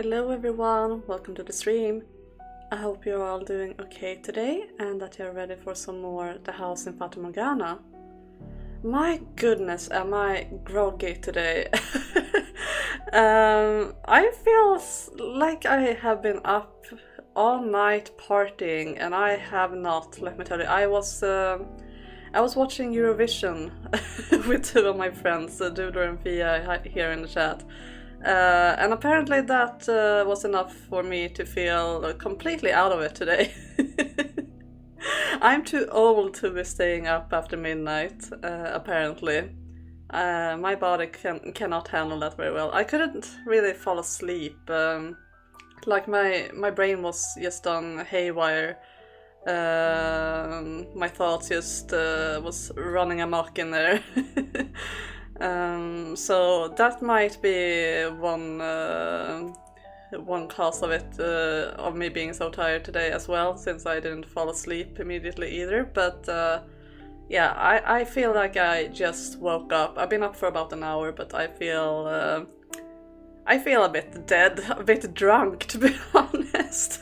Hello everyone, welcome to the stream. I hope you're all doing okay today and that you're ready for some more The House in Fata Morgana. My goodness, am I groggy today. I feel like I have been up all night partying and I have not, let me tell you. I was watching Eurovision with two of my friends, Dudor and Fia here in the chat. And apparently that was enough for me to feel completely out of it today. I'm too old to be staying up after midnight, apparently. My body cannot handle that very well. I couldn't really fall asleep. Like my brain was just on haywire. My thoughts just was running amok in there. So that might be one cause of it, of me being so tired today as well, since I didn't fall asleep immediately either. But yeah, I feel like I just woke up. I've been up for about an hour, but I feel a bit dead, a bit drunk, to be honest.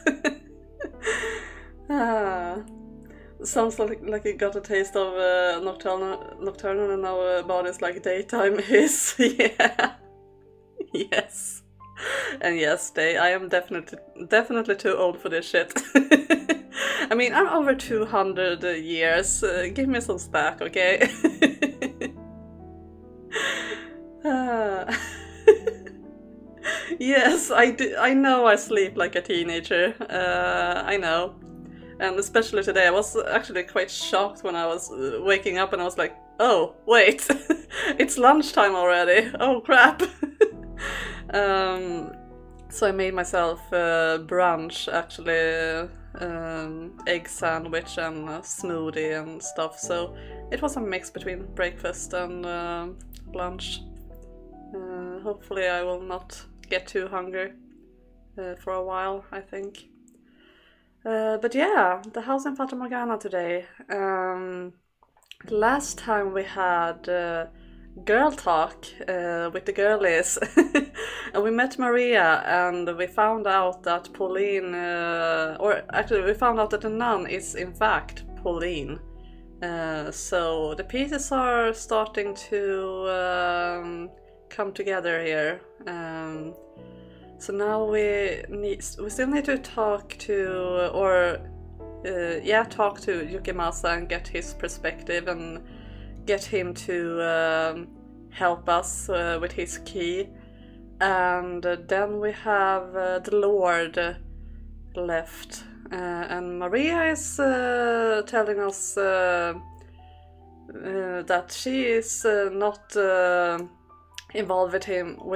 Sounds like you got a taste of nocturnal and now body's like daytime is. Yeah. Yes. And yes, I am definitely too old for this shit. I mean, I'm over 200 years. Give me some slack, okay? Yes, I do. I know I sleep like a teenager. I know. And especially today, I was actually quite shocked when I was waking up and I was like, oh, wait, it's lunchtime already. Oh, crap. So I made myself brunch, actually, egg sandwich and a smoothie and stuff. So it was a mix between breakfast and lunch. Hopefully I will not get too hungry for a while, I think. But yeah, The House in Fata Morgana today. Last time we had girl talk with the girlies. And we met Maria and we found out that Pauline, or actually we found out that the nun is in fact Pauline. So the pieces are starting to come together here. So now we still need to talk to Yukimasa and get his perspective and get him to help us with his key. And then we have the Lord left, and Maria is telling us that she is not involved with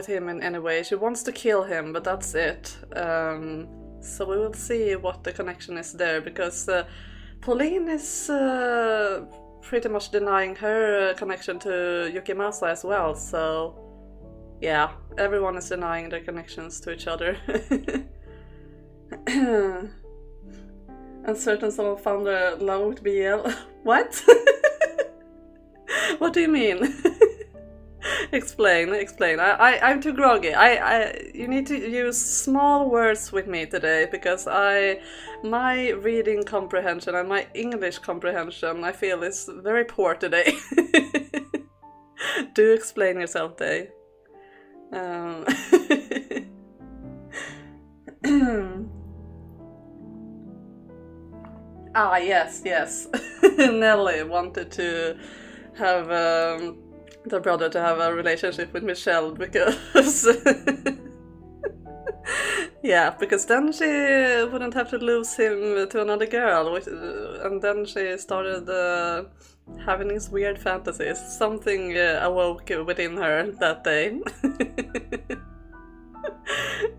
him in any way. She wants to kill him, but that's it. So we will see what the connection is there, because Pauline is pretty much denying her connection to Yukimasa as well. So yeah, everyone is denying their connections to each other. And certain someone found a love with BL. What? What do you mean? Explain. I'm too groggy. You need to use small words with me today, because my reading comprehension and my English comprehension, I feel, is very poor today. Do explain yourself, Day. Yes. Nelly wanted to have the brother to have a relationship with Michelle, because yeah, because then she wouldn't have to lose him to another girl, and then she started having these weird fantasies. Something awoke within her that day.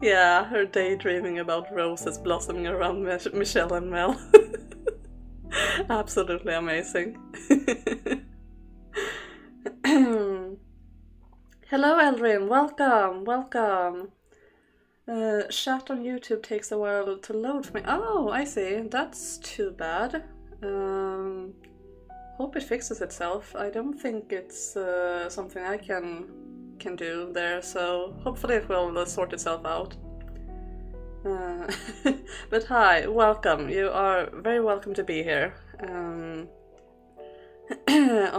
Yeah, her daydreaming about roses blossoming around Michelle and Mel. Absolutely amazing. Hello Eldrin, welcome. Chat on YouTube takes a while to load for me. Oh, I see. That's too bad. Hope it fixes itself. I don't think it's something I can do there, so hopefully it will sort itself out. But hi, welcome. You are very welcome to be here. On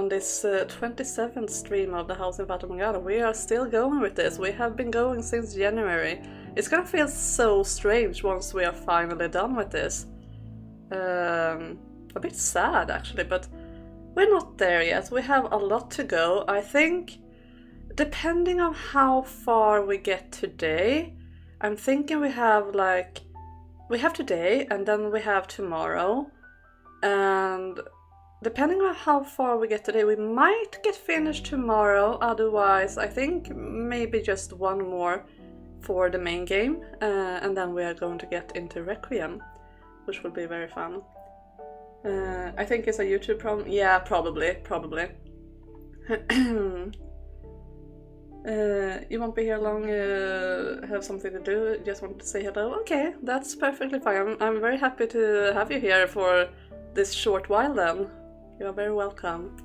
this 27th stream of the house in Fata Morgana, we are still going with this. We have been going since January. It's gonna feel so strange once we are finally done with this. A bit sad actually, but we're not there yet. We have a lot to go. I think, depending on how far we get today, I'm thinking we have today and then we have tomorrow, and depending on how far we get today, we might get finished tomorrow. Otherwise, I think maybe just one more for the main game, and then we are going to get into Requiem, which will be very fun. I think it's a YouTube problem. Yeah, probably. You won't be here long, have something to do, just want to say hello? Okay, that's perfectly fine. I'm very happy to have you here for this short while then. You are very welcome.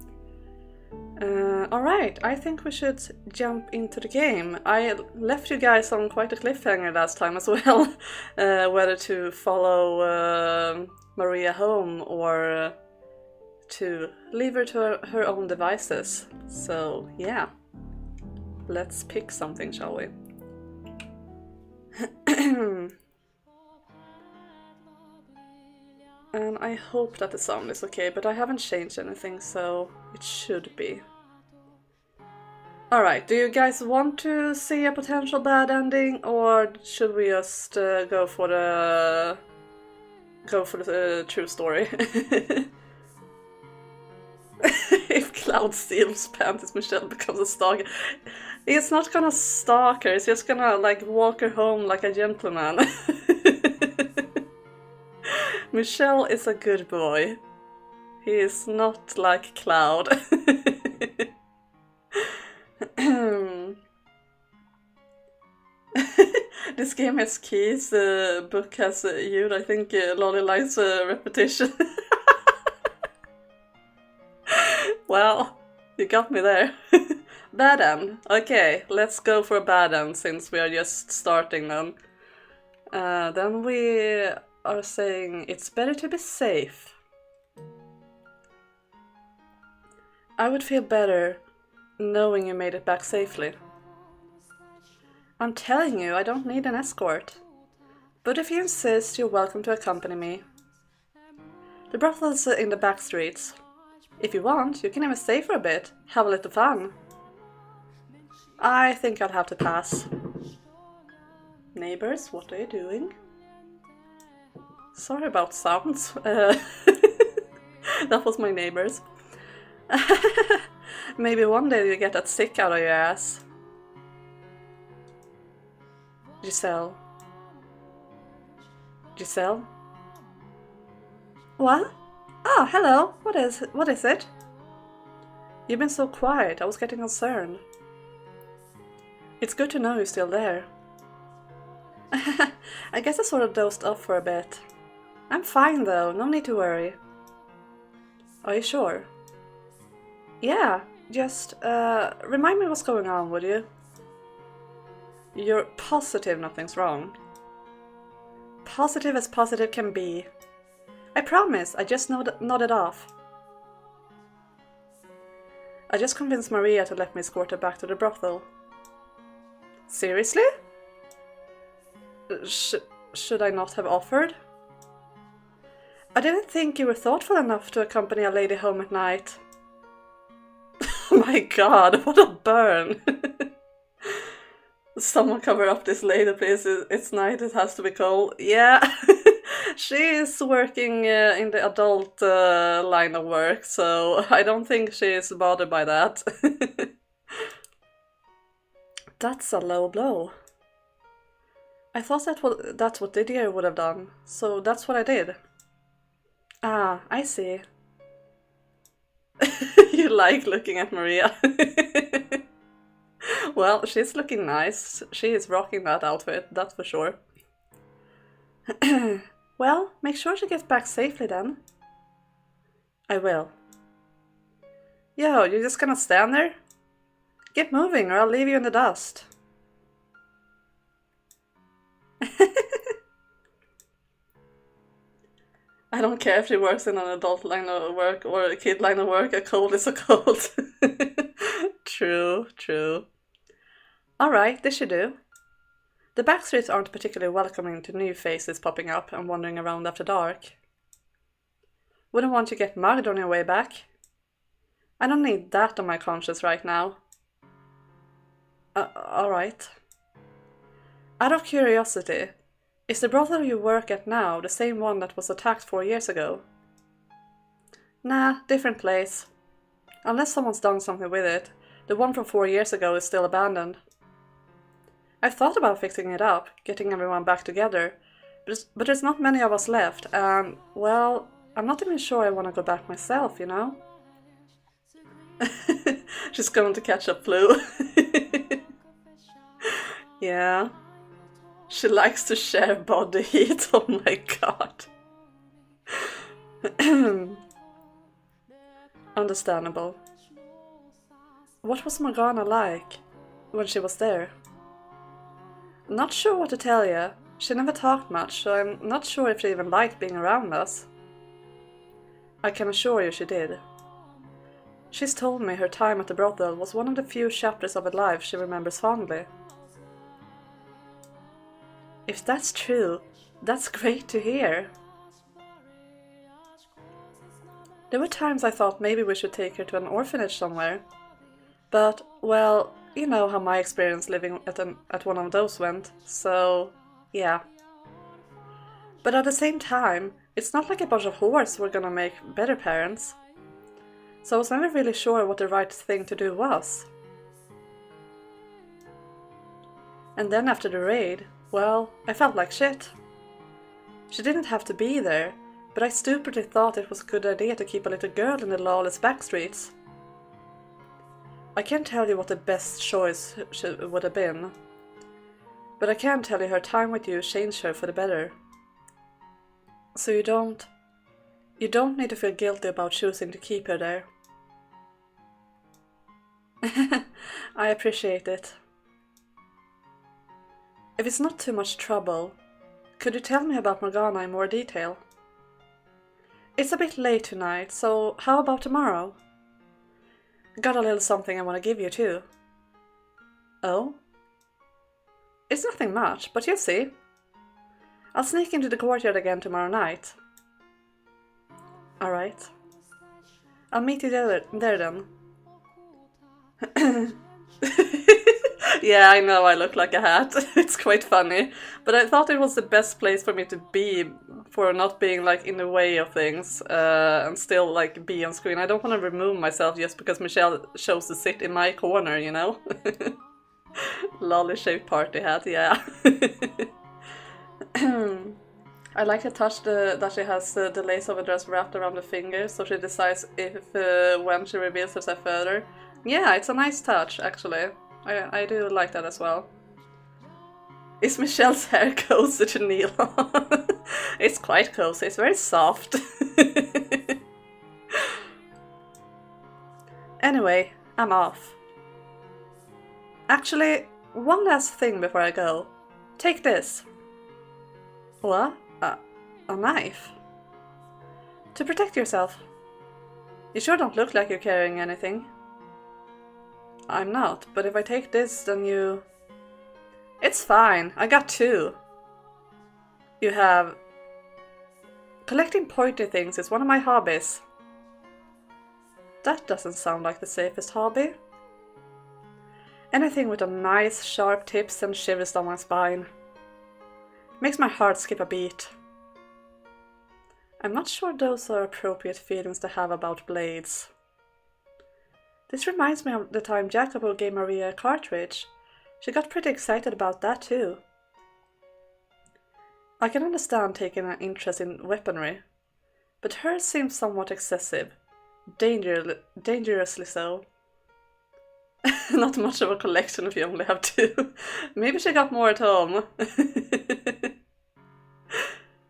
Alright, I think we should jump into the game. I left you guys on quite a cliffhanger last time as well, whether to follow Maria home or to leave her to her own devices. So yeah, let's pick something, shall we? And I hope that the sound is okay, but I haven't changed anything, so it should be. Alright, do you guys want to see a potential bad ending, or should we just go for the true story? If Cloud steals panties, Michelle becomes a stalker. He's not gonna stalk her, he's just gonna like walk her home like a gentleman. Michelle is a good boy. He is not like Cloud. This game has keys, the book has you. I think Lolly likes repetition. Well, you got me there. Bad end. Okay, let's go for a bad end since we are just starting then. Then we are saying it's better to be safe. I would feel better knowing you made it back safely. I'm telling you, I don't need an escort. But if you insist, you're welcome to accompany me. The brothel's in the back streets. If you want, you can even stay for a bit, have a little fun. I think I'll have to pass. Neighbors, what are you doing? Sorry about sounds. That was my neighbors. Maybe one day you get that stick out of your ass. Giselle? What? Oh, hello. What is it? You've been so quiet, I was getting concerned. It's good to know you're still there. I guess I sort of dozed off for a bit. I'm fine though, no need to worry. Are you sure? Yeah, just remind me what's going on, would you? You're positive nothing's wrong? Positive as positive can be. I promise, I just nodded off. I just convinced Maria to let me escort her back to the brothel. Seriously? Should I not have offered? I didn't think you were thoughtful enough to accompany a lady home at night. Oh my god, what a burn! Someone cover up this lady, please. It's night, it has to be cold. Yeah, she is working in the adult line of work, so I don't think she is bothered by that. That's a low blow. I thought that's what Didier would have done, so that's what I did. Ah, I see. You like looking at Maria. Well, she's looking nice. She is rocking that outfit, that's for sure. Well, make sure she gets back safely then. I will. Yo, you're just gonna stand there? Get moving or I'll leave you in the dust. I don't care if she works in an adult line of work or a kid line of work, a cold is a cold. True, true. Alright, this should do. The backstreets aren't particularly welcoming to new faces popping up and wandering around after dark. Wouldn't want you to get mugged on your way back. I don't need that on my conscience right now. Alright. Out of curiosity, is the brothel you work at now the same one that was attacked 4 years ago? Nah, different place. Unless someone's done something with it, the one from 4 years ago is still abandoned. I've thought about fixing it up, getting everyone back together, but there's not many of us left, and, well, I'm not even sure I want to go back myself, you know? She's going to catch a flu. Yeah. She likes to share body heat, oh my god. Understandable. What was Morgana like when she was there? Not sure what to tell you. She never talked much, so I'm not sure if she even liked being around us. I can assure you she did. She's told me her time at the brothel was one of the few chapters of her life she remembers fondly. If that's true, that's great to hear. There were times I thought maybe we should take her to an orphanage somewhere. But, well, you know how my experience living at one of those went, so yeah. But at the same time, it's not like a bunch of whores were gonna make better parents. So I was never really sure what the right thing to do was. And then after the raid, well, I felt like shit. She didn't have to be there, but I stupidly thought it was a good idea to keep a little girl in the lawless backstreets. I can't tell you what the best choice would have been, but I can tell you her time with you changed her for the better. So you don't need to feel guilty about choosing to keep her there. I appreciate it. If it's not too much trouble, could you tell me about Morgana in more detail? It's a bit late tonight, so how about tomorrow? Got a little something I want to give you too. Oh? It's nothing much, but you'll see. I'll sneak into the courtyard again tomorrow night. Alright. I'll meet you there then. Yeah, I know I look like a hat. It's quite funny. But I thought it was the best place for me to be for not being like in the way of things and still like be on screen. I don't want to remove myself just because Michelle chose to sit in my corner, you know? Lolly shaped party hat, yeah. I like the touch that she has the lace of a dress wrapped around the fingers, so she decides if when she reveals herself further. Yeah, it's a nice touch, actually. I do like that as well. Is Michelle's hair cozy to kneel on? It's quite cozy, it's very soft. Anyway, I'm off. Actually, one last thing before I go. Take this. What? A knife? To protect yourself. You sure don't look like you're carrying anything. I'm not, but if I take this, then you... It's fine, I got two. You have... Collecting pointy things is one of my hobbies. That doesn't sound like the safest hobby. Anything with a nice, sharp tip sends shivers down my spine. Makes my heart skip a beat. I'm not sure those are appropriate feelings to have about blades. This reminds me of the time Jacobo gave Maria a cartridge. She got pretty excited about that too. I can understand taking an interest in weaponry, but hers seems somewhat excessive. Dangerously so. Not much of a collection if you only have two. Maybe she got more at home.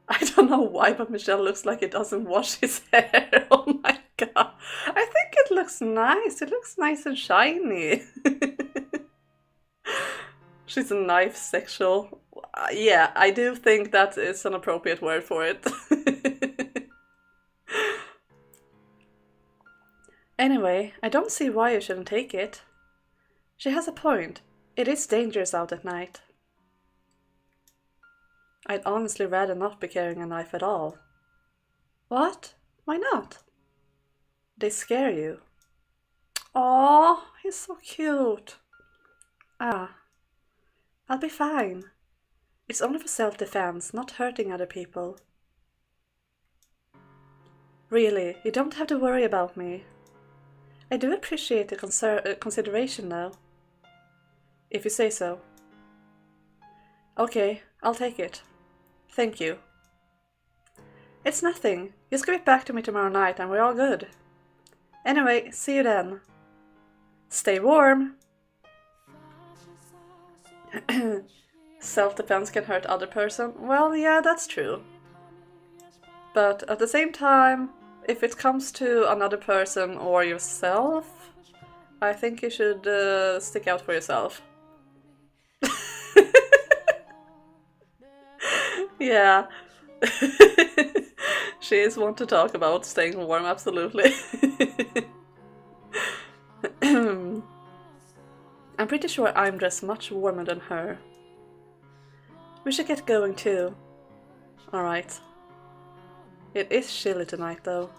I don't know why, but Michelle looks like he doesn't wash his hair. Oh my god. I think it looks nice. It looks nice and shiny. She's a knife sexual. Yeah, I do think that is an appropriate word for it. Anyway, I don't see why you shouldn't take it. She has a point. It is dangerous out at night. I'd honestly rather not be carrying a knife at all. What? Why not? They scare you. Aww, he's so cute. Ah, I'll be fine. It's only for self-defense, not hurting other people. Really, you don't have to worry about me. I do appreciate the consideration though. If you say so. Okay, I'll take it. Thank you. It's nothing. Just give it back to me tomorrow night and we're all good. Anyway, see you then. Stay warm. Self-defense can hurt other person. Well, yeah, that's true. But at the same time, if it comes to another person or yourself, I think you should stick out for yourself. Yeah. She is one to talk about staying warm, absolutely. I'm pretty sure I'm dressed much warmer than her. We should get going too. Alright. It is chilly tonight though.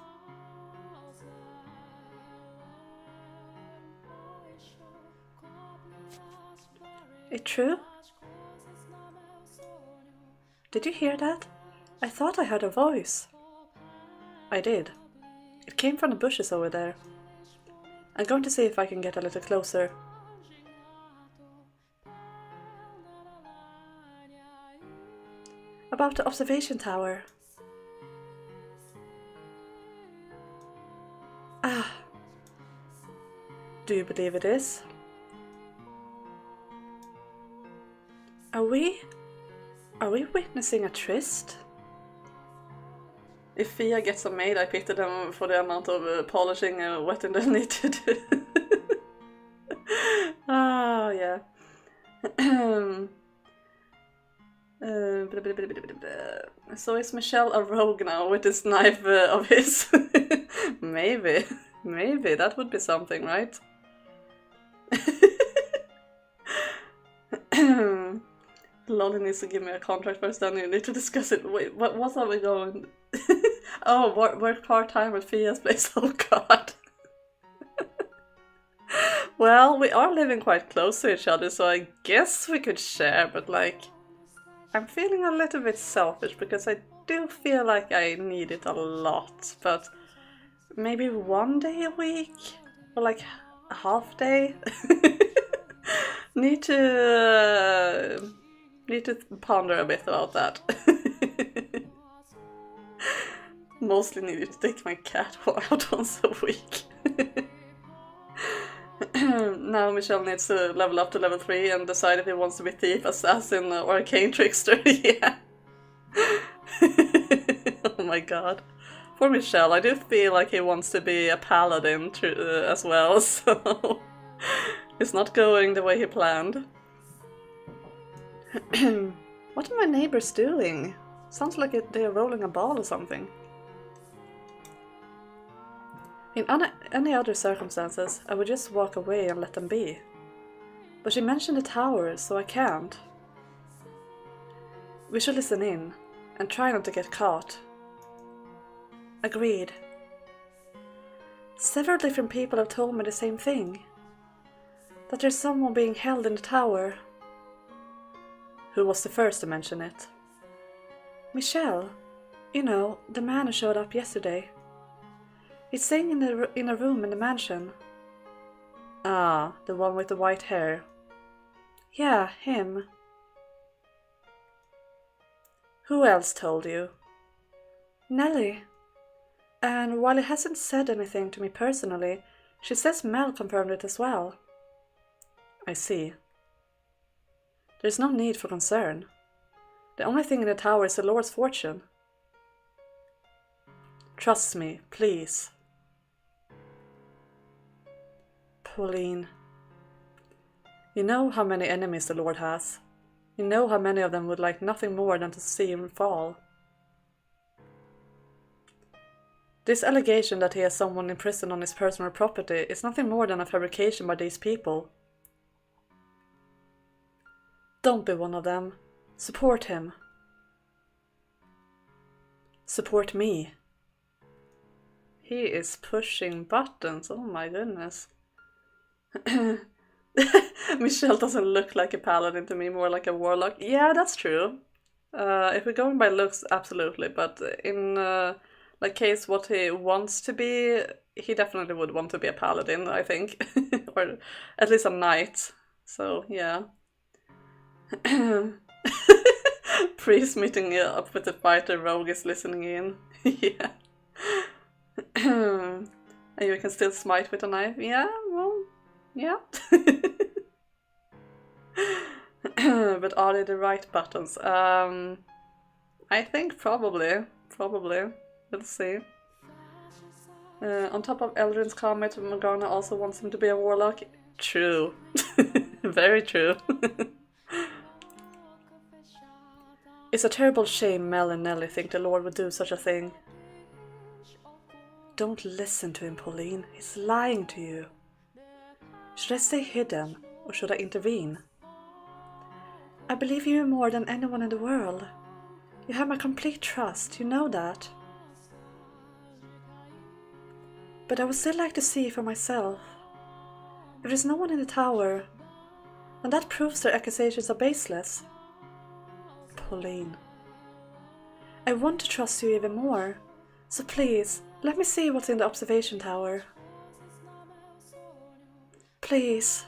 It true? Did you hear that? I thought I heard a voice. I did. It came from the bushes over there. I'm going to see if I can get a little closer. About the observation tower. Ah. Do you believe it is? Are we witnessing a tryst? If Fia gets a maid, I pity them for the amount of polishing and wetting they need to do. Ah, yeah. So is Michelle a rogue now with this knife of his? Maybe. Maybe. That would be something, right? Lolly needs to give me a contract first, then you need to discuss it. Wait, what are we going? Oh, work part-time at Fia's place. Oh god. Well, we are living quite close to each other, so I guess we could share, but like, I'm feeling a little bit selfish because I do feel like I need it a lot, but maybe 1 day a week? Or like a half day? Need to ponder a bit about that. Mostly needed to take my cat out once a week. Now Michelle needs to level up to level 3 and decide if he wants to be thief, assassin, or arcane trickster. Yeah. Oh my god. For Michelle, I do feel like he wants to be a paladin as well, so it's not going the way he planned. What are my neighbors doing? Sounds like they're rolling a ball or something. In any other circumstances, I would just walk away and let them be. But she mentioned the tower, so I can't. We should listen in, and try not to get caught. Agreed. Several different people have told me the same thing. That there's someone being held in the tower. Who was the first to mention it? Michelle. You know, the man who showed up yesterday. He's staying in a room in the mansion. Ah, the one with the white hair. Yeah, him. Who else told you? Nellie. And while he hasn't said anything to me personally, she says Mel confirmed it as well. I see. There's no need for concern. The only thing in the tower is the Lord's fortune. Trust me, please. Pauline. You know how many enemies the Lord has. You know how many of them would like nothing more than to see him fall. This allegation that he has someone in prison on his personal property is nothing more than a fabrication by these people. Don't be one of them. Support him. Support me. He is pushing buttons, oh my goodness. Michelle doesn't look like a paladin to me, more like a warlock. Yeah, that's true. If we're going by looks, absolutely, but in like case what he wants to be, he definitely would want to be a paladin, I think. Or at least a knight. So, yeah. Priest meeting up with the fighter, rogue is listening in. Yeah. And you can still smite with a knife. Yeah, well, yeah. But are they the right buttons? I think probably. We'll see. On top of Eldrin's comment, Morgana also wants him to be a warlock. True. Very true. It's a terrible shame Mel and Nellie think the Lord would do such a thing. Don't listen to him, Pauline. He's lying to you. Should I stay hidden, or should I intervene? I believe you more than anyone in the world. You have my complete trust, you know that. But I would still like to see for myself. If there is no one in the tower, then that proves their accusations are baseless. Pauline. I want to trust you even more, so please, let me see what's in the observation tower. Please.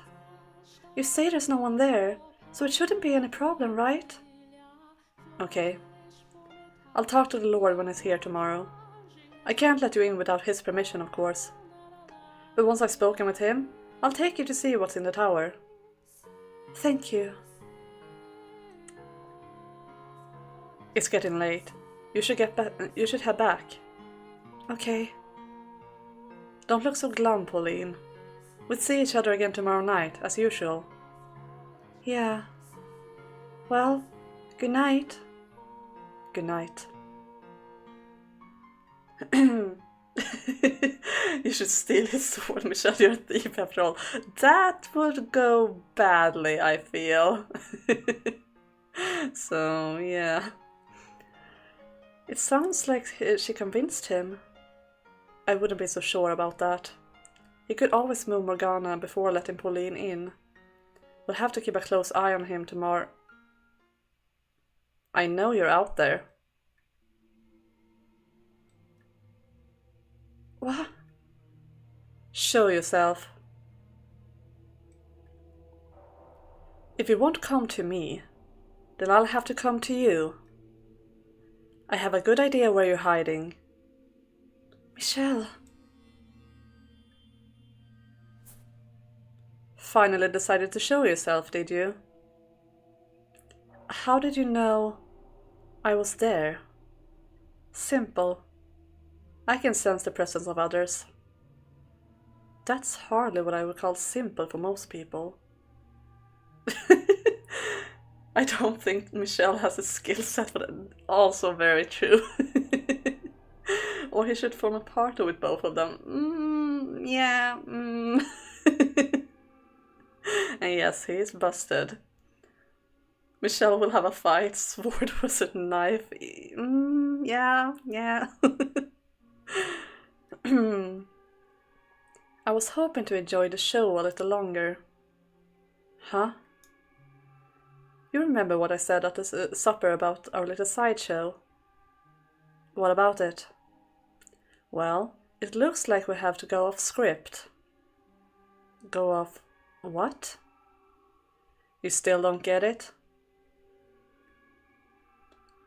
You say there's no one there, so it shouldn't be any problem, right? Okay. I'll talk to the Lord when he's here tomorrow. I can't let you in without his permission, of course. But once I've spoken with him, I'll take you to see what's in the tower. Thank you. It's getting late. You should head back. Okay. Don't look so glum, Pauline. We'll see each other again tomorrow night, as usual. Yeah. Well, good night. Good night. You should steal his sword, Michelle, you're a thief after all. That would go badly, I feel. So, yeah. It sounds like she convinced him. I wouldn't be so sure about that. He could always move Morgana before letting Pauline in. We'll have to keep a close eye on him tomorrow. I know you're out there. What? Show yourself. If you won't come to me, then I'll have to come to you. I have a good idea where you're hiding. Michelle. Finally decided to show yourself, did you? How did you know I was there? Simple. I can sense the presence of others. That's hardly what I would call simple for most people. I don't think Michelle has a skill set for that. Also very true. Or he should form a party with both of them. Yeah. And yes, he is busted. Michelle will have a fight, sword versus knife. Yeah. I was hoping to enjoy the show a little longer. Huh? You remember what I said at the supper about our little sideshow? What about it? Well, it looks like we have to go off script. Go off what? You still don't get it?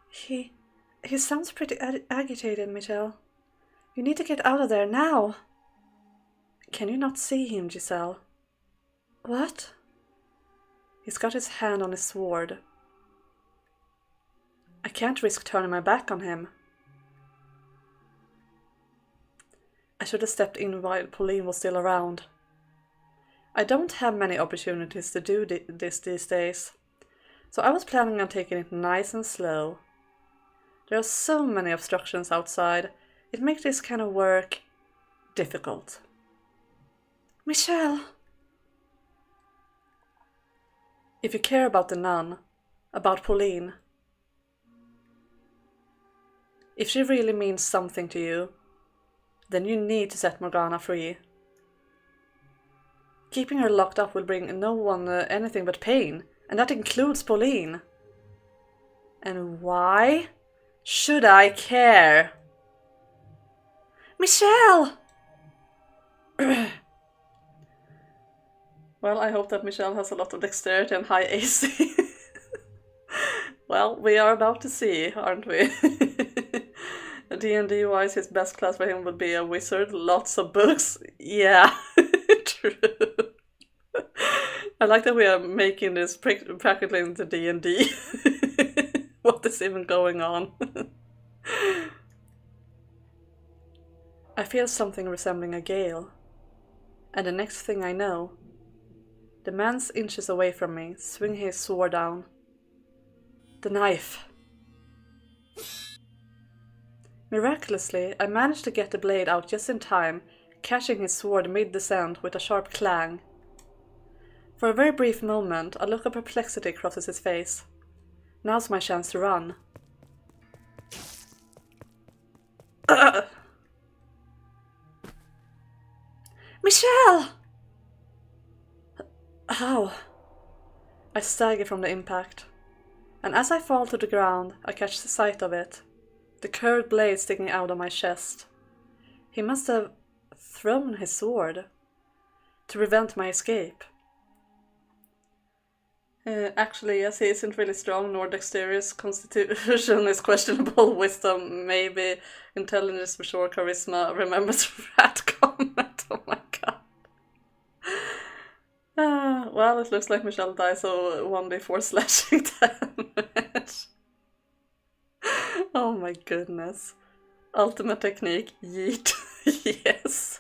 He sounds pretty agitated, Michelle. You need to get out of there now. Can you not see him, Giselle? What? He's got his hand on his sword. I can't risk turning my back on him. I should have stepped in while Pauline was still around. I don't have many opportunities to do this these days, so I was planning on taking it nice and slow. There are so many obstructions outside, It makes this kind of work difficult. Michelle! If you care about the nun, about Pauline, if she really means something to you, then you need to set Morgana free. Keeping her locked up will bring no one anything but pain, and that includes Pauline. And why should I care? Michelle! Well, I hope that Michelle has a lot of dexterity and high AC. Well, we are about to see, aren't we? D&D wise, his best class for him would be a wizard, lots of books. Yeah, true. I like that we are making this practically into D&D. What is even going on? I feel something resembling a gale. And the next thing I know, the man's inches away from me, swinging his sword down. The knife. Miraculously, I managed to get the blade out just in time, catching his sword mid-descent with a sharp clang. For a very brief moment, a look of perplexity crosses his face. Now's my chance to run. Michelle! How? I stagger from the impact, and as I fall to the ground, I catch sight of it, the curved blade sticking out of my chest. He must have thrown his sword to prevent my escape. Actually, yes, he isn't really strong, nor dexterous. Constitution is questionable. Wisdom, maybe. Intelligence for sure. Charisma. Remembers rat comment. Oh my god. Well, it looks like Michelle dies, so 1d4 slashing damage. Oh my goodness. Ultimate technique. Yeet. Yes.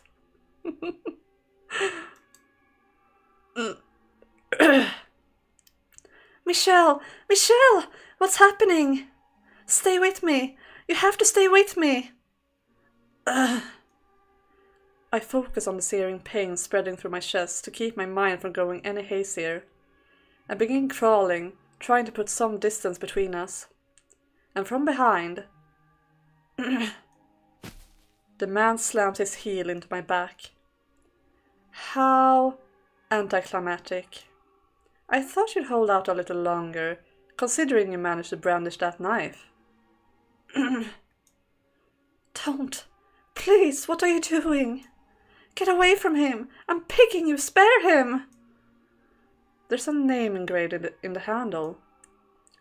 Michelle! Michelle! What's happening? Stay with me! You have to stay with me! I focus on the searing pain spreading through my chest to keep my mind from going any hazier. I begin crawling, trying to put some distance between us. And from behind, the man slams his heel into my back. How anticlimactic. I thought you'd hold out a little longer, considering you managed to brandish that knife. Don't! Please, what are you doing? Get away from him! I'm begging you, spare him! There's a name engraved in the handle.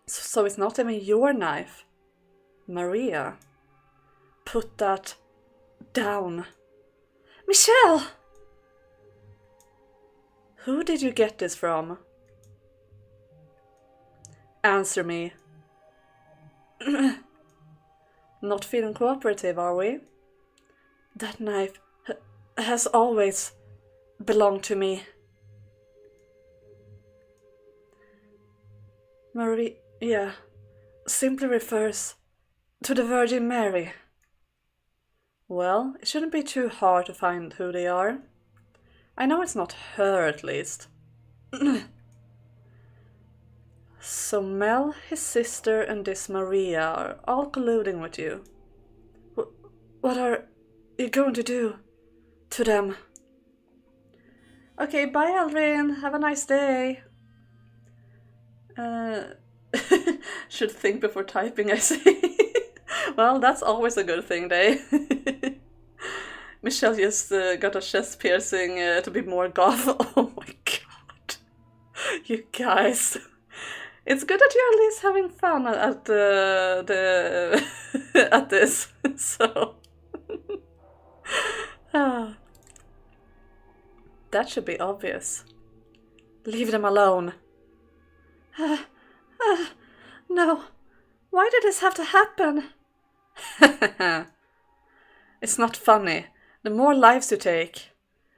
So it's not even your knife. Maria. Put that down. Michelle! Who did you get this from? Answer me. Not feeling cooperative, are we? That knife has always belonged to me. Maria simply refers to the Virgin Mary. Well, it shouldn't be too hard to find who they are. I know it's not her, at least. So Mel, his sister, and this Maria are all colluding with you. What are you going to do to them? Okay, bye Aldrin, have a nice day. Should think before typing, I say. Well, that's always a good thing, Day. Michelle just got a chest piercing to be more goth. Oh my god. You guys. It's good that you're at least having fun at at this. So that should be obvious. Leave them alone. No. Why did this have to happen? It's not funny. The more lives you take,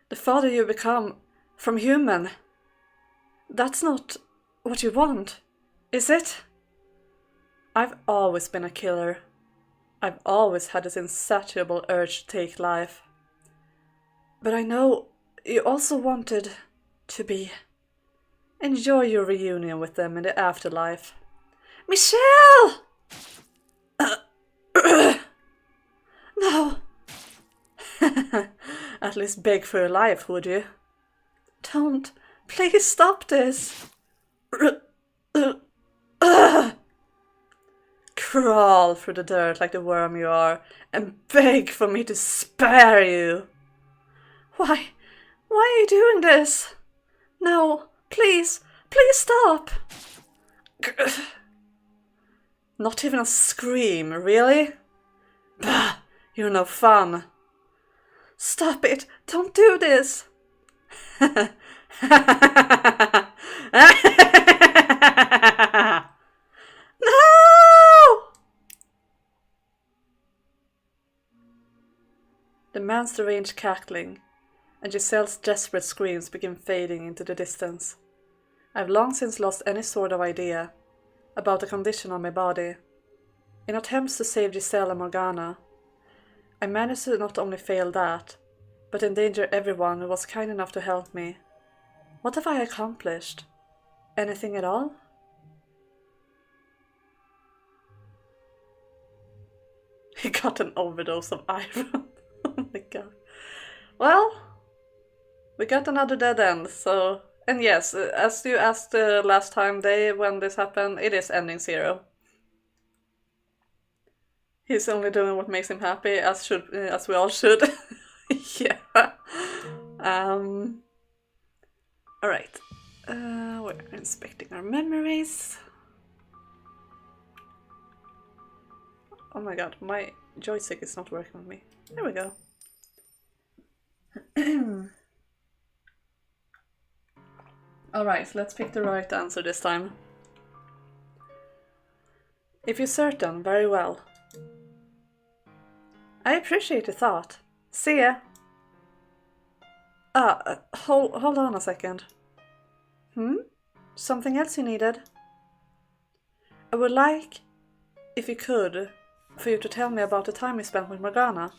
the farther you become from human. That's not what you want, is it? I've always been a killer. I've always had this insatiable urge to take life. But I know you also wanted to be. Enjoy your reunion with them in the afterlife. Michelle! No. At least beg for your life, would you? Don't. Please stop this. Crawl through the dirt like the worm you are and beg for me to spare you. Why are you doing this? No, please stop. Not even a scream, really? Bah, you're no fun. Stop it, don't do this. No! The man's deranged cackling and Giselle's desperate screams begin fading into the distance. I've long since lost any sort of idea about the condition of my body. In attempts to save Giselle and Morgana, I managed to not only fail that, but endanger everyone who was kind enough to help me. What have I accomplished? Anything at all? He got an overdose of iron. Oh my god. Well, we got another dead end, so... And yes, as you asked last time when this happened, it is ending 0. He's only doing what makes him happy, as we all should. Yeah. Alright. We're inspecting our memories. Oh my god, my joystick is not working with me. There we go. Alright, let's pick the right answer this time. If you're certain, very well. I appreciate the thought. See ya! Hold on a second. Something else you needed? I would like, if you could, for you to tell me about the time you spent with Morgana.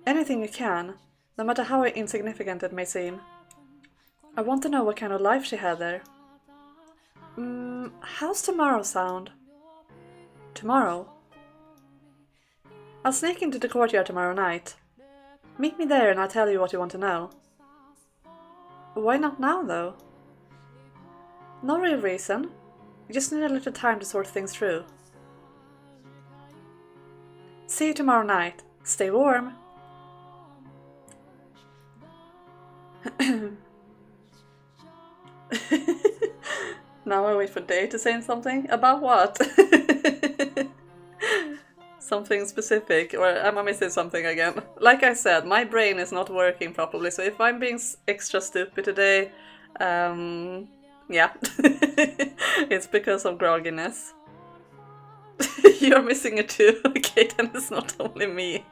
Anything you can, no matter how insignificant it may seem. I want to know what kind of life she had there. How's tomorrow sound? Tomorrow? I'll sneak into the courtyard tomorrow night. Meet me there and I'll tell you what you want to know. Why not now, though? No real reason. You just need a little time to sort things through. See you tomorrow night. Stay warm. Now I wait for Dave to say something. About what? Something specific, or am I missing something again? Like I said, my brain is not working properly, so if I'm being extra stupid today, yeah, it's because of grogginess. You're missing it too. Okay, then it's not only me.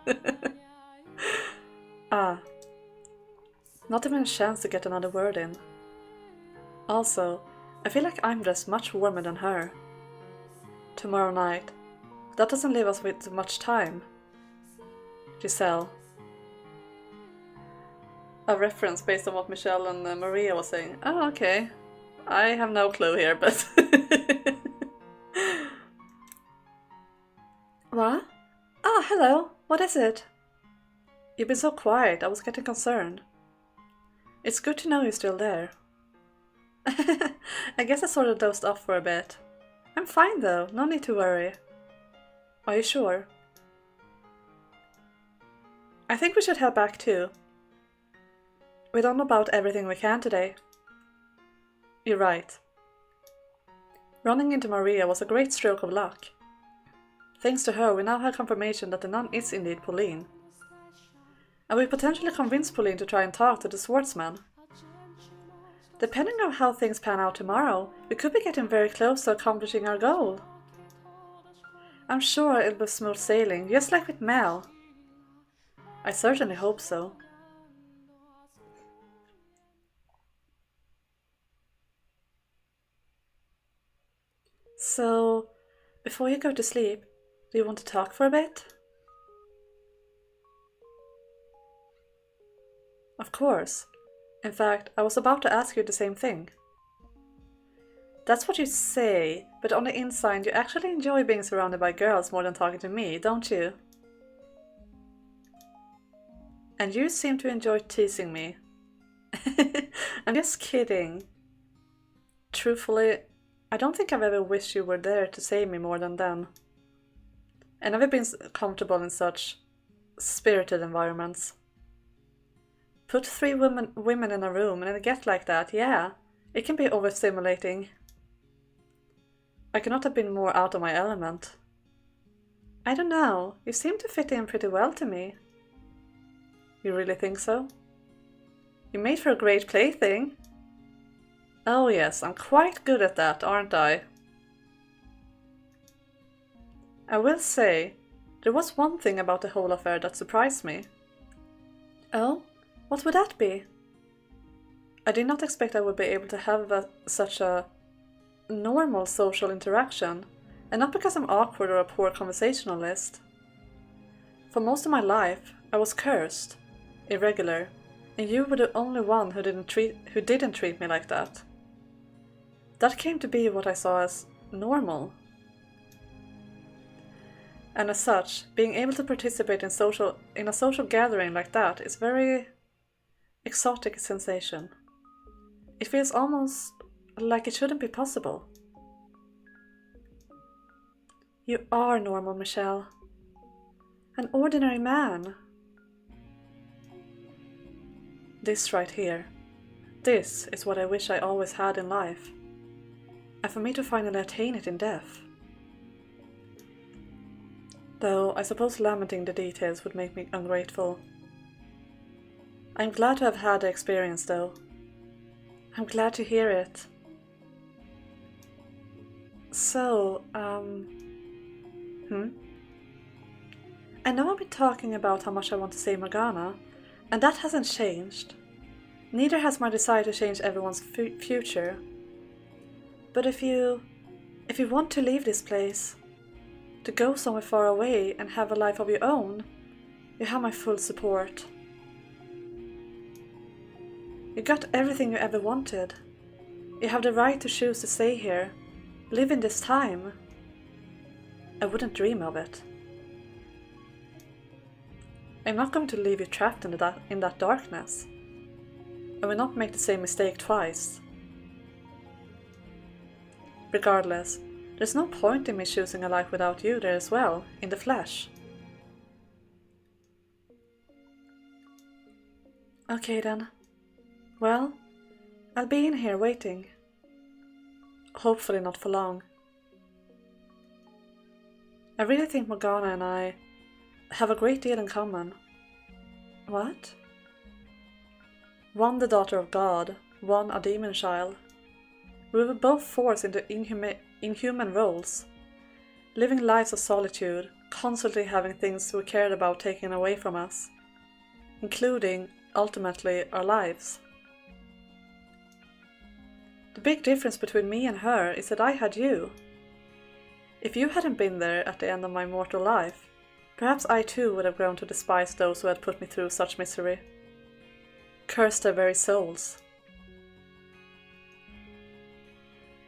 Not even a chance to get another word in. Also, I feel like I'm dressed much warmer than her. Tomorrow night. That doesn't leave us with much time. Giselle. A reference based on what Michelle and Maria was saying. Oh, okay. I have no clue here, but... What? Ah, hello. What is it? You've been so quiet, I was getting concerned. It's good to know you're still there. I guess I sort of dozed off for a bit. I'm fine though, no need to worry. Are you sure? I think we should head back too. We've done about everything we can today. You're right. Running into Maria was a great stroke of luck. Thanks to her, we now have confirmation that the nun is indeed Pauline. And we potentially convinced Pauline to try and talk to the swordsman. Depending on how things pan out tomorrow, we could be getting very close to accomplishing our goal. I'm sure it'll be smooth sailing, just like with Mel. I certainly hope so. So, before you go to sleep, Do you want to talk for a bit? Of course. In fact, I was about to ask you the same thing. That's what you say, but on the inside you actually enjoy being surrounded by girls more than talking to me, don't you? And you seem to enjoy teasing me. I'm just kidding. Truthfully, I don't think I've ever wished you were there to save me more than then. I've never been comfortable in such spirited environments. Put 3 women in a room and it gets like that, yeah. It can be overstimulating. I could not have been more out of my element. I don't know, you seem to fit in pretty well to me. You really think so? You made for a great plaything. Oh yes, I'm quite good at that, aren't I? I will say, there was one thing about the whole affair that surprised me. Oh? What would that be? I did not expect I would be able to have such a normal social interaction, and not because I'm awkward or a poor conversationalist. For most of my life, I was cursed, irregular, and you were the only one who didn't treat me like that. That came to be what I saw as normal. And as such, being able to participate in a social gathering like that is very exotic sensation. It feels almost like it shouldn't be possible. You are normal, Michelle. An ordinary man. This right here. This is what I wish I always had in life. And for me to finally attain it in death. Though I suppose lamenting the details would make me ungrateful. I'm glad to have had the experience though. I'm glad to hear it. So, I know I've been talking about how much I want to save Morgana, and that hasn't changed. Neither has my desire to change everyone's future. But if you want to leave this place, to go somewhere far away and have a life of your own, you have my full support. You got everything you ever wanted. You have the right to choose to stay here, live in this time. I wouldn't dream of it. I'm not going to leave you trapped in that darkness. I will not make the same mistake twice. Regardless, there's no point in me choosing a life without you there as well, in the flesh. Okay then. Well, I'll be in here waiting. Hopefully not for long. I really think Morgana and I have a great deal in common. What? One the daughter of God, one a demon child. We were both forced into inhuman roles, living lives of solitude, constantly having things we cared about taken away from us, including, ultimately, our lives. The big difference between me and her is that I had you. If you hadn't been there at the end of my mortal life, perhaps I too would have grown to despise those who had put me through such misery. Curse their very souls.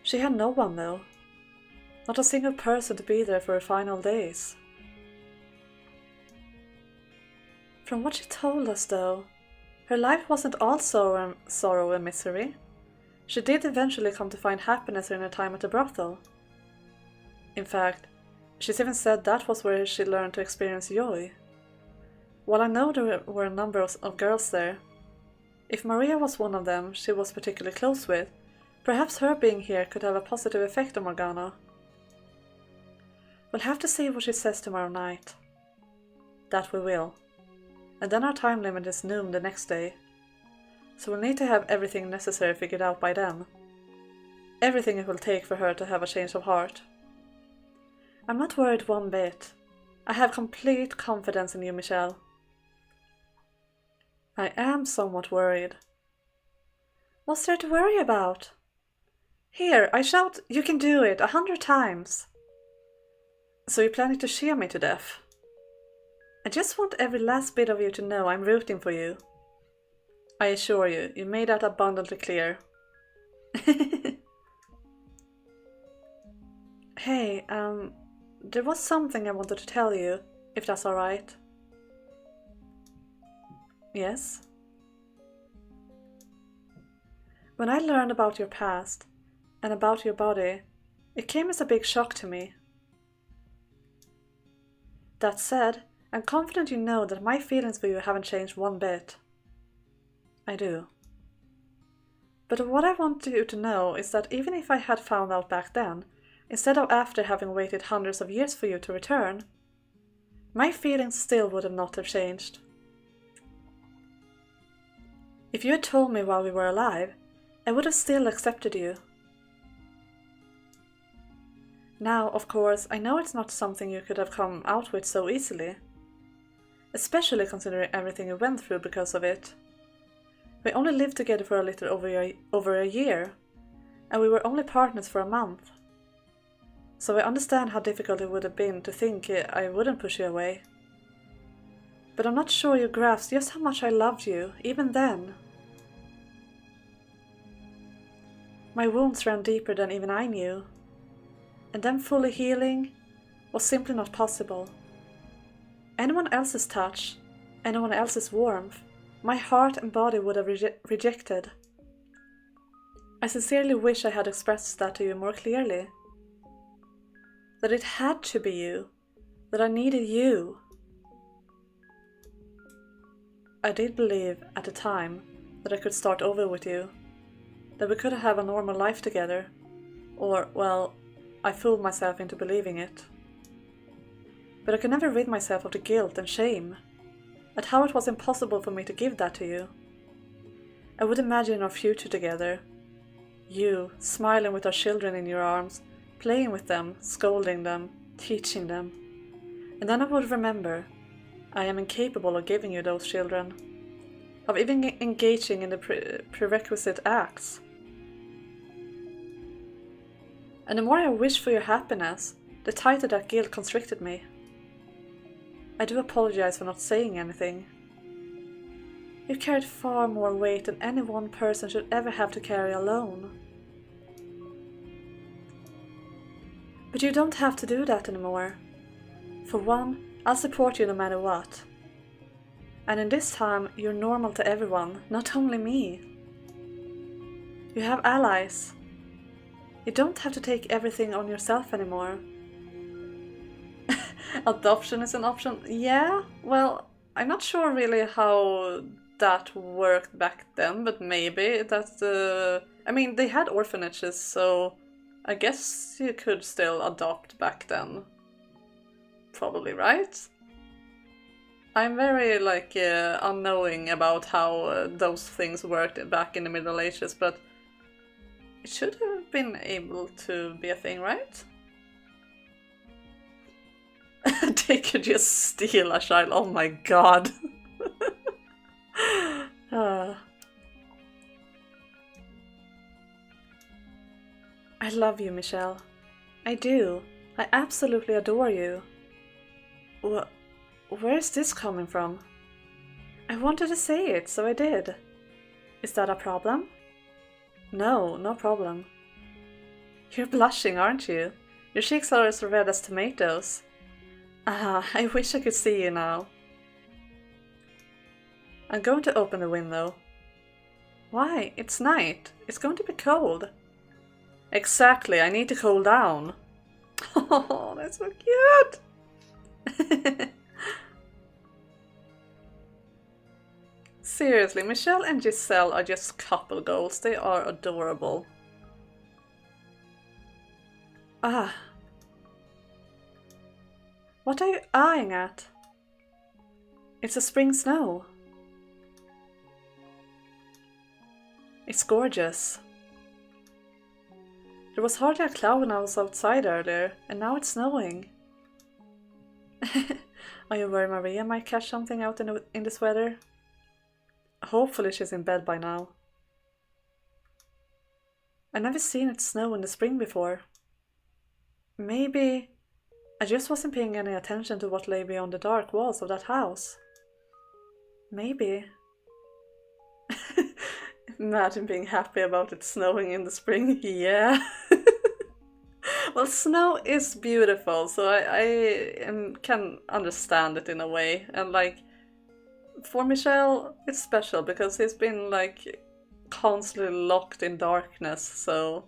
She had no one though. Not a single person to be there for her final days. From what she told us though, her life wasn't all sorrow and misery. She did eventually come to find happiness in her time at the brothel. In fact, she's even said that was where she learned to experience joy. While I know there were a number of girls there, if Maria was one of them she was particularly close with, perhaps her being here could have a positive effect on Morgana. We'll have to see what she says tomorrow night. That we will. And then our time limit is noon the next day. So we'll need to have everything necessary figured out by then. Everything it will take for her to have a change of heart. I'm not worried one bit. I have complete confidence in you, Michelle. I am somewhat worried. What's there to worry about? Here, I shout, you can do it 100 times. So you're planning to shear me to death? I just want every last bit of you to know I'm rooting for you. I assure you, you made that abundantly clear. Hey, there was something I wanted to tell you, if that's alright. Yes? When I learned about your past, and about your body, it came as a big shock to me. That said, I'm confident you know that my feelings for you haven't changed one bit. I do. But what I want you to know is that even if I had found out back then, instead of after having waited hundreds of years for you to return, my feelings still would not have changed. If you had told me while we were alive, I would have still accepted you. Now, of course, I know it's not something you could have come out with so easily, especially considering everything you went through because of it. We only lived together for a little over a year, and we were only partners for a month. So I understand how difficult it would have been to think I wouldn't push you away. But I'm not sure you grasped just how much I loved you, even then. My wounds ran deeper than even I knew, and them fully healing was simply not possible. Anyone else's touch, anyone else's warmth, my heart and body would have rejected. I sincerely wish I had expressed that to you more clearly. That it had to be you, that I needed you. I did believe at the time that I could start over with you, that we could have a normal life together, or, well, I fooled myself into believing it. But I could never rid myself of the guilt and shame at how it was impossible for me to give that to you. I would imagine our future together. You, smiling with our children in your arms, playing with them, scolding them, teaching them. And then I would remember, I am incapable of giving you those children, of even engaging in the prerequisite acts. And the more I wished for your happiness, the tighter that guilt constricted me. I do apologize for not saying anything. You carried far more weight than any one person should ever have to carry alone. But you don't have to do that anymore. For one, I'll support you no matter what. And in this time, you're normal to everyone, not only me. You have allies. You don't have to take everything on yourself anymore. Adoption is an option? Yeah, well, I'm not sure really how that worked back then, but maybe that's I mean, they had orphanages, so I guess you could still adopt back then. Probably, right? I'm very, unknowing about how those things worked back in the Middle Ages, but it should have been able to be a thing, right? They could just steal a child. Oh my god. I love you, Michelle. I do. I absolutely adore you. Where is this coming from? I wanted to say it, so I did. Is that a problem? No, no problem. You're blushing, aren't you? Your cheeks are as red as tomatoes. Ah, I wish I could see you now. I'm going to open the window. Why? It's night. It's going to be cold. Exactly, I need to cool down. Oh, that's so cute! Seriously, Michelle and Giselle are just couple goals. They are adorable. Ah. What are you eyeing at? It's a spring snow. It's gorgeous. There was hardly a cloud when I was outside earlier, and now it's snowing. Are you worried Maria might catch something out in this weather? Hopefully she's in bed by now. I've never seen it snow in the spring before. Maybe I just wasn't paying any attention to what lay beyond the dark walls of that house. Maybe. Imagine being happy about it snowing in the spring. Yeah. Well, snow is beautiful, so I can understand it in a way. And like, for Michel, it's special because he's been like constantly locked in darkness, so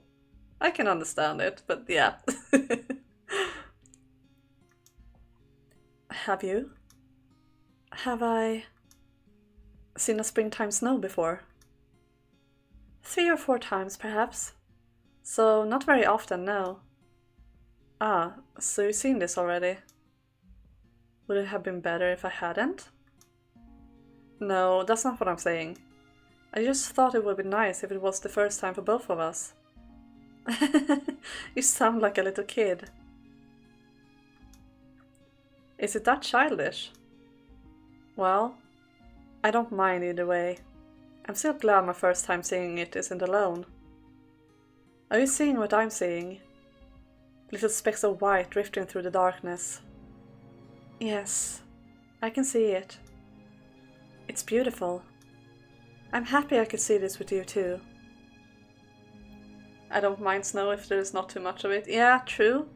I can understand it, but yeah. Have you? Have I seen a springtime snow before? 3 or 4 times, perhaps. So, not very often, no. Ah, so you've seen this already? Would it have been better if I hadn't? No, that's not what I'm saying. I just thought it would be nice if it was the first time for both of us. You sound like a little kid. Is it that childish? Well, I don't mind either way. I'm still glad my first time seeing it isn't alone. Are you seeing what I'm seeing? Little specks of white drifting through the darkness. Yes, I can see it. It's beautiful. I'm happy I could see this with you too. I don't mind snow if there's not too much of it. Yeah, true.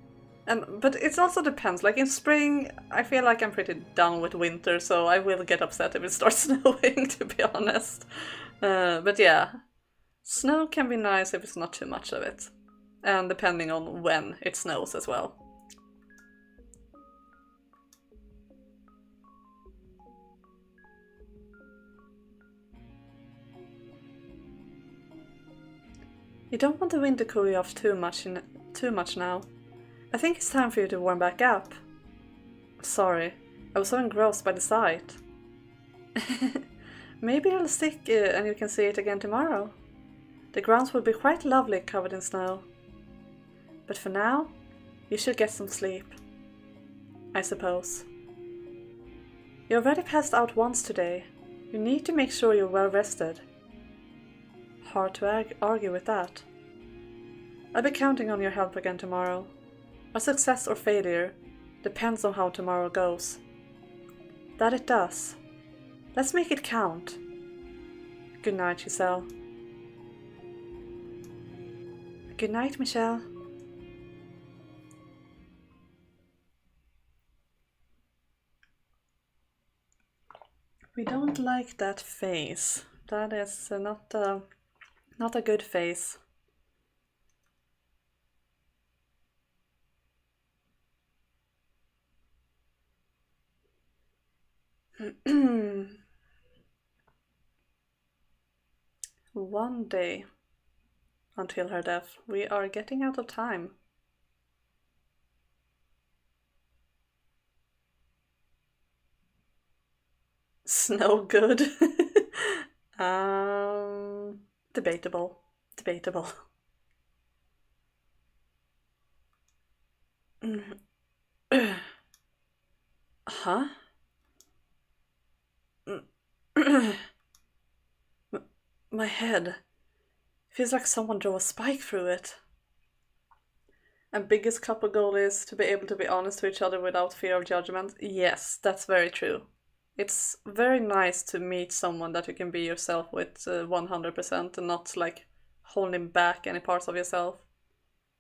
But it also depends. Like in spring, I feel like I'm pretty done with winter, so I will get upset if it starts snowing, to be honest. But yeah, snow can be nice if it's not too much of it. And depending on when it snows as well. You don't want the wind to cool you off too much now. I think it's time for you to warm back up. Sorry, I was so engrossed by the sight. Maybe it'll stick and you can see it again tomorrow. The grounds will be quite lovely covered in snow. But for now, you should get some sleep. I suppose. You already passed out once today. You need to make sure you're well rested. Hard to argue with that. I'll be counting on your help again tomorrow. Our success or failure depends on how tomorrow goes. That it does. Let's make it count. Good night, Giselle. Good night, Michelle. We don't like that face. That is not a good face. One day until her death. We are getting out of time. Snow good. Debatable. Debatable. Huh? My head. Feels like someone drove a spike through it. And biggest couple goal is to be able to be honest to each other without fear of judgment. Yes, that's very true. It's very nice to meet someone that you can be yourself with 100% and not like holding back any parts of yourself.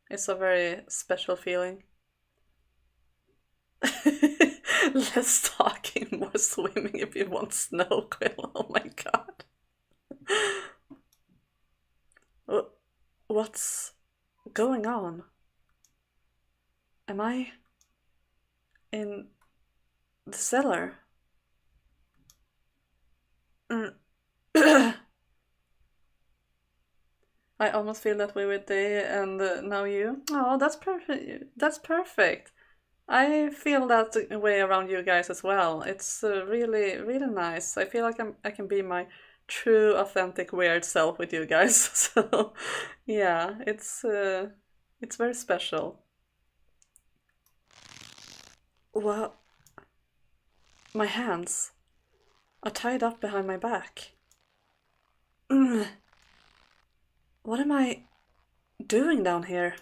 It's a very special feeling. Less talking, more swimming if you want snow, Quill. Oh my god. What's going on? Am I in the cellar? I almost feel that way with Day and now you. Oh, that's perfect. That's perfect. I feel that way around you guys as well. It's really, really nice. I feel like I can be my true, authentic, weird self with you guys. So, yeah, it's very special. Well, my hands are tied up behind my back. What am I doing down here?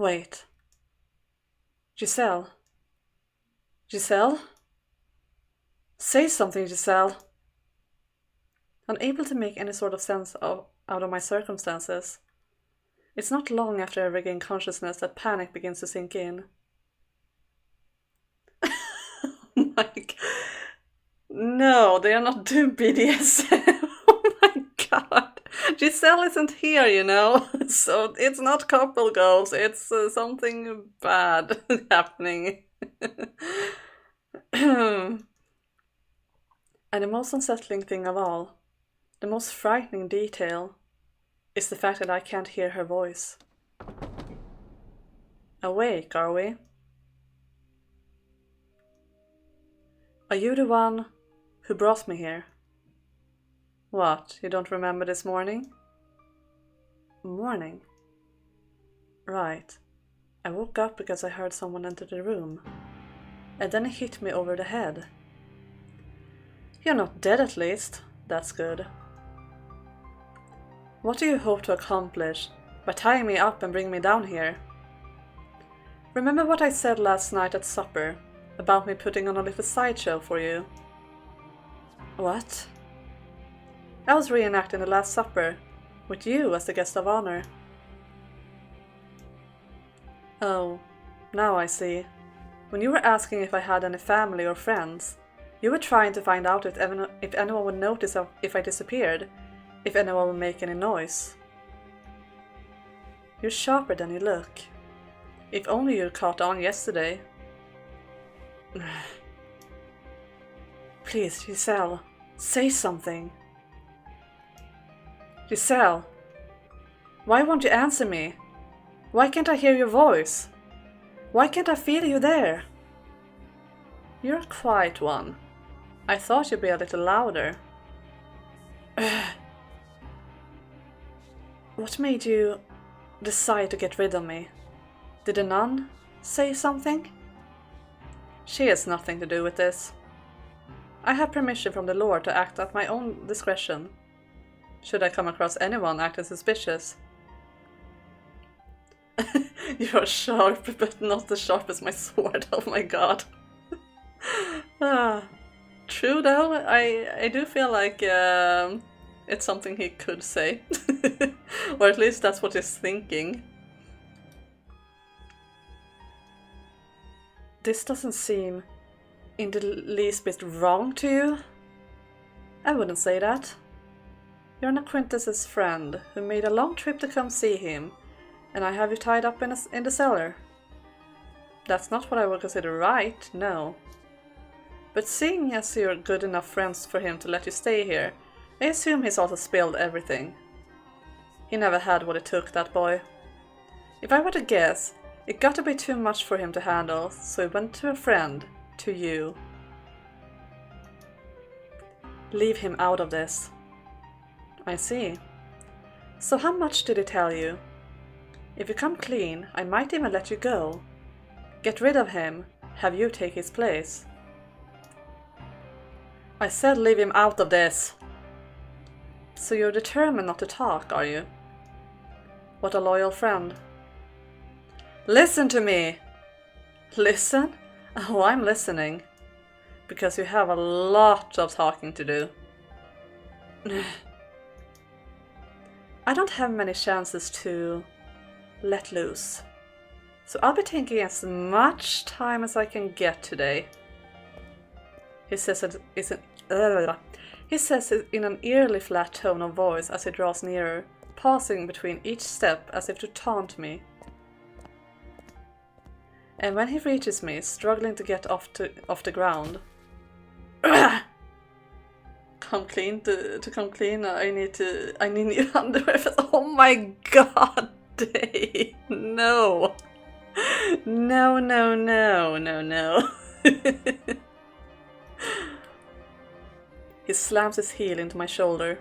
Wait. Giselle? Giselle? Say something, Giselle! Unable to make any sort of sense out of my circumstances. It's not long after I regain consciousness that panic begins to sink in. Like, no, they are not doing BDSM. Oh my god. Giselle isn't here, you know. So it's not couple goals, it's something bad happening. And the most unsettling thing of all, the most frightening detail, is the fact that I can't hear her voice. Awake, are we? Are you the one who brought me here? What, you don't remember this morning? Morning? Right. I woke up because I heard someone enter the room. And then it hit me over the head. You're not dead at least. That's good. What do you hope to accomplish by tying me up and bringing me down here? Remember what I said last night at supper about me putting on a little sideshow for you? What? I was reenacting the Last Supper, with you as the guest of honor. Oh, now I see. When you were asking if I had any family or friends, you were trying to find out if anyone would notice if I disappeared, if anyone would make any noise. You're sharper than you look. If only you caught on yesterday. Please, Giselle, say something. Giselle, why won't you answer me? Why can't I hear your voice? Why can't I feel you there? You're a quiet one. I thought you'd be a little louder. What made you decide to get rid of me? Did the nun say something? She has nothing to do with this. I have permission from the Lord to act at my own discretion, should I come across anyone acting suspicious. You're sharp, but not as sharp as my sword, oh my god. True though, I do feel like it's something he could say. Or at least that's what he's thinking. This doesn't seem in the least bit wrong to you. I wouldn't say that. You're an acquaintance's friend who made a long trip to come see him, and I have you tied up in the cellar. That's not what I would consider right, no. But seeing as you're good enough friends for him to let you stay here, I assume he's also spilled everything. He never had what it took, that boy. If I were to guess, it got to be too much for him to handle, so he went to a friend, to you. Leave him out of this. I see. So how much did he tell you? If you come clean, I might even let you go. Get rid of him, have you take his place. I said leave him out of this. So you're determined not to talk, are you? What a loyal friend. Listen to me! Listen? Oh, I'm listening. Because you have a lot of talking to do. I don't have many chances to let loose. So I'll be taking as much time as I can get today. He says it in an eerily flat tone of voice as he draws nearer, pausing between each step as if to taunt me. And when he reaches me, struggling to get off the ground. Come clean to come clean. I need new underwear. Oh my god, Dave. No. No, no, no, no, no. He slams his heel into my shoulder.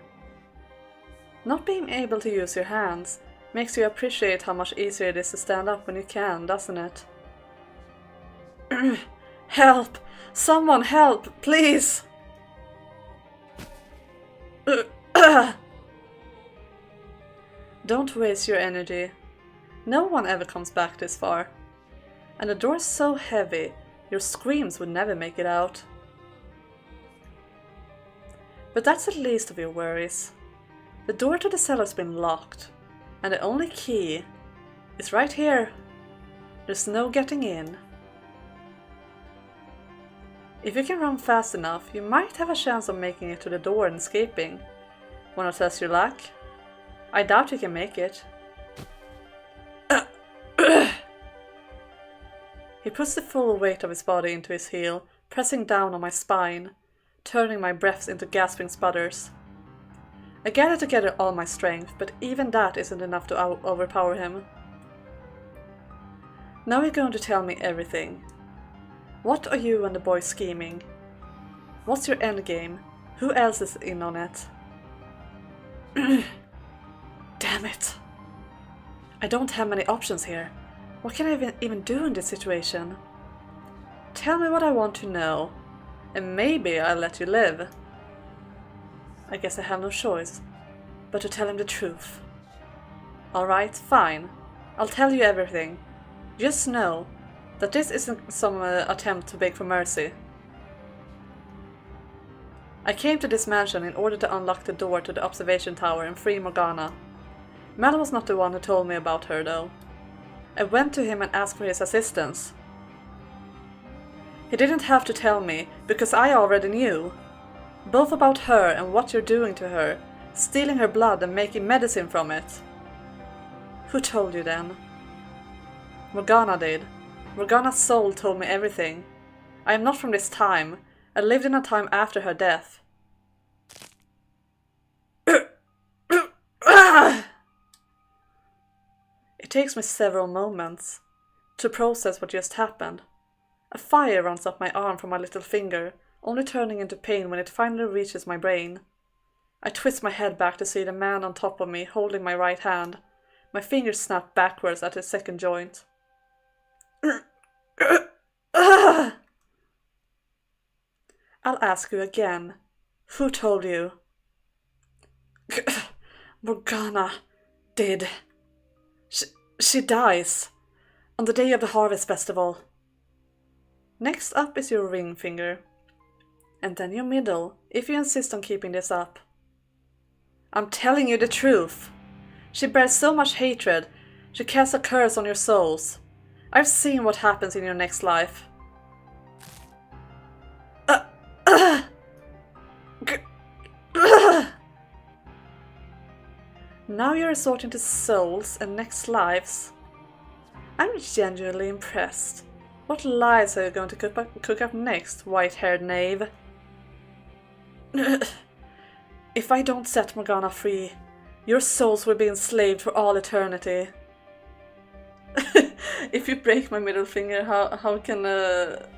Not being able to use your hands makes you appreciate how much easier it is to stand up when you can, doesn't it? Help! Someone help, please! Don't waste your energy. No one ever comes back this far. And the door's so heavy, your screams would never make it out. But that's the least of your worries. The door to the cellar's been locked, and the only key is right here. There's no getting in. If you can run fast enough, you might have a chance of making it to the door and escaping. Wanna test your luck? I doubt you can make it. He puts the full weight of his body into his heel, pressing down on my spine, turning my breaths into gasping sputters. I gather together all my strength, but even that isn't enough to overpower him. Now you're going to tell me everything. What are you and the boy scheming? What's your endgame? Who else is in on it? Damn it! I don't have many options here. What can I even do in this situation? Tell me what I want to know, and maybe I'll let you live. I guess I have no choice but to tell him the truth. Alright, fine. I'll tell you everything. Just know that this isn't some attempt to beg for mercy. I came to this mansion in order to unlock the door to the observation tower and free Morgana. Mel was not the one who told me about her though. I went to him and asked for his assistance. He didn't have to tell me, because I already knew. Both about her and what you're doing to her, stealing her blood and making medicine from it. Who told you then? Morgana did. Morgana's soul told me everything. I am not from this time. I lived in a time after her death. It takes me several moments to process what just happened. A fire runs up my arm from my little finger, only turning into pain when it finally reaches my brain. I twist my head back to see the man on top of me holding my right hand. My fingers snap backwards at his second joint. I'll ask you again. Who told you? Morgana did. She dies on the day of the Harvest Festival. Next up is your ring finger. And then your middle, if you insist on keeping this up. I'm telling you the truth. She bears so much hatred, she casts a curse on your souls. I've seen what happens in your next life. Now you're resorting to souls and next lives. I'm genuinely impressed. What lies are you going to cook up next, white-haired knave? If I don't set Morgana free, your souls will be enslaved for all eternity. If you break my middle finger, how can the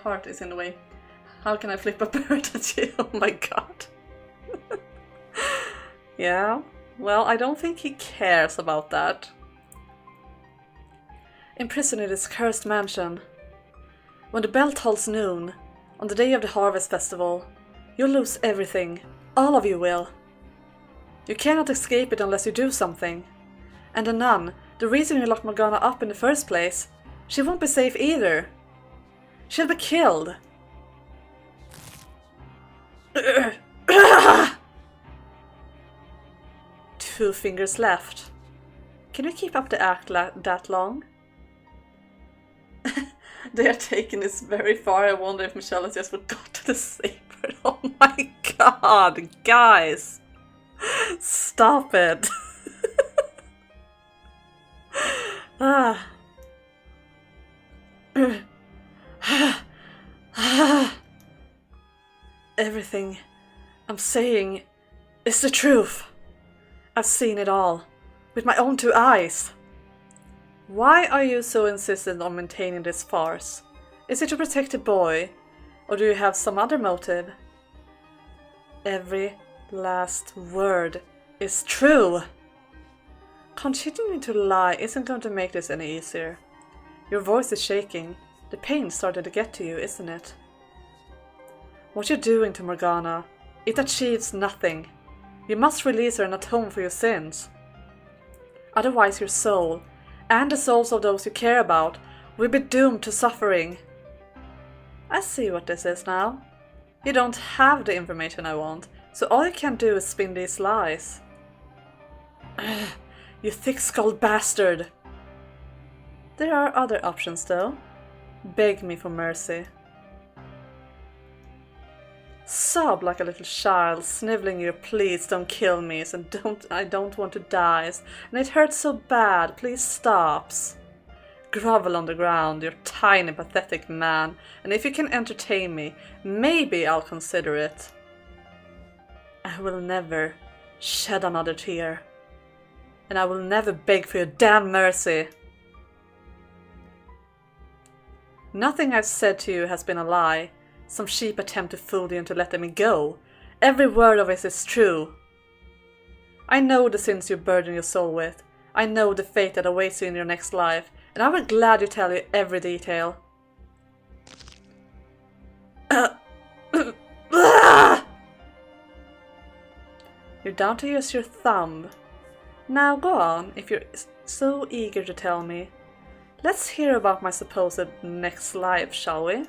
heart is in the way. How can I flip a bird at you? Oh my god. Yeah, well, I don't think he cares about that. Imprisoned in this cursed mansion. When the bell tolls noon, on the day of the Harvest Festival, you'll lose everything. All of you will. You cannot escape it unless you do something. And the nun, the reason you locked Morgana up in the first place, she won't be safe either. She'll be killed. 2 fingers left. Can you keep up the act that long? They are taking this very far. I wonder if Michelle has just forgotten the saber. Oh my god, guys! Stop it! Everything I'm saying is the truth. I've seen it all, with my own 2 eyes. Why are you so insistent on maintaining this farce? Is it to protect the boy, or do you have some other motive? Every last word is true. Continuing to lie isn't going to make this any easier. Your voice is shaking. The pain started to get to you, isn't it? What you're doing to Morgana, it achieves nothing. You must release her and atone for your sins. Otherwise your soul, and the souls of those you care about, will be doomed to suffering. I see what this is now. You don't have the information I want, so all you can do is spin these lies. You thick-skulled bastard! There are other options though. Beg me for mercy. Sob like a little child, sniveling your please don't kill me, so I don't want to die, and it hurts so bad, please stops. Grovel on the ground, you tiny pathetic man, and if you can entertain me, maybe I'll consider it. I will never shed another tear, and I will never beg for your damn mercy. Nothing I've said to you has been a lie. Some cheap attempt to fool you into letting me go. Every word of it is true. I know the sins you burden your soul with. I know the fate that awaits you in your next life, and I will gladly tell you every detail. You're down to use your thumb. Now go on, if you're so eager to tell me. Let's hear about my supposed next life, shall we?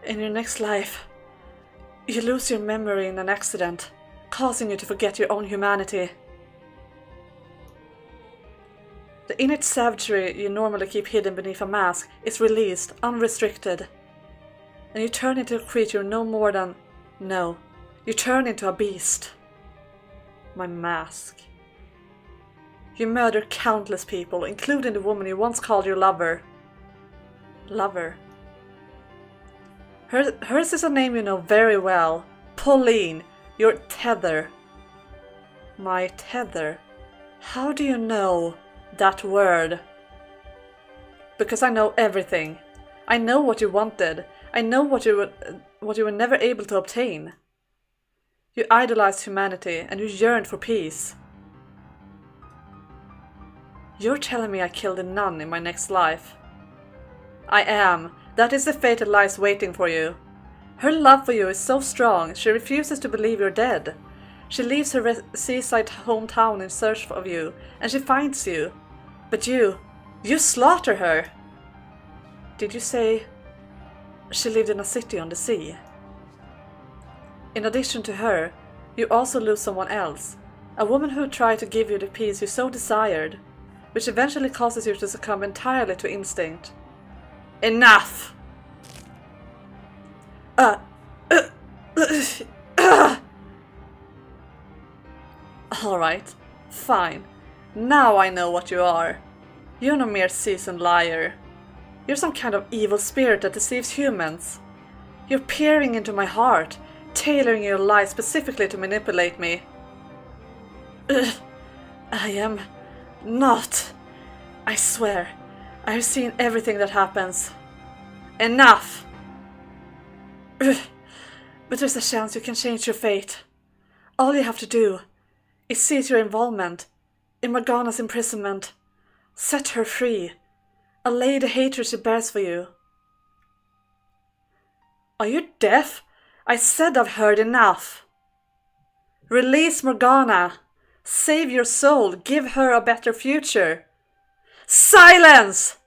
In your next life, you lose your memory in an accident, causing you to forget your own humanity. The innate savagery you normally keep hidden beneath a mask is released, unrestricted. And you turn into a creature no more than... No, you turn into a beast. My mask. You murder countless people, including the woman you once called your lover. Lover. Hers is a name you know very well. Pauline, your tether. My tether. How do you know that word? Because I know everything. I know what you wanted. I know what you were never able to obtain. You idolized humanity and you yearned for peace. You're telling me I killed a nun in my next life. I am. That is the fate that lies waiting for you. Her love for you is so strong, she refuses to believe you're dead. She leaves her seaside hometown in search of you, and she finds you. But you slaughter her. Did you say she lived in a city on the sea? In addition to her, you also lose someone else. A woman who tried to give you the peace you so desired, which eventually causes you to succumb entirely to instinct. Enough! Alright, fine. Now I know what you are. You're no mere seasoned liar. You're some kind of evil spirit that deceives humans. You're peering into my heart, tailoring your lies specifically to manipulate me. I am not. I swear, I have seen everything that happens. Enough! But there's a chance you can change your fate. All you have to do is cease your involvement in Morgana's imprisonment. Set her free. Allay the hatred she bears for you. Are you deaf? I said I've heard enough. Release Morgana. Save your soul. Give her a better future. Silence!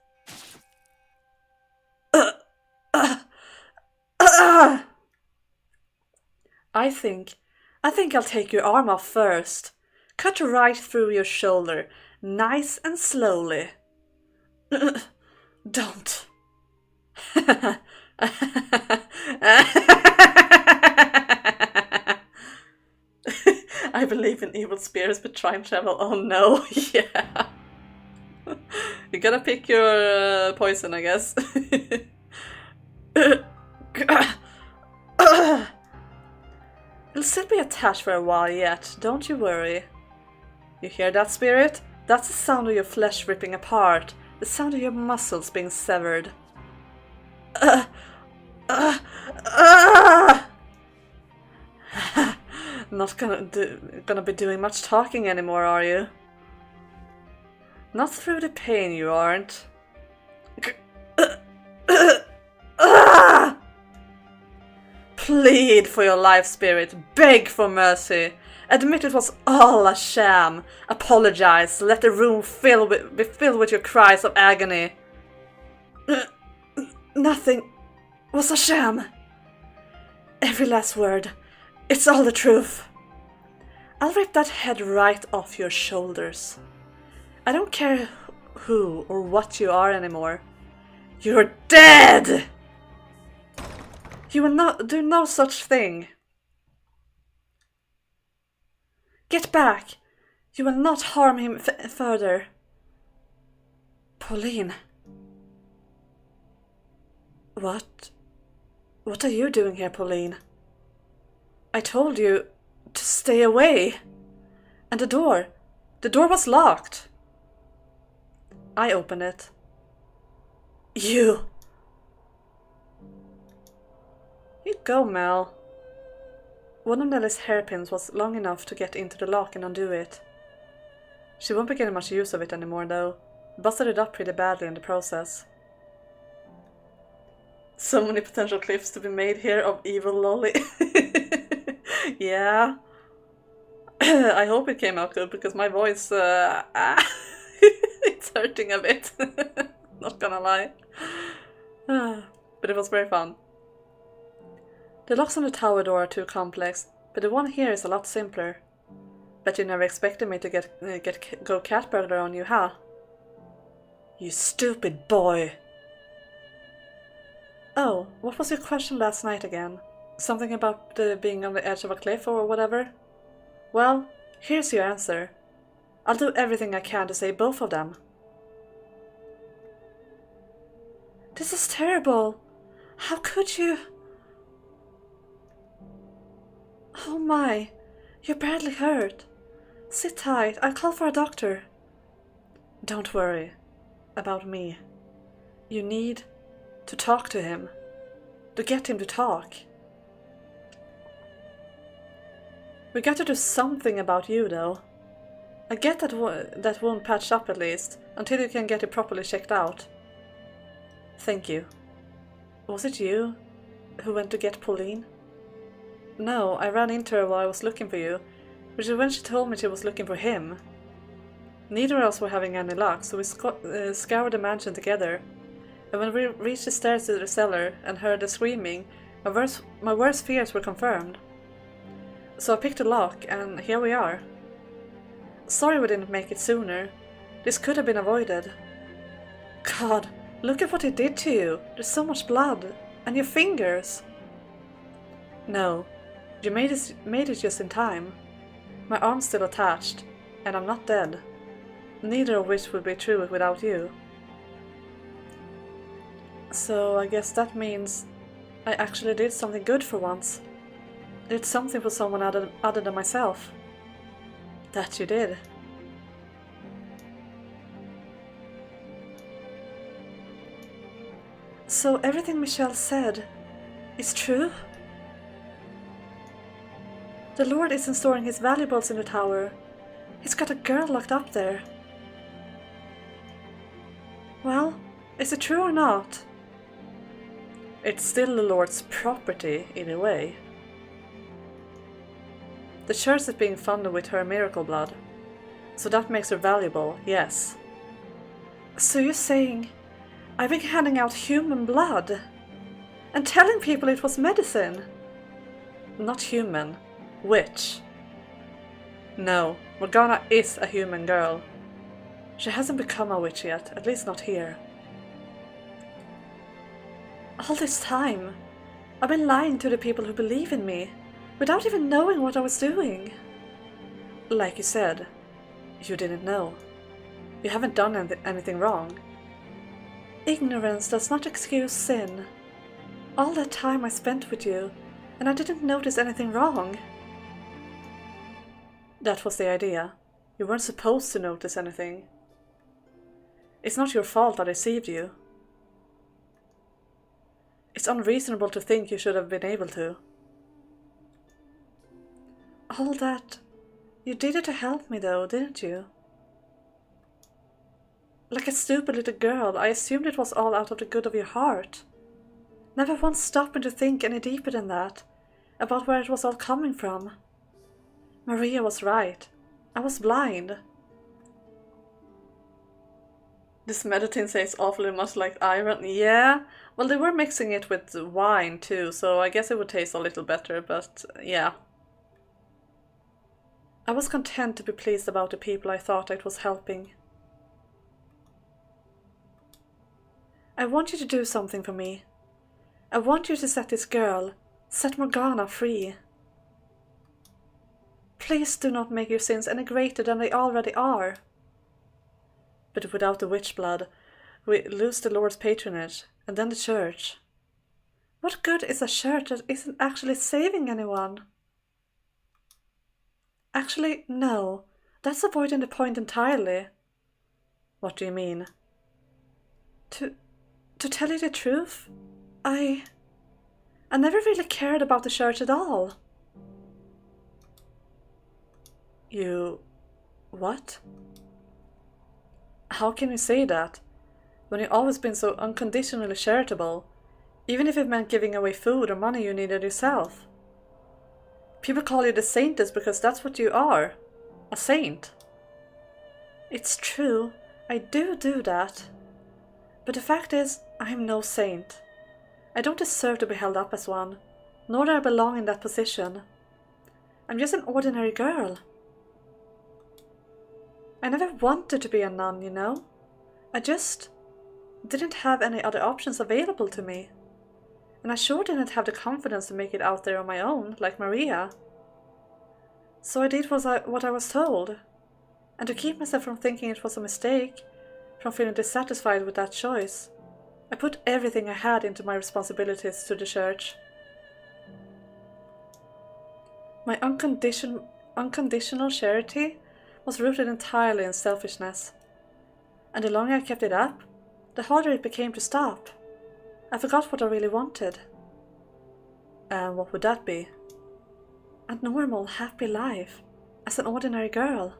I think I'll take your arm off first. Cut right through your shoulder, nice and slowly. Don't. I believe in evil spirits but time travel. Oh no, yeah. You gotta pick your poison, I guess. You'll still be attached for a while yet, don't you worry. You hear that, spirit? That's the sound of your flesh ripping apart, the sound of your muscles being severed. Not gonna be doing much talking anymore, are you? Not through the pain, you aren't. Plead for your life, spirit. Beg for mercy. Admit it was all a sham. Apologize. Let the room be filled with your cries of agony. Nothing was a sham. Every last word. It's all the truth. I'll rip that head right off your shoulders. I don't care who or what you are anymore. You're dead! You will not do no such thing. Get back! You will not harm him further. Pauline. What? What are you doing here, Pauline? I told you to stay away. And the door was locked. I opened it. You go, Mel. One of Nellie's hairpins was long enough to get into the lock and undo it. She won't be getting much use of it anymore, though. Busted it up pretty badly in the process. So many potential clips to be made here of evil Lolly. Yeah. I hope it came out good, because my voice, it's hurting a bit. Not gonna lie. But it was very fun. The locks on the tower door are too complex, but the one here is a lot simpler. Bet you never expected me to go cat burglar on you, huh? You stupid boy! Oh, what was your question last night again? Something about being on the edge of a cliff or whatever? Well, here's your answer. I'll do everything I can to save both of them. This is terrible! How could you? Oh my, you're badly hurt. Sit tight, I'll call for a doctor. Don't worry about me. You need to talk to him. To get him to talk. We got to do something about you, though. I get that won't patch up at least, until you can get it properly checked out. Thank you. Was it you who went to get Pauline? No, I ran into her while I was looking for you, which is when she told me she was looking for him. Neither of us were having any luck, so we scoured the mansion together. And when we reached the stairs to the cellar and heard the screaming, my worst fears were confirmed. So I picked a lock, and here we are. Sorry we didn't make it sooner. This could have been avoided. God, look at what he did to you. There's so much blood. And your fingers. No, you made it just in time. My arm's still attached, and I'm not dead. Neither of which would be true without you. So I guess that means I actually did something good for once. Did something for someone other than myself. That you did. So everything Michelle said is true? The Lord isn't storing his valuables in the tower. He's got a girl locked up there. Well, is it true or not? It's still the Lord's property, in a way. The church is being funded with her miracle blood, so that makes her valuable, yes. So you're saying I've been handing out human blood and telling people it was medicine? Not human, witch. No, Morgana is a human girl. She hasn't become a witch yet, at least not here. All this time, I've been lying to the people who believe in me, without even knowing what I was doing. Like you said, you didn't know. You haven't done anything wrong. Ignorance does not excuse sin. All that time I spent with you, and I didn't notice anything wrong. That was the idea. You weren't supposed to notice anything. It's not your fault I deceived you. It's unreasonable to think you should have been able to. All that... You did it to help me though, didn't you? Like a stupid little girl, I assumed it was all out of the good of your heart. Never once stopping to think any deeper than that, about where it was all coming from. Maria was right. I was blind. This medicine tastes awfully much like iron. Yeah, well, they were mixing it with wine too, so I guess it would taste a little better, but yeah. I was content to be pleased about the people I thought I was helping. I want you to do something for me. I want you to set this girl, set Morgana, free. Please do not make your sins any greater than they already are. But without the witch blood, we lose the Lord's patronage, and then the church. What good is a church that isn't actually saving anyone? Actually, no. That's avoiding the point entirely. What do you mean? To tell you the truth, I never really cared about the church at all. You... what? How can you say that, when you've always been so unconditionally charitable, even if it meant giving away food or money you needed yourself? People call you the saintess because that's what you are, a saint. It's true, I do that. But the fact is, I'm no saint. I don't deserve to be held up as one, nor do I belong in that position. I'm just an ordinary girl. I never wanted to be a nun, you know. I just didn't have any other options available to me. And I sure didn't have the confidence to make it out there on my own, like Maria. So I did what I was told. And to keep myself from thinking it was a mistake, from feeling dissatisfied with that choice, I put everything I had into my responsibilities to the church. My unconditional charity was rooted entirely in selfishness. And the longer I kept it up, the harder it became to stop. I forgot what I really wanted. And what would that be? A normal, happy life, as an ordinary girl.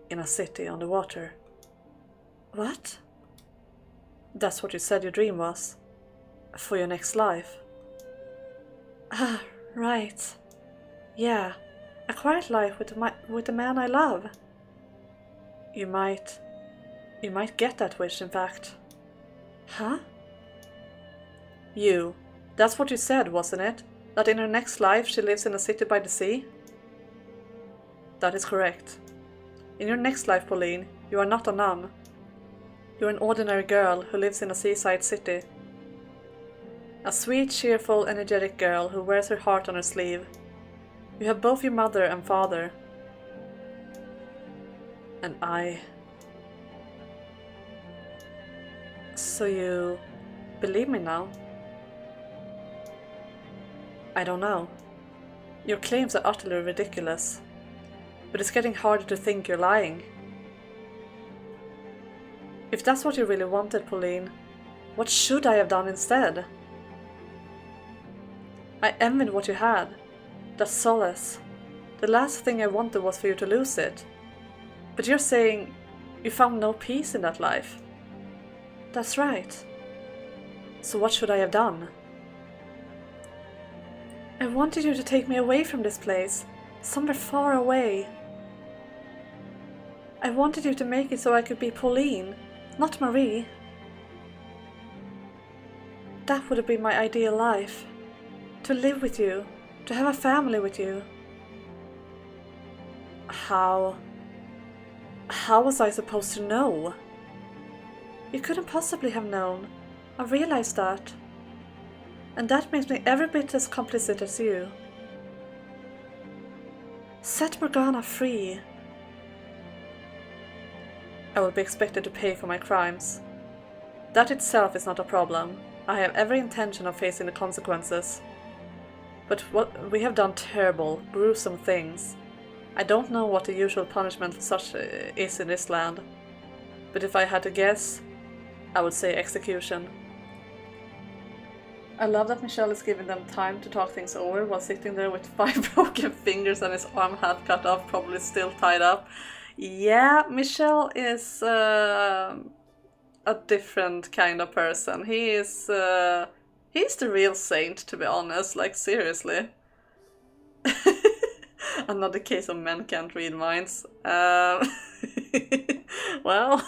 In a city on the water. What? That's what you said your dream was. For your next life. Ah, right. Yeah, a quiet life with the man I love. You might get that wish, in fact. Huh? That's what you said, wasn't it? That in her next life she lives in a city by the sea? That is correct. In your next life, Pauline, you are not a nun. You're an ordinary girl who lives in a seaside city. A sweet, cheerful, energetic girl who wears her heart on her sleeve. You have both your mother and father. And I... So you believe me now? I don't know. Your claims are utterly ridiculous. But it's getting harder to think you're lying. If that's what you really wanted, Pauline, what should I have done instead? I envied what you had. The solace. The last thing I wanted was for you to lose it. But you're saying you found no peace in that life. That's right. So what should I have done? I wanted you to take me away from this place, somewhere far away. I wanted you to make it so I could be Pauline, not Marie. That would have been my ideal life. To live with you, to have a family with you. How was I supposed to know? You couldn't possibly have known. I realized that. And that makes me every bit as complicit as you. Set Morgana free. I will be expected to pay for my crimes. That itself is not a problem. I have every intention of facing the consequences. But we have done terrible, gruesome things. I don't know what the usual punishment for such is in this land. But if I had to guess, I would say execution. I love that Michel is giving them time to talk things over while sitting there with 5 broken fingers and his arm half cut off, probably still tied up. Yeah, Michel is a different kind of person. He's the real saint, to be honest, like seriously. Another case of men can't read minds. Well,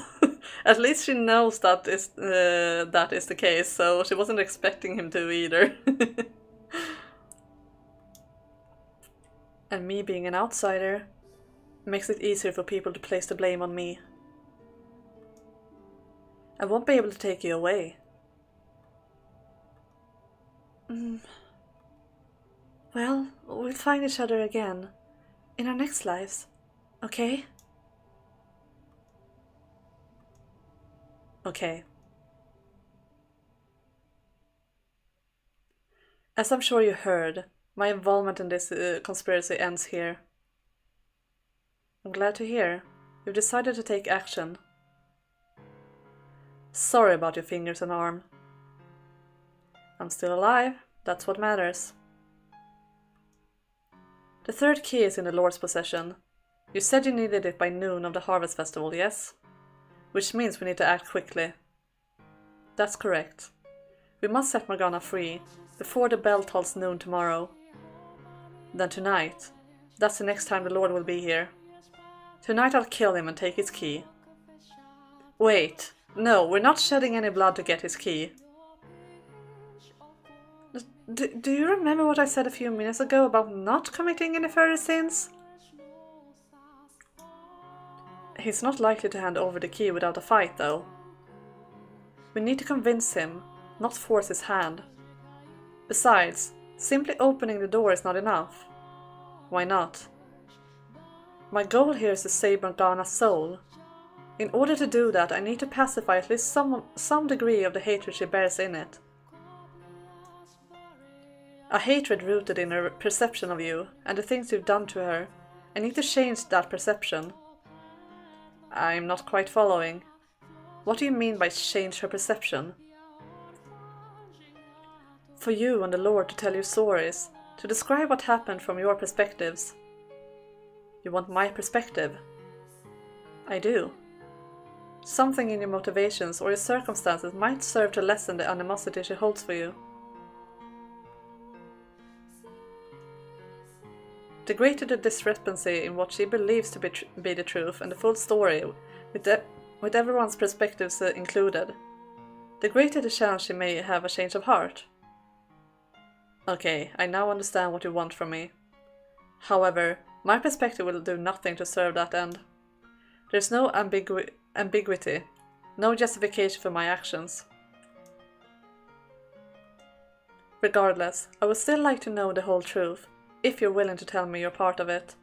at least she knows that is the case, so she wasn't expecting him to either. And me being an outsider makes it easier for people to place the blame on me. I won't be able to take you away. Well, we'll find each other again in our next lives, okay? Okay. As I'm sure you heard, my involvement in this conspiracy ends here. I'm glad to hear you've decided to take action. Sorry about your fingers and arm. I'm still alive, that's what matters. The third key is in the Lord's possession. You said you needed it by noon of the Harvest Festival, yes? Which means we need to act quickly. That's correct. We must set Morgana free before the bell tolls noon tomorrow. Then tonight. That's the next time the Lord will be here. Tonight I'll kill him and take his key. Wait, no, we're not shedding any blood to get his key. Do you remember what I said a few minutes ago about not committing any further sins? He's not likely to hand over the key without a fight, though. We need to convince him, not force his hand. Besides, simply opening the door is not enough. Why not? My goal here is to save Morgana's soul. In order to do that, I need to pacify at least some degree of the hatred she bears in it. A hatred rooted in her perception of you and the things you've done to her. I need to change that perception. I'm not quite following. What do you mean by change her perception? For you and the Lord to tell you stories, to describe what happened from your perspectives. You want my perspective? I do. Something in your motivations or your circumstances might serve to lessen the animosity she holds for you. The greater the discrepancy in what she believes to be the truth and the full story, with everyone's perspectives included, the greater the chance she may have a change of heart. Okay, I now understand what you want from me. However, my perspective will do nothing to serve that end. There's no ambiguity, no justification for my actions. Regardless, I would still like to know the whole truth, if you're willing to tell me you're part of it.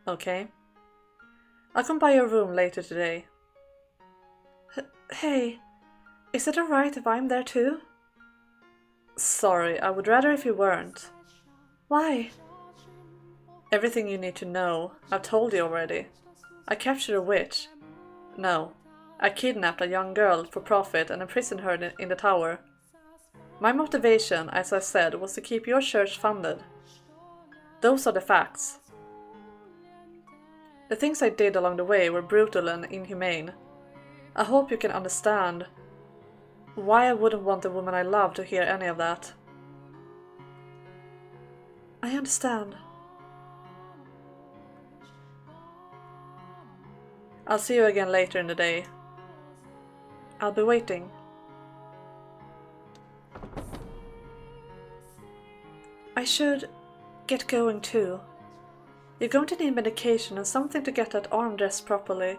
Okay. I'll come by your room later today. Hey, is it alright if I'm there too? Sorry, I would rather if you weren't. Why? Everything you need to know, I've told you already. I captured a witch. No, I kidnapped a young girl for profit and imprisoned her in the tower. My motivation, as I said, was to keep your church funded. Those are the facts. The things I did along the way were brutal and inhumane. I hope you can understand why I wouldn't want the woman I love to hear any of that. I understand. I'll see you again later in the day. I'll be waiting. I should get going too. You're going to need medication and something to get that arm dressed properly.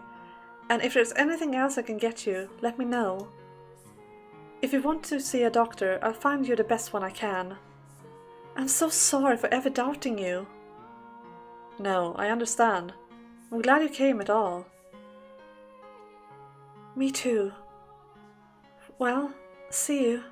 And if there's anything else I can get you, let me know. If you want to see a doctor, I'll find you the best one I can. I'm so sorry for ever doubting you. No, I understand. I'm glad you came at all. Me too. Well, see you.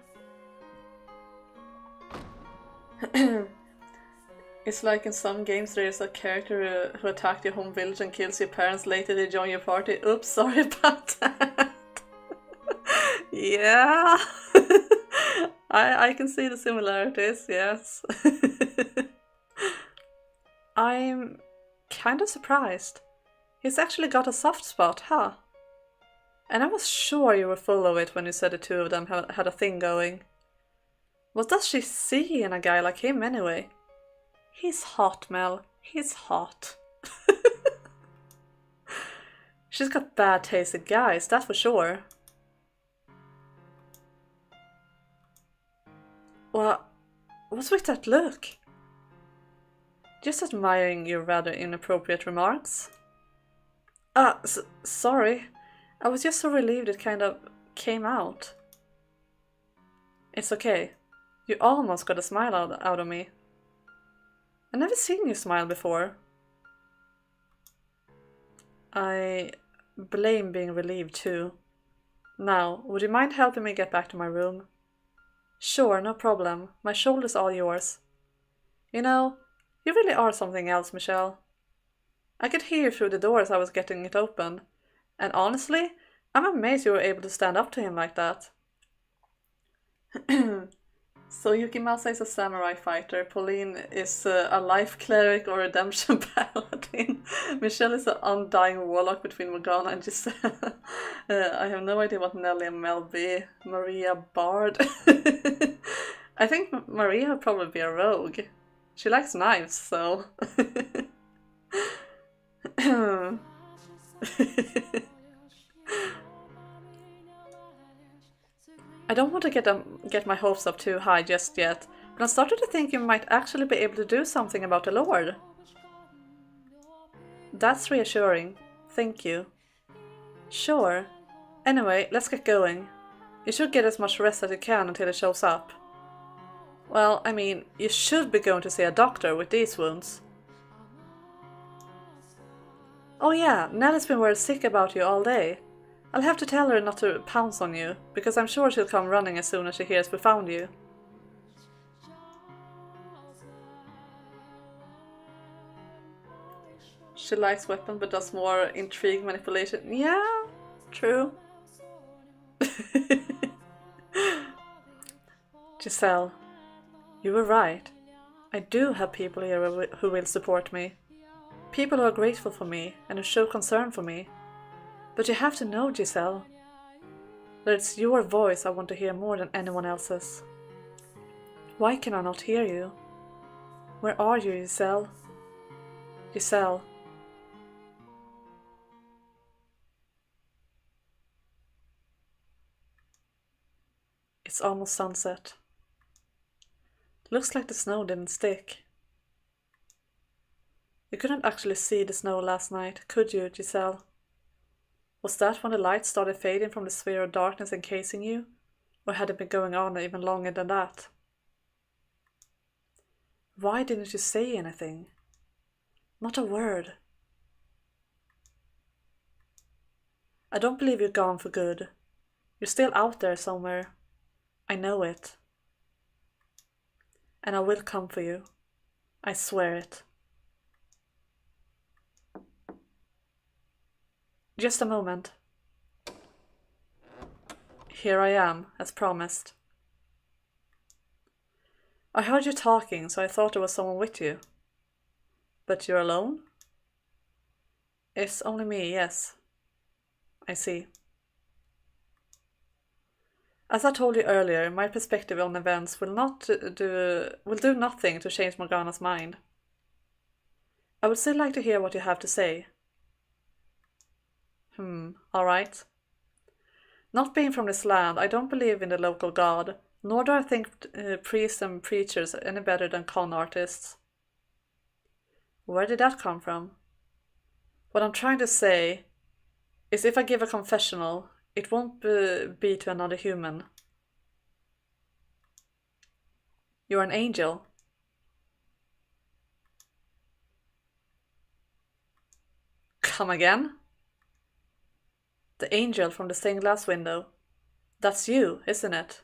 It's like in some games there is a character who attacked your home village and kills your parents. Later they join your party. Oops, sorry about that. Yeah. I can see the similarities, yes. I'm kind of surprised. He's actually got a soft spot, huh? And I was sure you were full of it when you said the two of them had a thing going. What does she see in a guy like him anyway? He's hot, Mel. He's hot. She's got bad taste in guys, that's for sure. What's with that look? Just admiring your rather inappropriate remarks. Sorry. I was just so relieved it kind of came out. It's okay. You almost got a smile out of me. I've never seen you smile before. I blame being relieved too. Now, would you mind helping me get back to my room? Sure, no problem. My shoulder's all yours. You know, you really are something else, Michelle. I could hear you through the door as I was getting it open. And honestly, I'm amazed you were able to stand up to him like that. So Yukimasa is a samurai fighter, Pauline is a life cleric or redemption paladin, Michelle is an undying warlock between Morgana and Giselle. I have no idea what Nelly and Mel be. Maria Bard. I think Maria would probably be a rogue. She likes knives, so... I don't want to get my hopes up too high just yet, but I started to think you might actually be able to do something about the Lord. That's reassuring. Thank you. Sure. Anyway, let's get going. You should get as much rest as you can until it shows up. Well, I mean, you should be going to see a doctor with these wounds. Oh yeah, Nellie's been worried sick about you all day. I'll have to tell her not to pounce on you, because I'm sure she'll come running as soon as she hears we found you. She likes weapons but does more intrigue manipulation. Yeah, true. Giselle, you were right. I do have people here who will support me. People who are grateful for me and who show concern for me. But you have to know, Giselle, that it's your voice I want to hear more than anyone else's. Why can I not hear you? Where are you, Giselle? Giselle. It's almost sunset. Looks like the snow didn't stick. You couldn't actually see the snow last night, could you, Giselle? Was that when the light started fading from the sphere of darkness encasing you? Or had it been going on even longer than that? Why didn't you say anything? Not a word. I don't believe you're gone for good. You're still out there somewhere. I know it. And I will come for you. I swear it. Just a moment. Here I am, as promised. I heard you talking, so I thought there was someone with you. But you're alone? It's only me, yes. I see. As I told you earlier, my perspective on events will do nothing to change Morgana's mind. I would still like to hear what you have to say. Alright. Not being from this land, I don't believe in the local god, nor do I think priests and preachers are any better than con artists. Where did that come from? What I'm trying to say is if I give a confessional, it won't be to another human. You're an angel. Come again? The angel from the stained glass window. That's you, isn't it?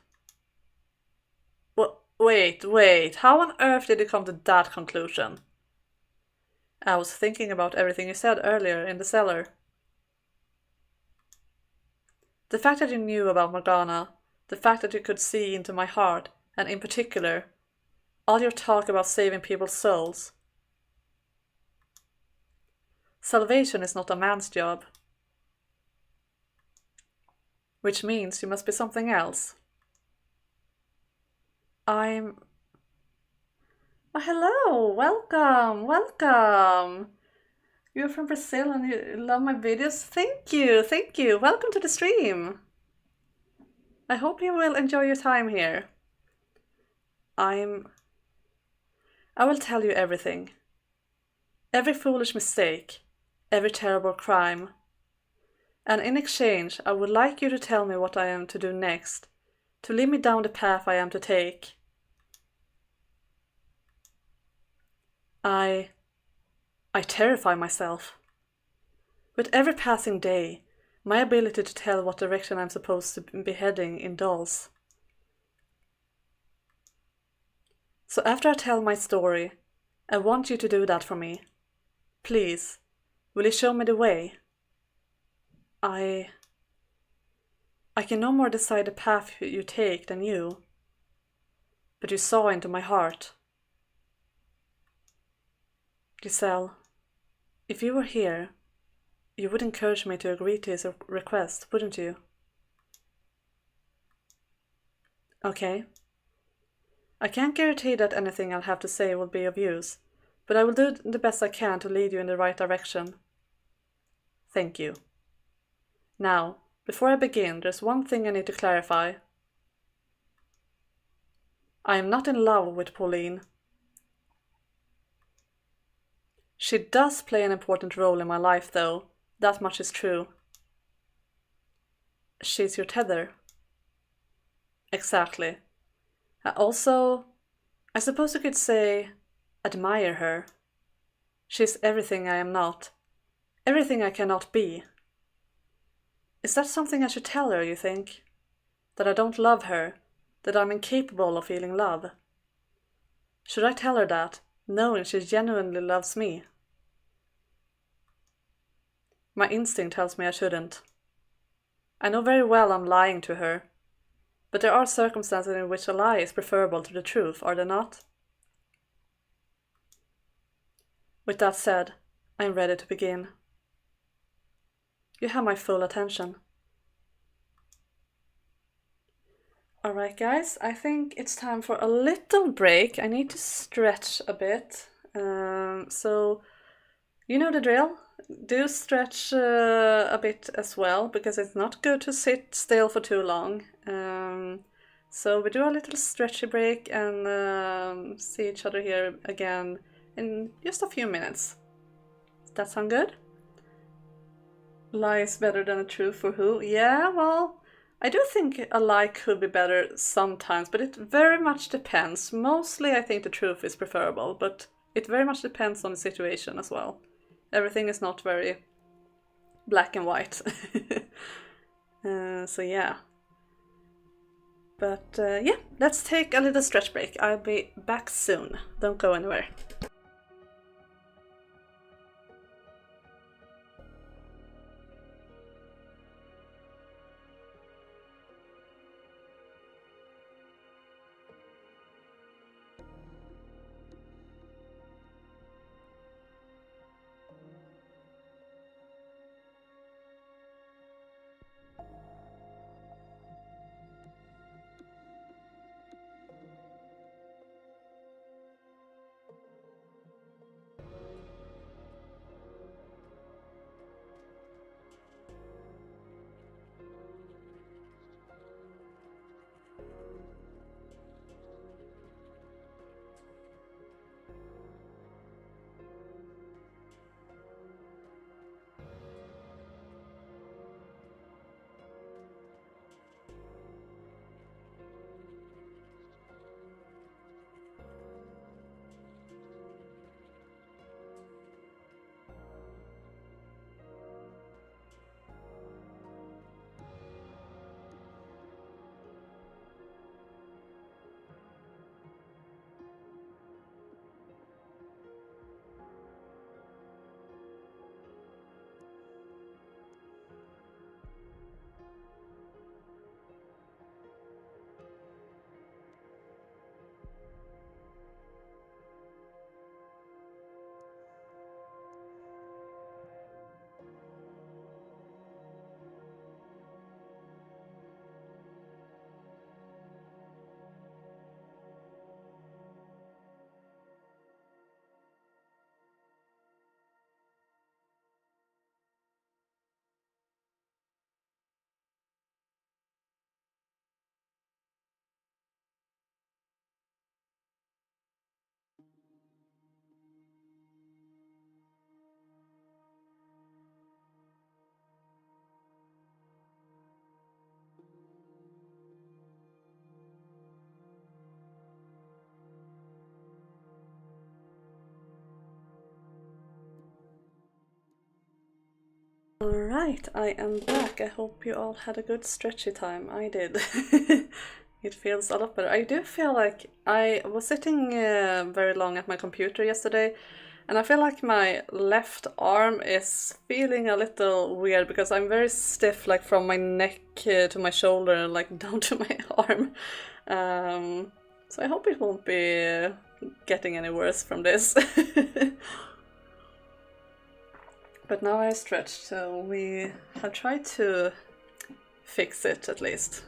Wait, how on earth did you come to that conclusion? I was thinking about everything you said earlier in the cellar. The fact that you knew about Morgana, the fact that you could see into my heart, and in particular, all your talk about saving people's souls. Salvation is not a man's job. Which means you must be something else. Oh, hello, welcome, welcome. You're from Brazil and you love my videos. Thank you. Welcome to the stream. I hope you will enjoy your time here. I will tell you everything. Every foolish mistake, every terrible crime. And in exchange, I would like you to tell me what I am to do next, to lead me down the path I am to take. I terrify myself. With every passing day, my ability to tell what direction I'm supposed to be heading indulges. So after I tell my story, I want you to do that for me. Please, will you show me the way? I can no more decide the path you take than you, but you saw into my heart. Giselle, if you were here, you would encourage me to agree to his request, wouldn't you? Okay. I can't guarantee that anything I'll have to say will be of use, but I will do the best I can to lead you in the right direction. Thank you. Now, before I begin, there's one thing I need to clarify. I am not in love with Pauline. She does play an important role in my life, though. That much is true. She's your tether. Exactly. I suppose you could say, admire her. She's everything I am not. Everything I cannot be. Is that something I should tell her, you think? That I don't love her? That I'm incapable of feeling love? Should I tell her that, knowing she genuinely loves me? My instinct tells me I shouldn't. I know very well I'm lying to her, but there are circumstances in which a lie is preferable to the truth, are there not? With that said, I am ready to begin. You have my full attention. Alright guys, I think it's time for a little break. I need to stretch a bit. So, you know the drill. Do stretch a bit as well, because it's not good to sit still for too long. So we do a little stretchy break and see each other here again in just a few minutes. Does that sound good? Lie is better than a truth for who? Yeah, well, I do think a lie could be better sometimes, but it very much depends. Mostly I think the truth is preferable, but it very much depends on the situation as well. Everything is not very black and white. So yeah. But yeah, let's take a little stretch break. I'll be back soon. Don't go anywhere. Alright, I am back. I hope you all had a good stretchy time. I did. It feels a lot better. I do feel like I was sitting very long at my computer yesterday, and I feel like my left arm is feeling a little weird because I'm very stiff, like from my neck to my shoulder and like down to my arm. So I hope it won't be getting any worse from this. But now I stretched, so we have tried to fix it at least.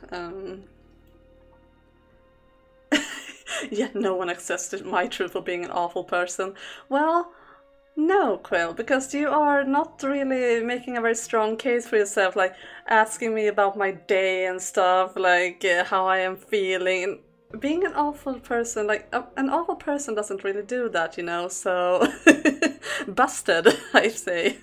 Yet no one accepted my truth for being an awful person. Well, no, Quill, because you are not really making a very strong case for yourself, like asking me about my day and stuff, like how I am feeling. Being an awful person, like an awful person doesn't really do that, you know, so busted, I say.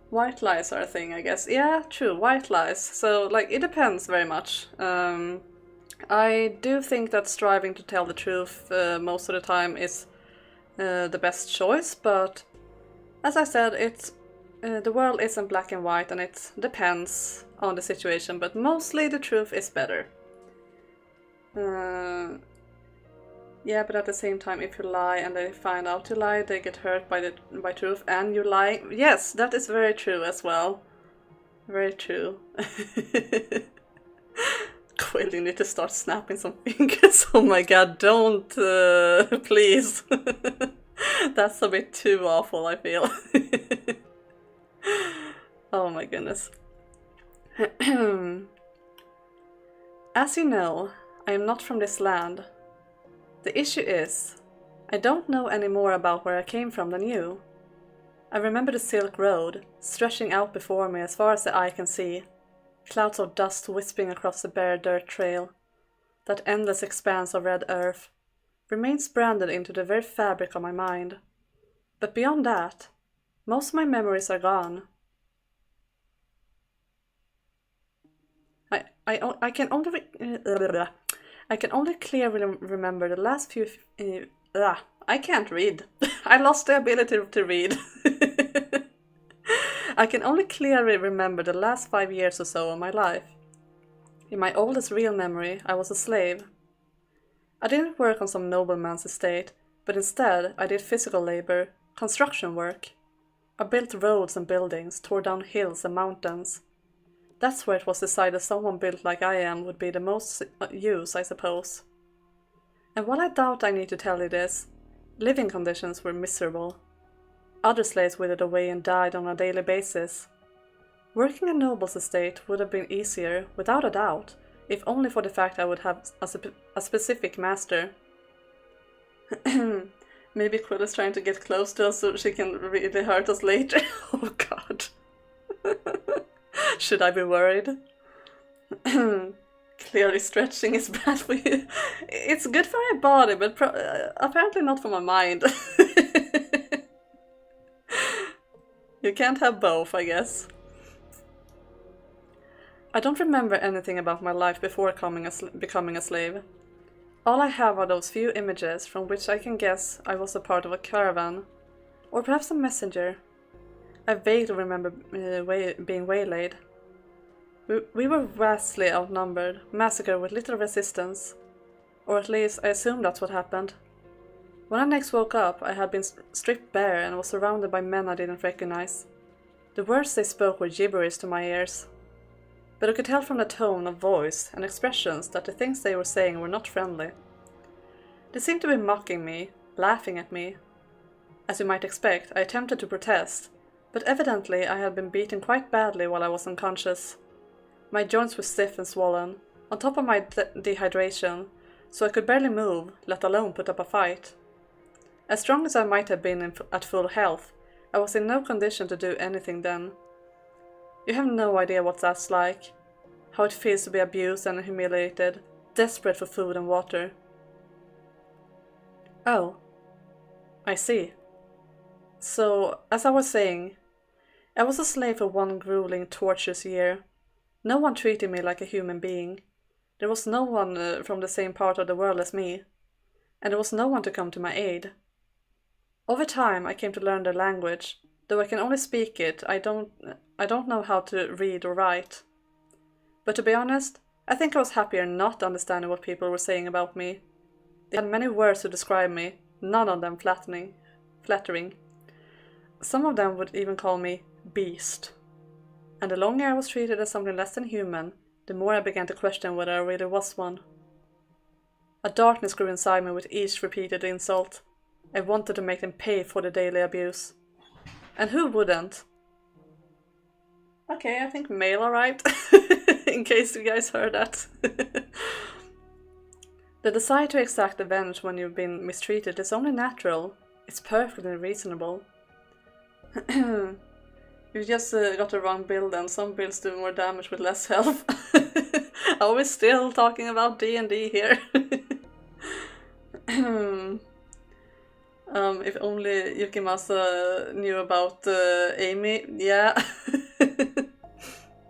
White lies are a thing, I guess. Yeah, true, white lies. So, like, it depends very much. I do think that striving to tell the truth most of the time is the best choice, but as I said, the world isn't black and white, and it depends on the situation, but mostly the truth is better. Yeah, but at the same time, if you lie and they find out you lie, they get hurt by truth, and you lie. Yes, that is very true as well. Very true. Quill, you need to start snapping some fingers. Oh my god, don't, please. That's a bit too awful, I feel. Oh my goodness. As you know, I am not from this land. The issue is, I don't know any more about where I came from than you. I remember the Silk Road, stretching out before me as far as the eye can see, clouds of dust wisping across the bare dirt trail. That endless expanse of red earth remains branded into the very fabric of my mind. But beyond that, most of my memories are gone. I can only clearly remember the last few. I can't read. I lost the ability to read. I can only clearly remember the last 5 years or so of my life. In my oldest real memory, I was a slave. I didn't work on some nobleman's estate, but instead I did physical labor, construction work. I built roads and buildings, tore down hills and mountains. That's where it was decided someone built like I am would be the most use, I suppose. And while I doubt I need to tell you this, living conditions were miserable. Other slaves withered away and died on a daily basis. Working a noble's estate would have been easier, without a doubt, if only for the fact I would have a specific master. Maybe Quill is trying to get close to us so she can really hurt us later. Oh god. Should I be worried? Clearly stretching is bad for you. It's good for my body, but apparently not for my mind. You can't have both, I guess. I don't remember anything about my life before becoming a slave. All I have are those few images from which I can guess I was a part of a caravan, or perhaps a messenger. I vaguely remember being waylaid. We were vastly outnumbered, massacred with little resistance. Or at least, I assume that's what happened. When I next woke up, I had been stripped bare and was surrounded by men I didn't recognize. The words they spoke were gibberish to my ears. But I could tell from the tone of voice and expressions that the things they were saying were not friendly. They seemed to be mocking me, laughing at me. As you might expect, I attempted to protest, but evidently I had been beaten quite badly while I was unconscious. My joints were stiff and swollen, on top of my dehydration, so I could barely move, let alone put up a fight. As strong as I might have been at full health, I was in no condition to do anything then. You have no idea what that's like, how it feels to be abused and humiliated, desperate for food and water. Oh, I see. So, as I was saying, I was a slave for one grueling, torturous year. No one treated me like a human being. There was no one from the same part of the world as me, and there was no one to come to my aid. Over time, I came to learn their language, Though I can only speak it, I don't know how to read or write. But to be honest, I think I was happier not understanding what people were saying about me. They had many words to describe me, none of them flattering. Some of them would even call me beast. And the longer I was treated as something less than human, the more I began to question whether I really was one. A darkness grew inside me with each repeated insult. I wanted to make them pay for the daily abuse. And who wouldn't? Okay, I think mail arrived, in case you guys heard that. The desire to exact revenge when you've been mistreated is only natural. It's perfectly reasonable. You just got the wrong build, and some builds do more damage with less health. Are we still talking about D&D here? If only Yukimasa knew about Amy. Yeah.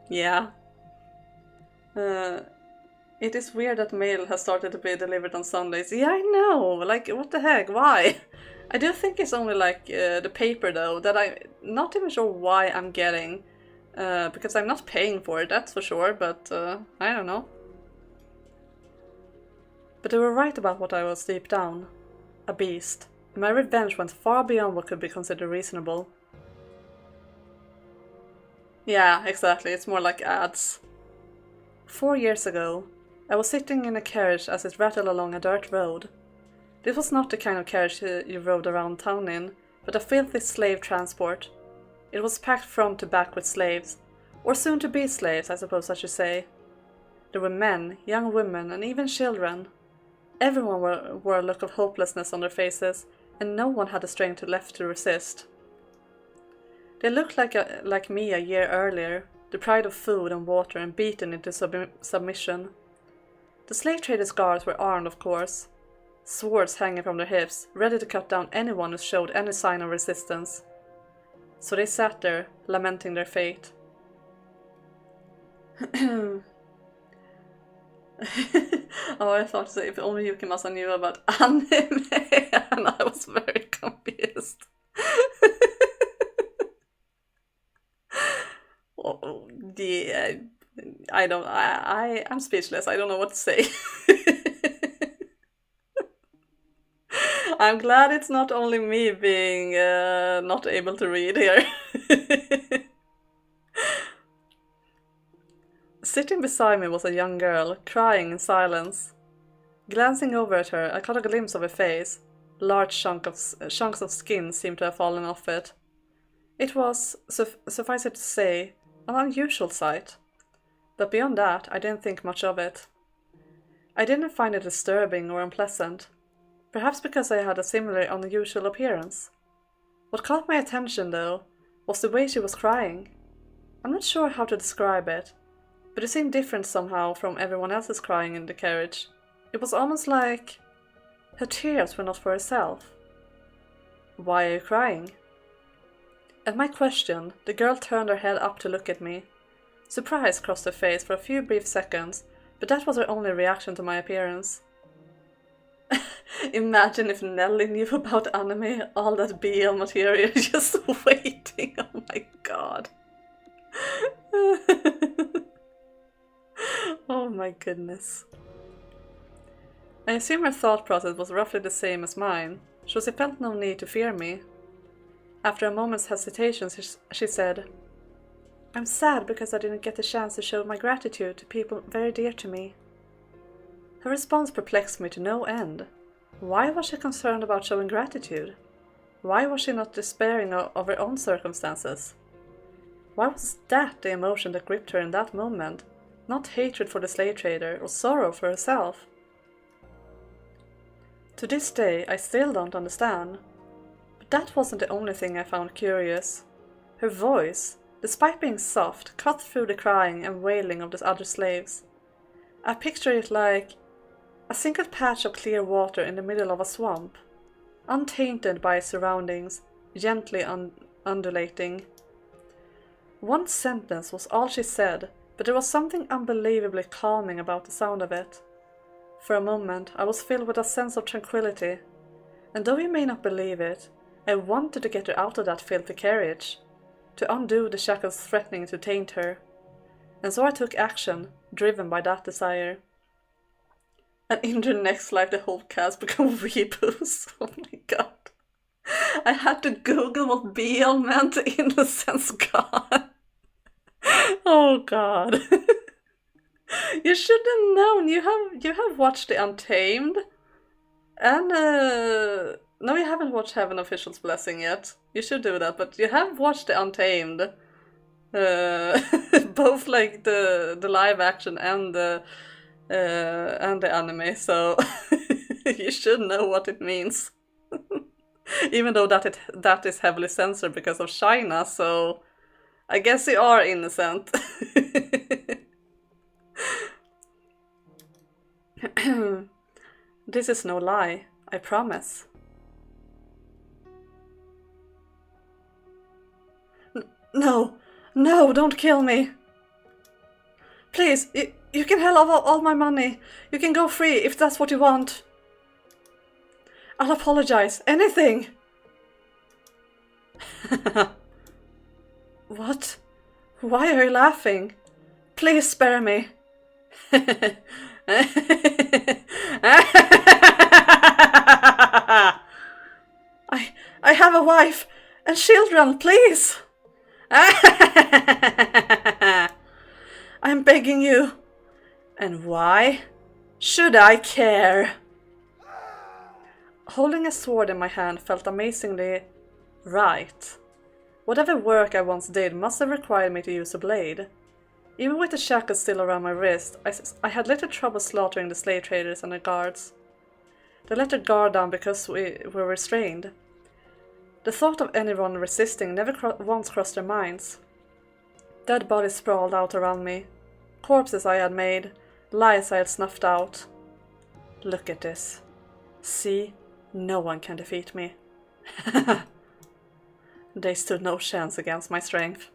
Yeah. It is weird that mail has started to be delivered on Sundays. Yeah, I know. Like, what the heck? Why? I do think it's only like the paper though, that I'm not even sure why I'm getting. Because I'm not paying for it, that's for sure, but I don't know. But they were right about what I was deep down. A beast. And my revenge went far beyond what could be considered reasonable. Yeah, exactly, it's more like ads. 4 years ago, I was sitting in a carriage as it rattled along a dirt road. This was not the kind of carriage you rode around town in, but a filthy slave transport. It was packed front to back with slaves, or soon-to-be slaves, I suppose I should say. There were men, young women, and even children. Everyone wore a look of hopelessness on their faces, and no one had the strength left to resist. They looked like me a year earlier, deprived of food and water and beaten into submission. The slave traders' guards were armed, of course, swords hanging from their hips, ready to cut down anyone who showed any sign of resistance. So they sat there, lamenting their fate. Oh, I thought if only Yukimasa knew about anime, and I was very confused. Oh, yeah, I'm speechless. I don't know what to say. I'm glad it's not only me being not able to read here. Sitting beside me was a young girl, crying in silence. Glancing over at her, I caught a glimpse of her face. Large chunks of skin seemed to have fallen off it. It was, suffice it to say, an unusual sight. But beyond that, I didn't think much of it. I didn't find it disturbing or unpleasant. Perhaps because I had a similarly unusual appearance. What caught my attention, though, was the way she was crying. I'm not sure how to describe it, but it seemed different somehow from everyone else's crying in the carriage. It was almost like her tears were not for herself. Why are you crying? At my question, the girl turned her head up to look at me. Surprise crossed her face for a few brief seconds, but that was her only reaction to my appearance. Imagine if Nelly knew about anime, all that BL material just waiting. Oh my god. Oh my goodness. I assume her thought process was roughly the same as mine, so she felt no need to fear me. After a moment's hesitation, she said, "I'm sad because I didn't get the chance to show my gratitude to people very dear to me." Her response perplexed me to no end. Why was she concerned about showing gratitude? Why was she not despairing of her own circumstances? Why was that the emotion that gripped her in that moment, not hatred for the slave trader or sorrow for herself? To this day, I still don't understand. But that wasn't the only thing I found curious. Her voice, despite being soft, cut through the crying and wailing of the other slaves. I pictured it like a single patch of clear water in the middle of a swamp, untainted by its surroundings, gently undulating. One sentence was all she said, but there was something unbelievably calming about the sound of it. For a moment, I was filled with a sense of tranquility, and though you may not believe it, I wanted to get her out of that filthy carriage, to undo the shackles threatening to taint her. And so I took action, driven by that desire. And in the next life the whole cast become weeaboos. Oh my god. I had to Google what BL meant in the sense God. Oh god. You should have known. You have watched The Untamed. And no, you haven't watched Heaven Official's Blessing yet. You should do that, but you have watched The Untamed. Both like the live action and the anime, so you should know what it means. Even though that is heavily censored because of China, so I guess you are innocent. This is no lie, I promise. No, no, don't kill me. Please, you can have all my money. You can go free if that's what you want. I'll apologize. Anything. What? Why are you laughing? Please spare me. I have a wife and children, please. I'm begging you. And why should I care? Holding a sword in my hand felt amazingly right. Whatever work I once did must have required me to use a blade. Even with the shackles still around my wrist, I had little trouble slaughtering the slave traders and the guards. They let their guard down because we were restrained. The thought of anyone resisting never once crossed their minds. Dead bodies sprawled out around me. Corpses I had made, lies I had snuffed out. Look at this. See, no one can defeat me. They stood no chance against my strength.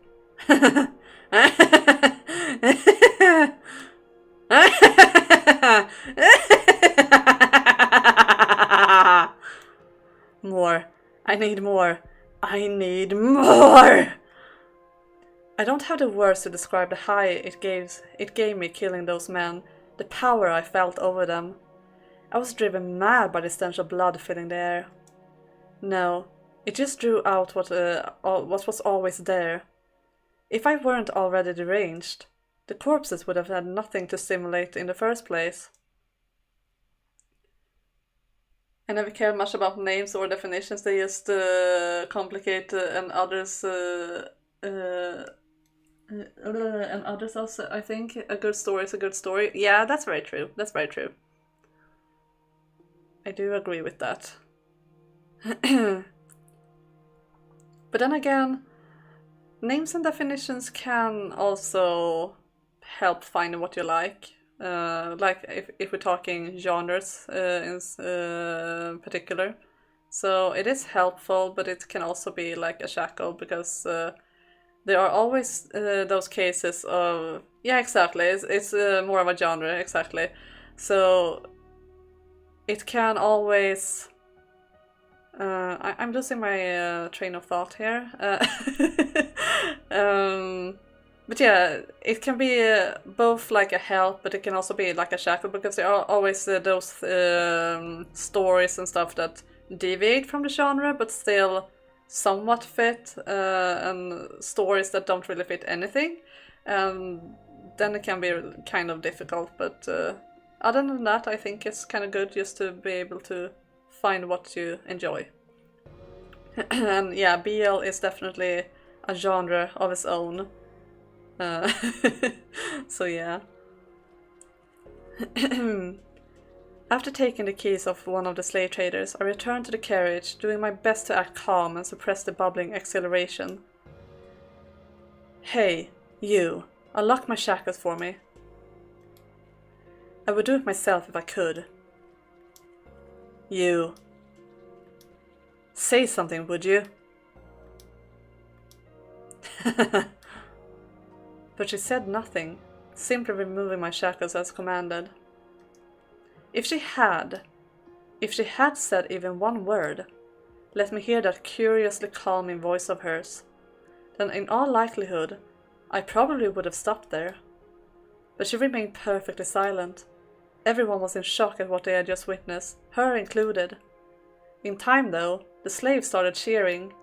More. I need more. I need more! I don't have the words to describe the high it gave me killing those men, the power I felt over them. I was driven mad by the stench of blood filling the air. No, it just drew out what was always there. If I weren't already deranged, the corpses would have had nothing to stimulate in the first place. I never cared much about names or definitions, they just complicate and others also, I think. A good story is a good story. Yeah, that's very true. That's very true. I do agree with that. But then again, names and definitions can also help find what you like. Like if we're talking genres in particular. So it is helpful, but it can also be like a shackle because there are always those cases of... Yeah, exactly. It's more of a genre, exactly. So it can always... I'm losing my train of thought here. But yeah, it can be both like a help, but it can also be like a shackle, because there are always those stories and stuff that deviate from the genre, but still somewhat fit, and stories that don't really fit anything. Then it can be kind of difficult, but other than that, I think it's kind of good just to be able to find what you enjoy. And yeah, BL is definitely a genre of its own. So yeah. After taking the keys off one of the slave traders, I returned to the carriage, doing my best to act calm and suppress the bubbling exhilaration. Hey, you, unlock my shackles for me. I would do it myself if I could. You. Say something, would you? But she said nothing, simply removing my shackles as commanded. If she had said even one word, let me hear that curiously calming voice of hers, then in all likelihood, I probably would have stopped there. But she remained perfectly silent. Everyone was in shock at what they had just witnessed, her included. In time, though, the slaves started cheering.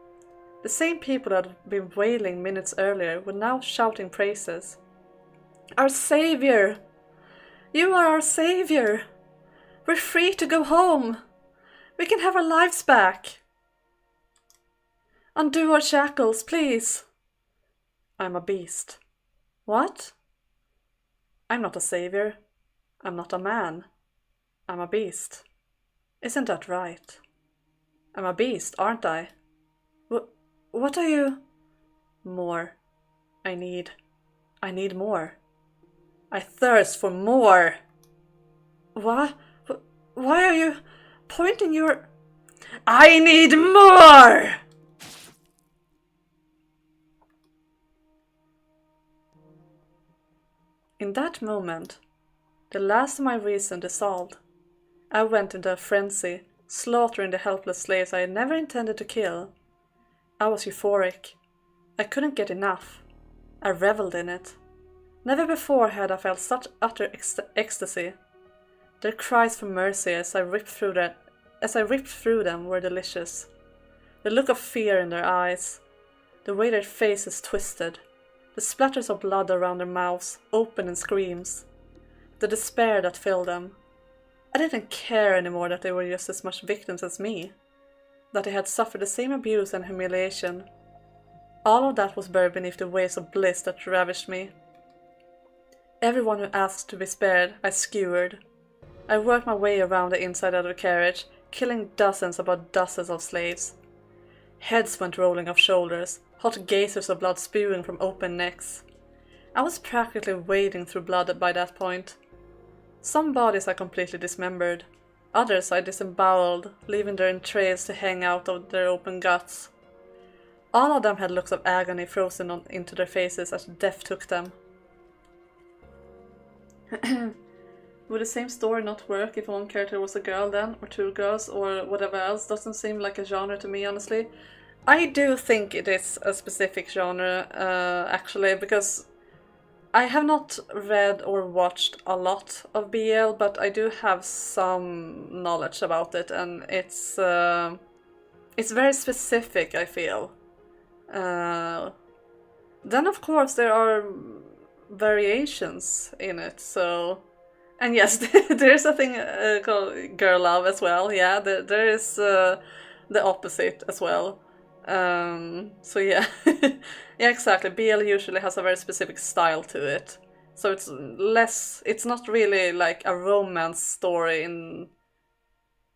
The same people that had been wailing minutes earlier were now shouting praises. Our savior! You are our savior! We're free to go home! We can have our lives back! Undo our shackles, please! I'm a beast. What? I'm not a savior. I'm not a man. I'm a beast. Isn't that right? I'm a beast, aren't I? What are you? More. I need more. I thirst for more. What? Why are you pointing your... I need more! In that moment, the last of my reason dissolved. I went into a frenzy, slaughtering the helpless slaves I had never intended to kill. I was euphoric. I couldn't get enough. I reveled in it. Never before had I felt such utter ecstasy. Their cries for mercy as I ripped through them were delicious. The look of fear in their eyes, the way their faces twisted, the splatters of blood around their mouths, open in screams, the despair that filled them. I didn't care anymore that they were just as much victims as me, that they had suffered the same abuse and humiliation. All of that was buried beneath the waves of bliss that ravished me. Everyone who asked to be spared, I skewered. I worked my way around the inside of the carriage, killing dozens upon dozens of slaves. Heads went rolling off shoulders, hot geysers of blood spewing from open necks. I was practically wading through blood by that point. Some bodies I completely dismembered. Others I disemboweled, leaving their entrails to hang out of their open guts. All of them had looks of agony frozen into their faces as death took them. Would the same story not work if one character was a girl then, or two girls, or whatever else? Doesn't seem like a genre to me, honestly. I do think it is a specific genre, actually, because I have not read or watched a lot of BL, but I do have some knowledge about it, and it's very specific, I feel. Then of course there are variations in it, so... And yes, there's a thing called girl love as well, yeah, there is the opposite as well. So yeah, yeah, exactly. BL usually has a very specific style to it, so it's not really like a romance story in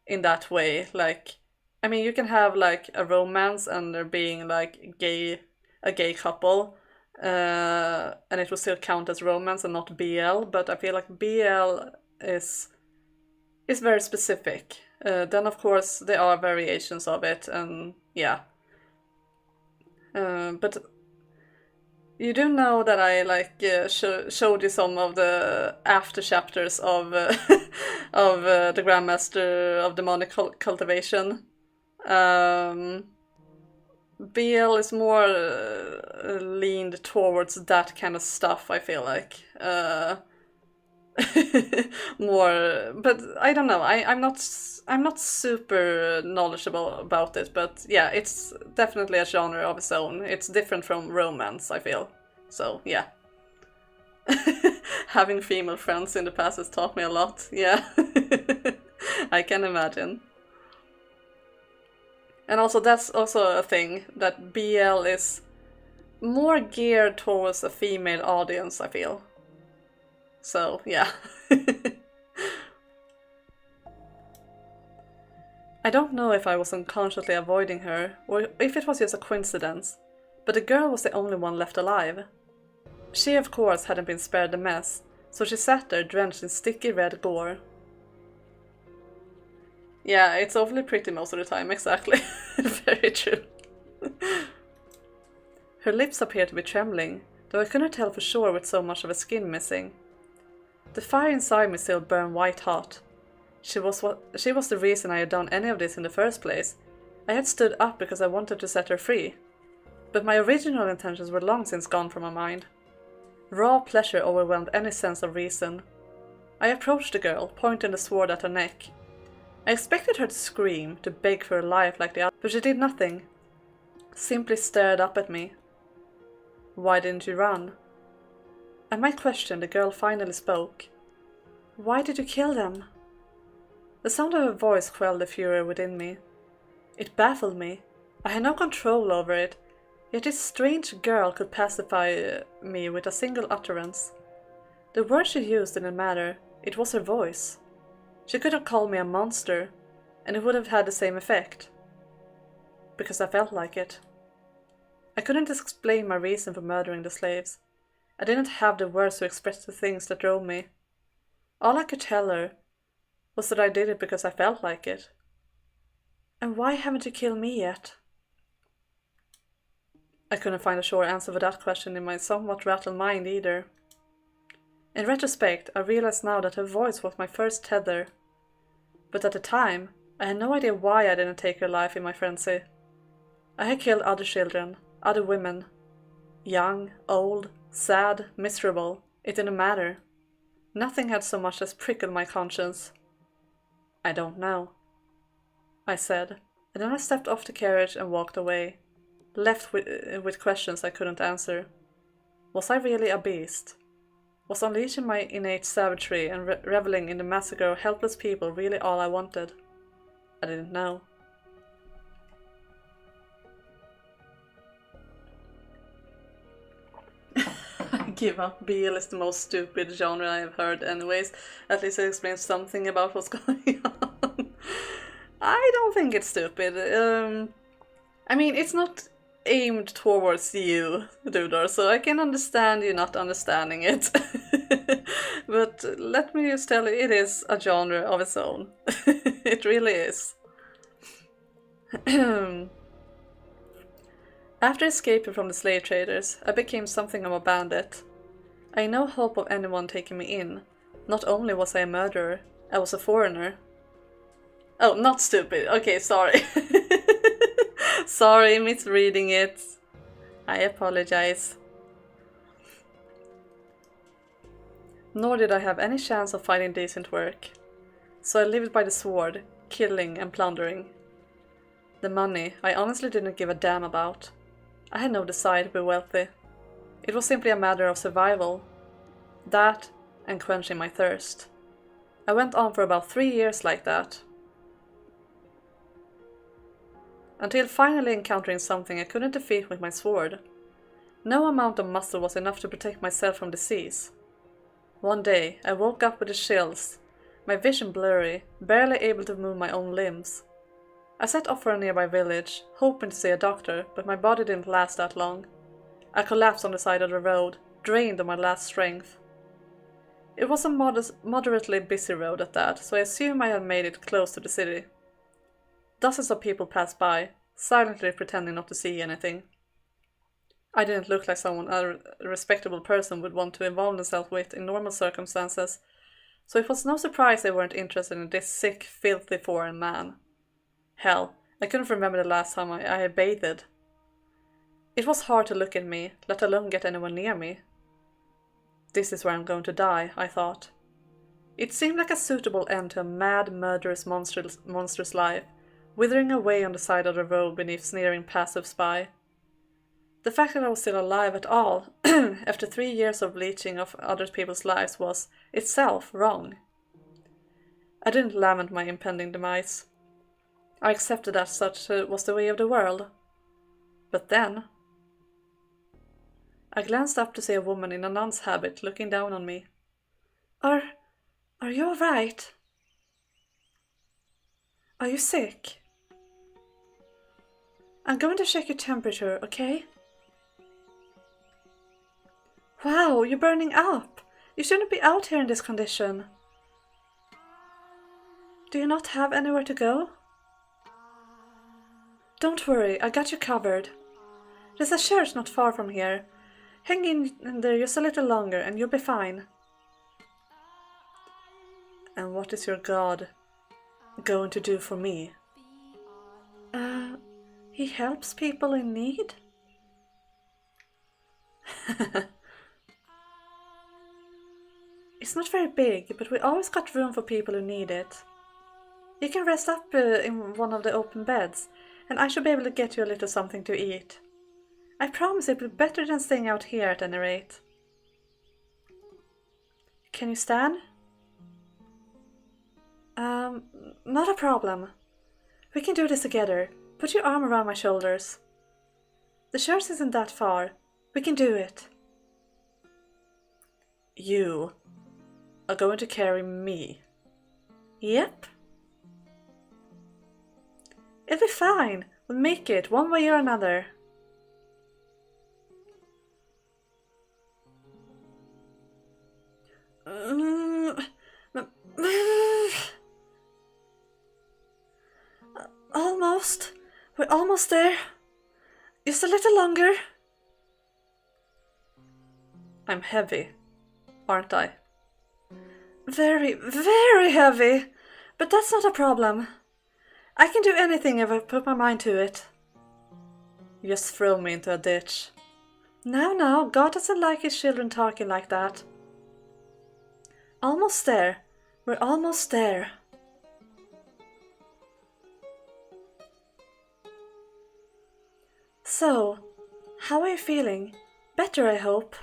that way. Like, I mean, you can have like a romance and there being like a gay couple, and it will still count as romance and not BL. But I feel like BL is very specific. Then of course there are variations of it, and yeah. But you do know that I like showed you some of the after chapters of of the Grandmaster of Demonic Cultivation. BL is more leaned towards that kind of stuff, I feel like. More, but I don't know. I'm not super knowledgeable about it, but yeah, it's definitely a genre of its own. It's different from romance, I feel. So yeah. Having female friends in the past has taught me a lot. Yeah. I can imagine. And also that's also a thing, that BL is more geared towards a female audience, I feel. So, yeah. I don't know if I was unconsciously avoiding her, or if it was just a coincidence, but the girl was the only one left alive. She, of course, hadn't been spared the mess, so she sat there drenched in sticky red gore. Yeah, it's awfully pretty most of the time, exactly. Very true. Her lips appeared to be trembling, though I couldn't tell for sure with so much of the skin missing. The fire inside me still burned white hot. She was the reason I had done any of this in the first place, I had stood up because I wanted to set her free, but my original intentions were long since gone from my mind. Raw pleasure overwhelmed any sense of reason. I approached the girl, pointing the sword at her neck. I expected her to scream, to beg for her life like the others, but she did nothing. Simply stared up at me. "Why didn't you run?" At my question, the girl finally spoke. "Why did you kill them?" The sound of her voice quelled the fury within me. It baffled me. I had no control over it, yet this strange girl could pacify me with a single utterance. The words she used didn't matter, it was her voice. She could have called me a monster, and it would have had the same effect. Because I felt like it. I couldn't explain my reason for murdering the slaves. I didn't have the words to express the things that drove me. All I could tell her was that I did it because I felt like it. "And why haven't you killed me yet?" I couldn't find a sure answer for that question in my somewhat rattled mind either. In retrospect, I realized now that her voice was my first tether. But at the time, I had no idea why I didn't take her life in my frenzy. I had killed other children, other women. Young, old, sad, miserable, it didn't matter. Nothing had so much as prickled my conscience. "I don't know," I said, and then I stepped off the carriage and walked away, left with questions I couldn't answer. Was I really a beast? Was unleashing my innate savagery and reveling in the massacre of helpless people really all I wanted? I didn't know. I give up. BL is the most stupid genre I've heard anyways. At least it explains something about what's going on. I don't think it's stupid. I mean, it's not aimed towards you, Dudor, so I can understand you not understanding it. But let me just tell you, it is a genre of its own. It really is. After escaping from the slave traders, I became something of a bandit. I had no hope of anyone taking me in. Not only was I a murderer, I was a foreigner. Oh, not stupid. Okay, sorry. Sorry, misreading it. I apologize. Nor did I have any chance of finding decent work. So I lived by the sword, killing and plundering. The money I honestly didn't give a damn about. I had no desire to be wealthy. It was simply a matter of survival. That and quenching my thirst. I went on for about 3 years like that. Until finally encountering something I couldn't defeat with my sword. No amount of muscle was enough to protect myself from disease. One day I woke up with the chills, my vision blurry, barely able to move my own limbs. I set off for a nearby village, hoping to see a doctor, but my body didn't last that long. I collapsed on the side of the road, drained of my last strength. It was a moderately busy road at that, so I assumed I had made it close to the city. Dozens of people passed by, silently pretending not to see anything. I didn't look like someone a respectable person would want to involve themselves with in normal circumstances, so it was no surprise they weren't interested in this sick, filthy foreign man. Hell, I couldn't remember the last time I had bathed. It was hard to look at me, let alone get anyone near me. This is where I'm going to die, I thought. It seemed like a suitable end to a mad, murderous, monstrous life, withering away on the side of the road beneath sneering passers-by. The fact that I was still alive at all, after 3 years of bleaching of other people's lives, was itself wrong. I didn't lament my impending demise. I accepted that such was the way of the world. But then I glanced up to see a woman in a nun's habit looking down on me. Are you all right? Are you sick? I'm going to check your temperature, okay? Wow, you're burning up. You shouldn't be out here in this condition. Do you not have anywhere to go? Don't worry, I got you covered. There's a church not far from here. Hang in there just a little longer and you'll be fine. And what is your God going to do for me? He helps people in need? It's not very big, but we always got room for people who need it. You can rest up in one of the open beds, and I should be able to get you a little something to eat. I promise it will be better than staying out here at any rate. Can you stand? Not a problem. We can do this together. Put your arm around my shoulders. The church isn't that far. We can do it. You are going to carry me. Yep. It'll be fine. We'll make it one way or another. Almost. We're almost there. Just a little longer. I'm heavy, aren't I? Very, very heavy. But that's not a problem. I can do anything if I put my mind to it. You just throw me into a ditch. No, God doesn't like his children talking like that. Almost there. We're almost there. So, how are you feeling? Better, I hope.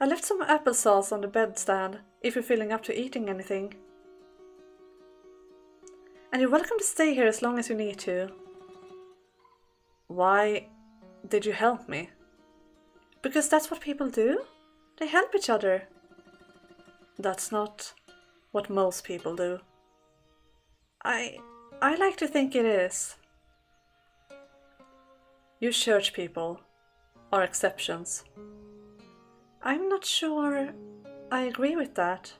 I left some applesauce on the bedstand if you're feeling up to eating anything. And you're welcome to stay here as long as you need to. Why did you help me? Because that's what people do. They help each other. That's not what most people do. I like to think it is. You church people are exceptions. I'm not sure I agree with that.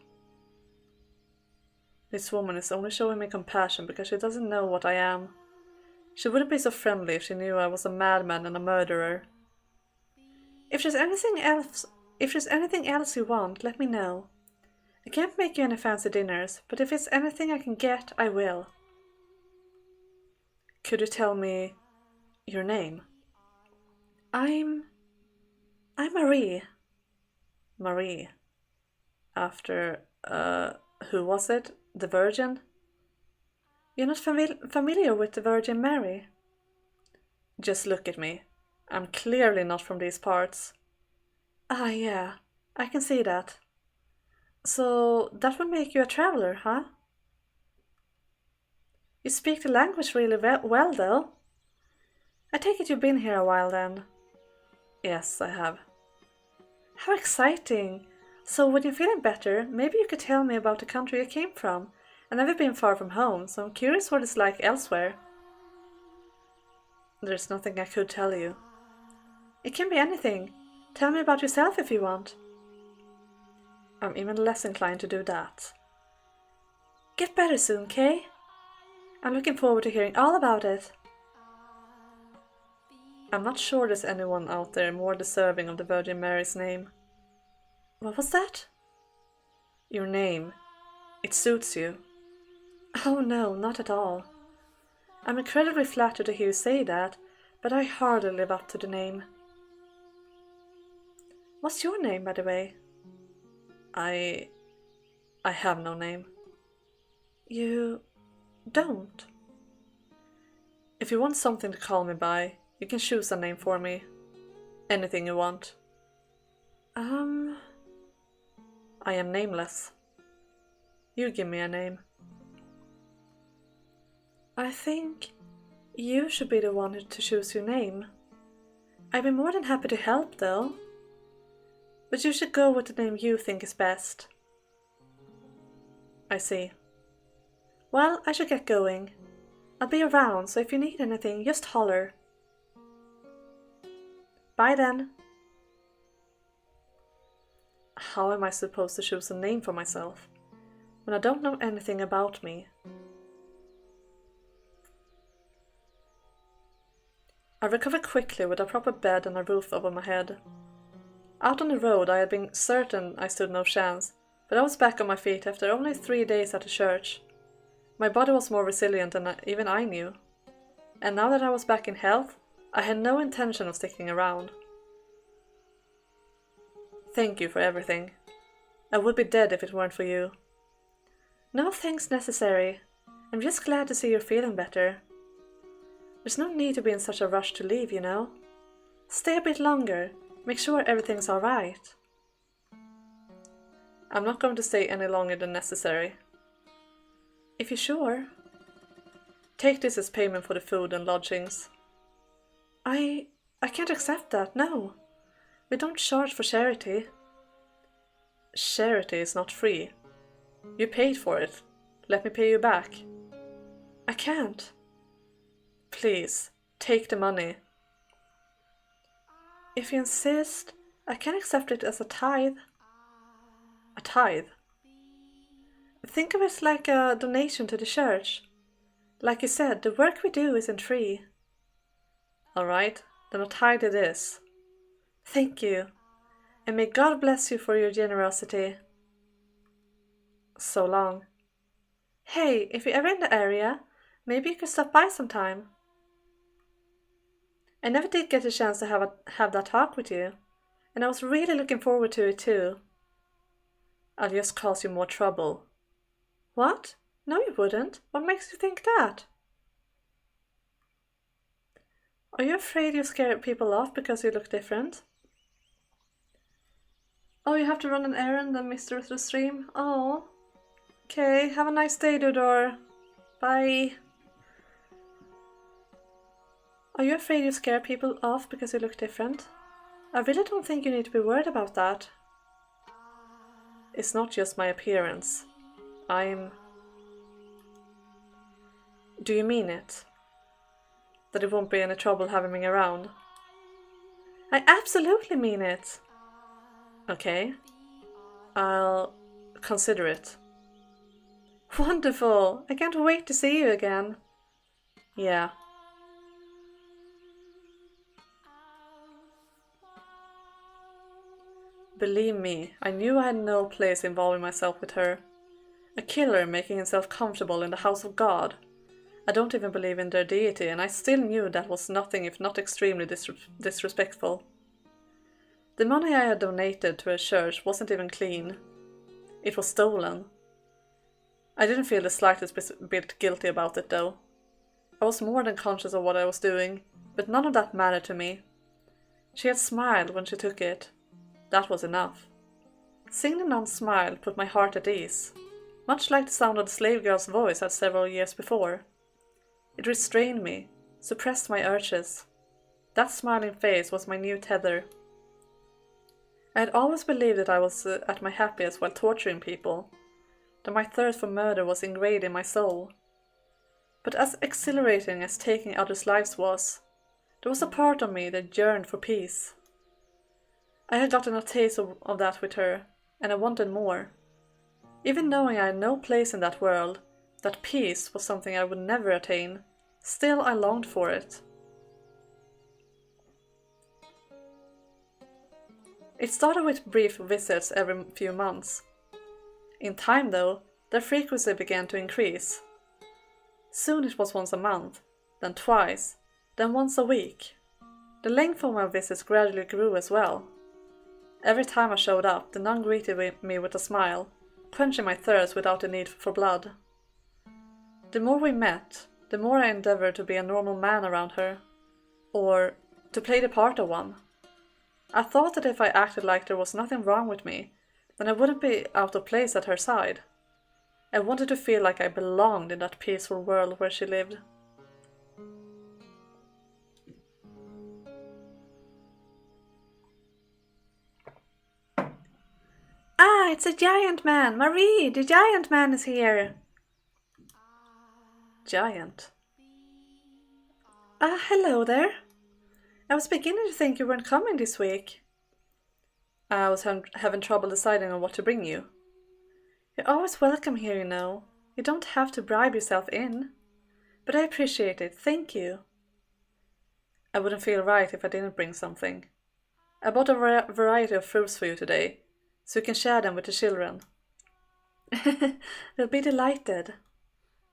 This woman is only showing me compassion because she doesn't know what I am. She wouldn't be so friendly if she knew I was a madman and a murderer. If there's anything else you want, let me know. I can't make you any fancy dinners, but if it's anything I can get, I will. Could you tell me your name? I'm Marie. Marie. After, who was it? The Virgin? You're not familiar with the Virgin Mary? Just look at me. I'm clearly not from these parts. Ah, yeah, I can see that. So, that would make you a traveler, huh? You speak the language really well, though. I take it you've been here a while, then. Yes, I have. How exciting! So, when you're feeling better, maybe you could tell me about the country you came from. I've never been far from home, so I'm curious what it's like elsewhere. There's nothing I could tell you. It can be anything. Tell me about yourself if you want. I'm even less inclined to do that. Get better soon, Kay? I'm looking forward to hearing all about it. I'm not sure there's anyone out there more deserving of the Virgin Mary's name. What was that? Your name. It suits you. Oh no, not at all. I'm incredibly flattered to hear you say that, but I hardly live up to the name. What's your name, by the way? I have no name. You don't? If you want something to call me by, you can choose a name for me. Anything you want. I am nameless. You give me a name. I think you should be the one to choose your name. I'd be more than happy to help, though. But you should go with the name you think is best. I see. Well, I should get going. I'll be around, so if you need anything, just holler. Bye then. How am I supposed to choose a name for myself when I don't know anything about me? I recovered quickly with a proper bed and a roof over my head. Out on the road I had been certain I stood no chance, but I was back on my feet after only 3 days at the church. My body was more resilient than even I knew. and now that I was back in health, I had no intention of sticking around. Thank you for everything. I would be dead if it weren't for you. No thanks necessary. I'm just glad to see you're feeling better. There's no need to be in such a rush to leave, you know. Stay a bit longer. Make sure everything's alright. I'm not going to stay any longer than necessary. If you're sure. Take this as payment for the food and lodgings. I can't accept that, no. We don't charge for charity. Charity is not free. You paid for it. Let me pay you back. I can't. Please, take the money. If you insist, I can accept it as a tithe. A tithe? Think of it like a donation to the church. Like you said, the work we do isn't free. Alright, then a tithe it is. Thank you, and may God bless you for your generosity. So long. Hey, if you're ever in the area, maybe you could stop by sometime. I never did get a chance to have that talk with you, and I was really looking forward to it too. I'll just cause you more trouble. What? No, you wouldn't. What makes you think that? Are you afraid you scare people off because you look different? Oh, you have to run an errand and miss the stream? Oh. Okay, have a nice day, Dudor. Bye. Are you afraid you scare people off because you look different? I really don't think you need to be worried about that. It's not just my appearance. Do you mean it? That it won't be any trouble having me around? I absolutely mean it! Okay. I'll consider it. Wonderful! I can't wait to see you again. Yeah. Believe me, I knew I had no place involving myself with her. A killer making himself comfortable in the house of God. I don't even believe in their deity, and I still knew that was nothing if not extremely disrespectful. The money I had donated to a church wasn't even clean. It was stolen. I didn't feel the slightest bit guilty about it though. I was more than conscious of what I was doing, but none of that mattered to me. She had smiled when she took it. That was enough. Seeing the nun's smile put my heart at ease, much like the sound of the slave girl's voice had several years before. It restrained me, suppressed my urges. That smiling face was my new tether. I had always believed that I was at my happiest while torturing people, that my thirst for murder was ingrained in my soul. But as exhilarating as taking others' lives was, there was a part of me that yearned for peace. I had gotten a taste of that with her, and I wanted more. Even knowing I had no place in that world, that peace was something I would never attain, still I longed for it. It started with brief visits every few months. In time, though, their frequency began to increase. Soon it was once a month, then twice, then once a week. The length of my visits gradually grew as well. Every time I showed up, the nun greeted me with a smile, quenching my thirst without the need for blood. The more we met, the more I endeavored to be a normal man around her, or to play the part of one. I thought that if I acted like there was nothing wrong with me, then I wouldn't be out of place at her side. I wanted to feel like I belonged in that peaceful world where she lived. Ah, it's a giant man! Marie, the giant man is here! Giant? Ah, hello there. I was beginning to think you weren't coming this week. I was having trouble deciding on what to bring you. You're always welcome here, you know. You don't have to bribe yourself in. But I appreciate it, thank you. I wouldn't feel right if I didn't bring something. I bought a variety of fruits for you today, so you can share them with the children. They'll be delighted.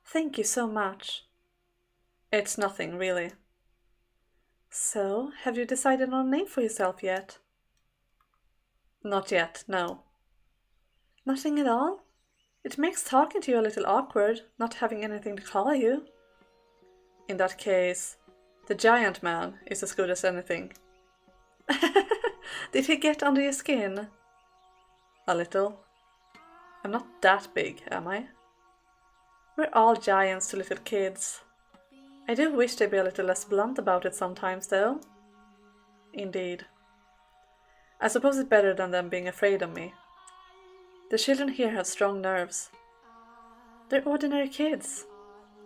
Thank you so much. It's nothing, really. So, have you decided on a name for yourself yet? Not yet, no. Nothing at all? It makes talking to you a little awkward, not having anything to call you. In that case, the giant man is as good as anything. Did he get under your skin? A little. I'm not that big, am I? We're all giants to little kids. I do wish they'd be a little less blunt about it sometimes, though. Indeed. I suppose it's better than them being afraid of me. The children here have strong nerves. They're ordinary kids.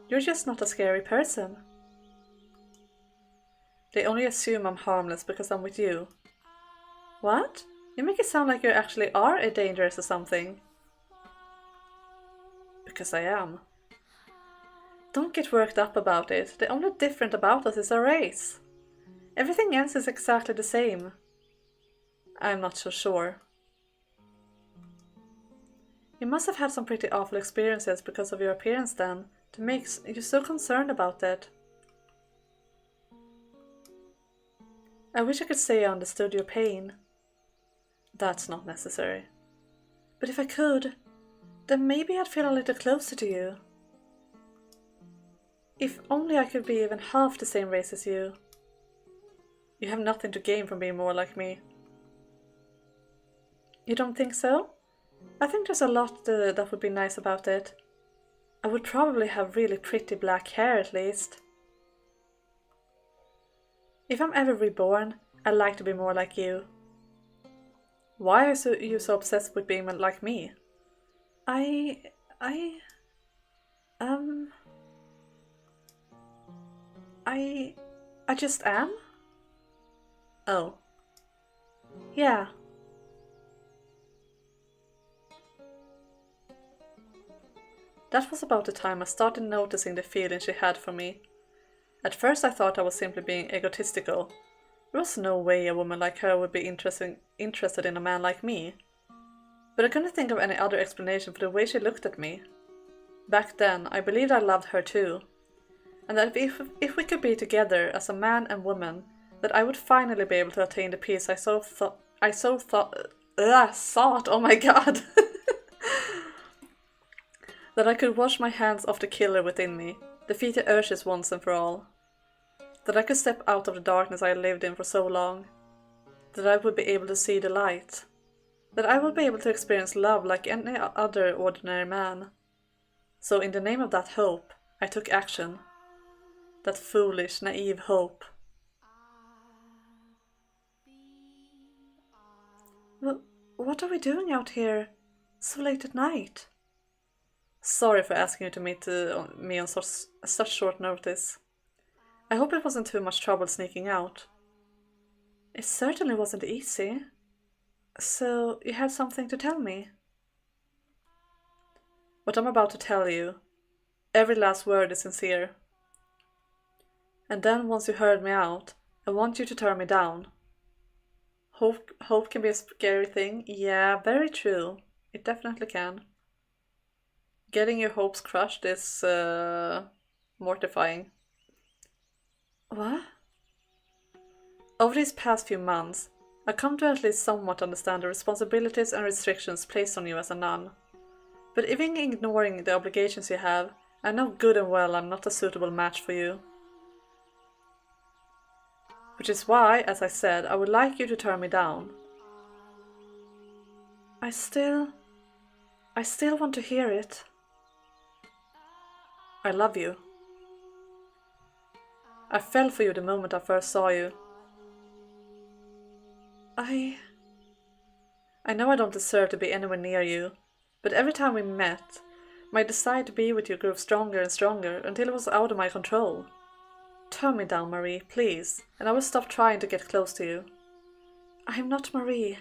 You're just not a scary person. They only assume I'm harmless because I'm with you. What? You make it sound like you actually are dangerous or something. Because I am. Don't get worked up about it. The only different about us is our race. Everything else is exactly the same. I'm not so sure. You must have had some pretty awful experiences because of your appearance then, that makes you so concerned about that. I wish I could say I understood your pain. That's not necessary. But if I could, then maybe I'd feel a little closer to you. If only I could be even half the same race as you. You have nothing to gain from being more like me. You don't think so? I think there's a lot that would be nice about it. I would probably have really pretty black hair at least. If I'm ever reborn, I'd like to be more like you. Why are you so obsessed with being like me? I just am? Oh. Yeah. That was about the time I started noticing the feeling she had for me. At first I thought I was simply being egotistical. There was no way a woman like her would be interested in a man like me. But I couldn't think of any other explanation for the way she looked at me. Back then, I believed I loved her too. And that if we could be together as a man and woman, that I would finally be able to attain the peace I thought, oh my god! That I could wash my hands off the killer within me, defeat the urges once and for all. That I could step out of the darkness I had lived in for so long. That I would be able to see the light. That I would be able to experience love like any other ordinary man. So in the name of that hope, I took action. That foolish, naive hope. Well, what are we doing out here so late at night? Sorry for asking you to meet me on such short notice. I hope it wasn't too much trouble sneaking out. It certainly wasn't easy. So, you had something to tell me? What I'm about to tell you, every last word is sincere. And then once you heard me out, I want you to turn me down. Hope can be a scary thing. Yeah, very true. It definitely can. Getting your hopes crushed is mortifying. What? Over these past few months, I've come to at least somewhat understand the responsibilities and restrictions placed on you as a nun. But even ignoring the obligations you have, I know good and well I'm not a suitable match for you. Which is why, as I said, I would like you to turn me down. I still want to hear it. I love you. I fell for you the moment I first saw you. I know I don't deserve to be anywhere near you, but every time we met, my desire to be with you grew stronger and stronger until it was out of my control. Turn me down, Marie, please, and I will stop trying to get close to you. I am not Marie.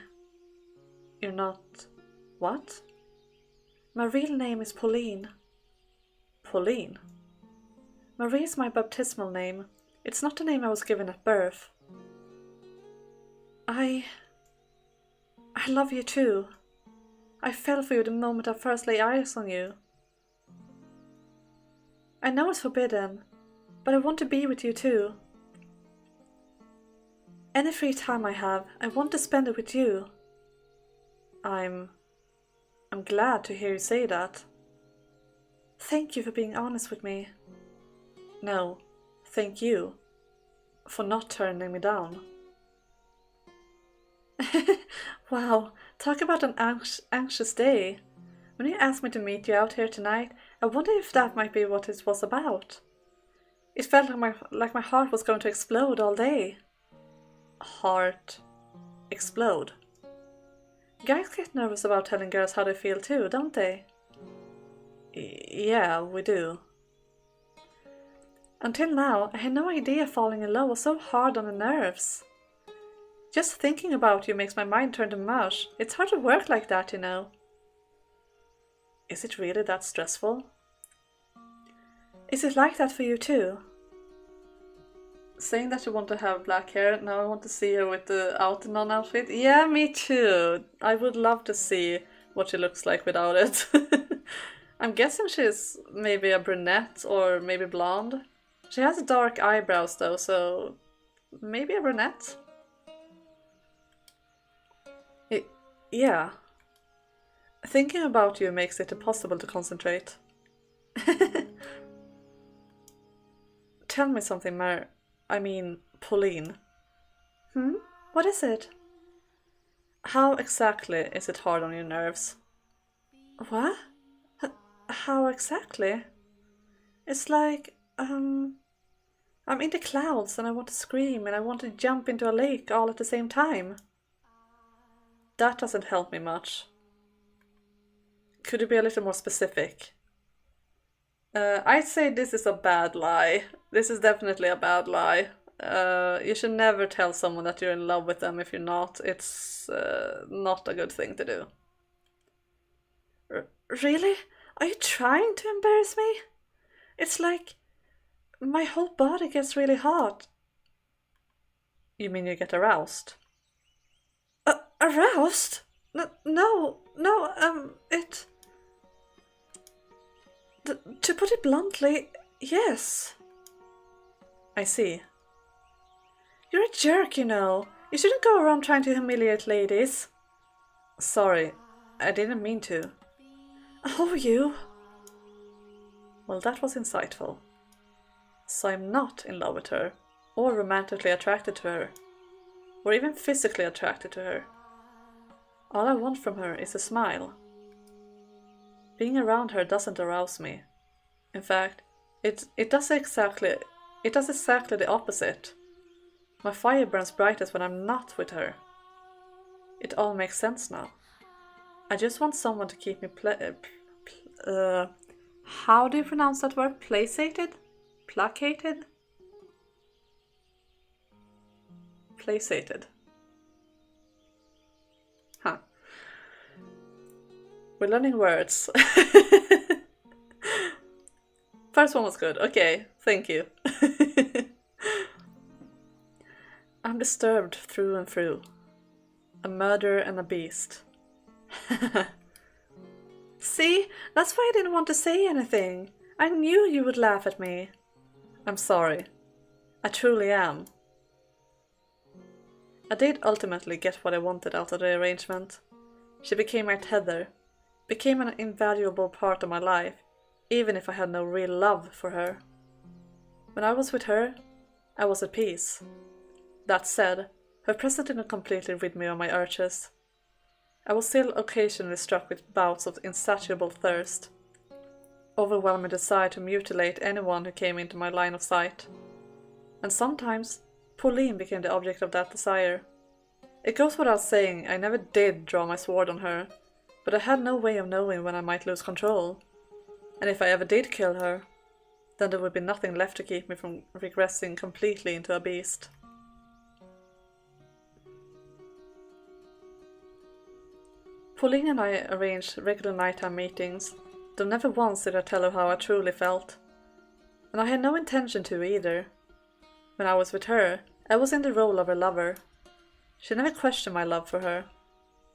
You're not... What? My real name is Pauline. Pauline? Marie is my baptismal name. It's not the name I was given at birth. I love you too. I fell for you the moment I first laid eyes on you. I know it's forbidden, but I want to be with you too. Any free time I have, I want to spend it with you. I'm glad to hear you say that. Thank you for being honest with me. No, thank you for not turning me down. Wow, talk about an anxious day. When you asked me to meet you out here tonight, I wondered if that might be what it was about. It felt like my heart was going to explode all day. Heart explode. Guys get nervous about telling girls how they feel too, don't they? Yeah, we do. Until now, I had no idea falling in love was so hard on the nerves. Just thinking about you makes my mind turn to mush. It's hard to work like that, you know. Is it really that stressful? Is it like that for you too? Saying that you want to have black hair, now I want to see her with the out and on outfit. Yeah, me too. I would love to see what she looks like without it. I'm guessing she's maybe a brunette or maybe blonde. She has dark eyebrows though, so maybe a brunette? Yeah. Thinking about you makes it impossible to concentrate. Tell me something, Pauline. What is it? How exactly is it hard on your nerves? What? How exactly? It's like, I'm in the clouds and I want to scream and I want to jump into a lake all at the same time. That doesn't help me much. Could you be a little more specific? I'd say this is a bad lie. This is definitely a bad lie. You should never tell someone that you're in love with them if you're not. It's not a good thing to do. Really? Are you trying to embarrass me? It's like my whole body gets really hot. You mean you get aroused? Aroused? No, it... To put it bluntly, yes. I see. You're a jerk, you know. You shouldn't go around trying to humiliate ladies. Sorry, I didn't mean to. Oh, you? Well, that was insightful. So I'm not in love with her, or romantically attracted to her, or even physically attracted to her. All I want from her is a smile. Being around her doesn't arouse me. In fact, it does exactly the opposite. My fire burns brightest when I'm not with her. It all makes sense now. I just want someone to keep me how do you pronounce that word? Placated? Placated? Placated. Huh. We're learning words. First one was good. Okay, thank you. I'm disturbed through and through. A murderer and a beast. See? That's why I didn't want to say anything. I knew you would laugh at me. I'm sorry. I truly am. I did ultimately get what I wanted out of the arrangement. She became my tether, became an invaluable part of my life, even if I had no real love for her. When I was with her, I was at peace. That said, her presence didn't completely rid me of my urges. I was still occasionally struck with bouts of insatiable thirst, overwhelming desire to mutilate anyone who came into my line of sight. And sometimes, Pauline became the object of that desire. It goes without saying I never did draw my sword on her, but I had no way of knowing when I might lose control. And if I ever did kill her, then there would be nothing left to keep me from regressing completely into a beast. Pauline and I arranged regular nighttime meetings, though never once did I tell her how I truly felt. And I had no intention to either. When I was with her, I was in the role of her lover. She never questioned my love for her,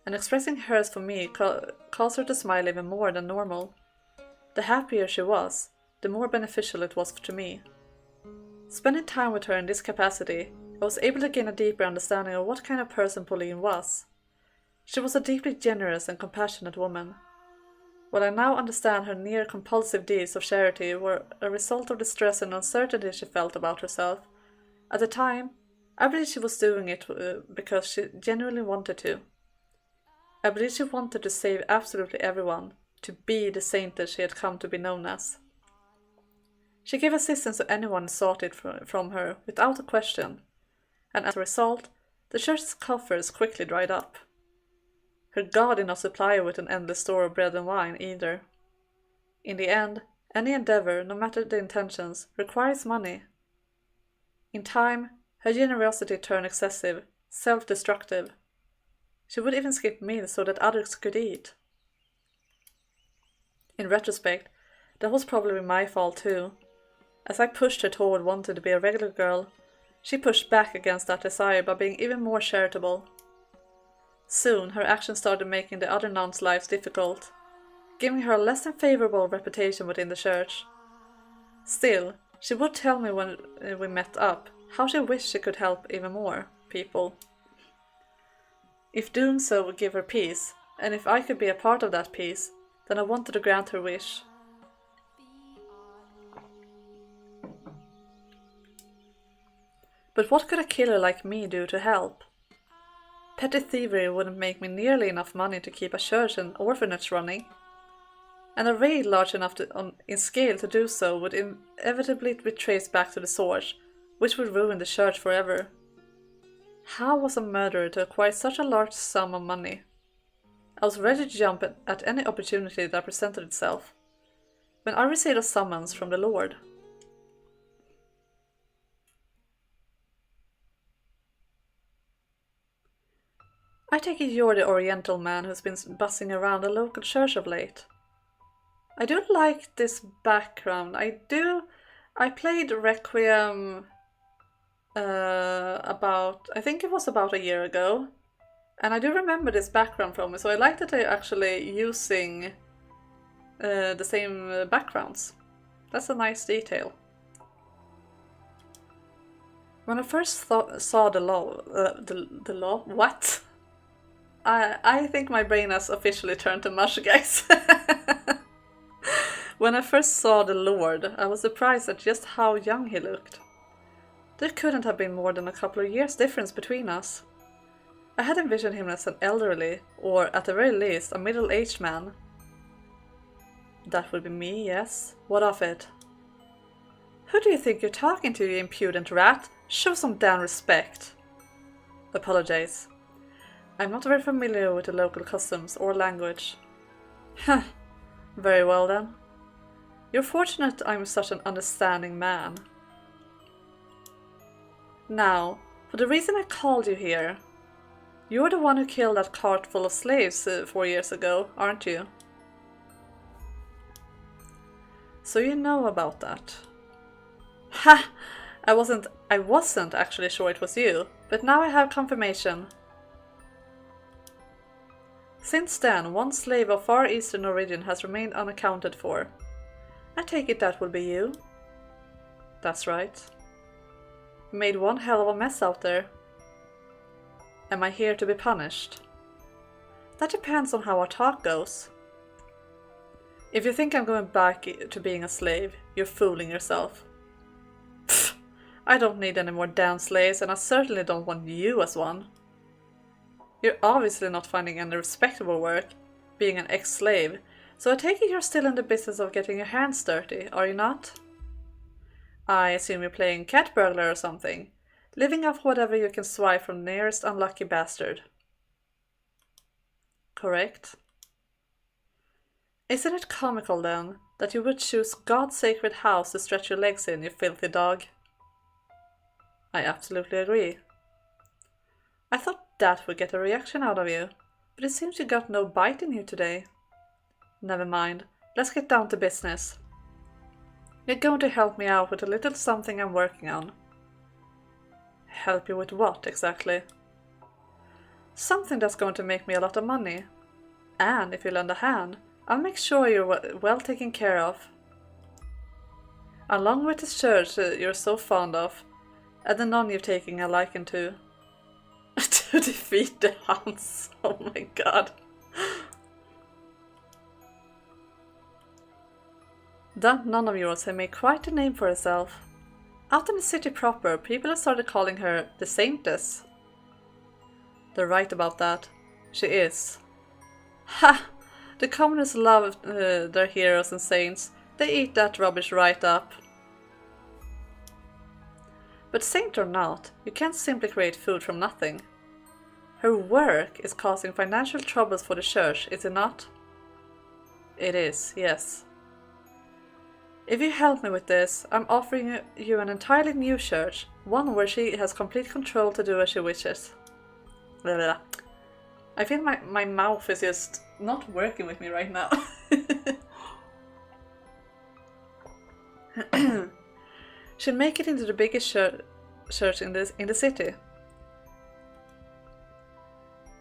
and expressing hers for me caused her to smile even more than normal. The happier she was, the more beneficial it was to me. Spending time with her in this capacity, I was able to gain a deeper understanding of what kind of person Pauline was. She was a deeply generous and compassionate woman. While I now understand her near-compulsive deeds of charity were a result of the stress and uncertainty she felt about herself, at the time, I believe she was doing it because she genuinely wanted to. I believe she wanted to save absolutely everyone, to be the saint that she had come to be known as. She gave assistance to anyone who sought it from her without a question, and as a result, the church's coffers quickly dried up. Her God did not supply her with an endless store of bread and wine either. In the end, any endeavor, no matter the intentions, requires money. In time, her generosity turned excessive, self-destructive. She would even skip meals so that others could eat. In retrospect, that was probably my fault too. As I pushed her toward wanting to be a regular girl, she pushed back against that desire by being even more charitable. Soon, her actions started making the other nuns' lives difficult, giving her a less than favorable reputation within the church. Still, she would tell me when we met up how she wished she could help even more people. If doing so would give her peace, and if I could be a part of that peace, then I wanted to grant her wish. But what could a killer like me do to help? Petty thievery wouldn't make me nearly enough money to keep a church and orphanage running, and a raid large enough in scale to do so would inevitably be traced back to the source, which would ruin the church forever. How was a murderer to acquire such a large sum of money? I was ready to jump at any opportunity that presented itself, when I received a summons from the Lord. I take it you're the Oriental man who's been buzzing around the local church of late. I do like this background. I played Requiem I think it was about a year ago. And I do remember this background from it, so I like that they're actually using the same backgrounds. That's a nice detail. When I first saw the law, what? I think my brain has officially turned to mush, guys. When I first saw the Lord, I was surprised at just how young he looked. There couldn't have been more than a couple of years difference between us. I had envisioned him as an elderly, or at the very least, a middle-aged man. That would be me, yes. What of it? Who do you think you're talking to, you impudent rat? Show some damn respect. Apologize. I'm not very familiar with the local customs or language. Huh. Very well then. You're fortunate I'm such an understanding man. Now, for the reason I called you here. You're the one who killed that cart full of slaves 4 years ago, aren't you? So you know about that. Ha! I wasn't actually sure it was you, but now I have confirmation. Since then, one slave of Far Eastern origin has remained unaccounted for. I take it that would be you. That's right. You made one hell of a mess out there. Am I here to be punished? That depends on how our talk goes. If you think I'm going back to being a slave, you're fooling yourself. Pfft, I don't need any more damn slaves, and I certainly don't want you as one. You're obviously not finding any respectable work, being an ex-slave, so I take it you're still in the business of getting your hands dirty, are you not? I assume you're playing cat burglar or something, living off whatever you can swipe from the nearest unlucky bastard. Correct? Isn't it comical then, that you would choose God's sacred house to stretch your legs in, you filthy dog? I absolutely agree. I thought that would get a reaction out of you, but it seems you got no bite in you today. Never mind, let's get down to business. You're going to help me out with a little something I'm working on. Help you with what, exactly? Something that's going to make me a lot of money. And if you lend a hand, I'll make sure you're well taken care of. along with the church you're so fond of, and the nun you're taking a liking to. To defeat the Huns. Oh my god. That nun of yours had made quite a name for herself. Out in the city proper, people have started calling her the Saintess. They're right about that. She is. Ha! The communists love their heroes and saints. They eat that rubbish right up. But saint or not, you can't simply create food from nothing. Her work is causing financial troubles for the church, is it not? It is, yes. If you help me with this, I'm offering you an entirely new church, one where she has complete control to do as she wishes. Blah, blah. I feel my mouth is just not working with me right now. She'll make it into the biggest church in the city.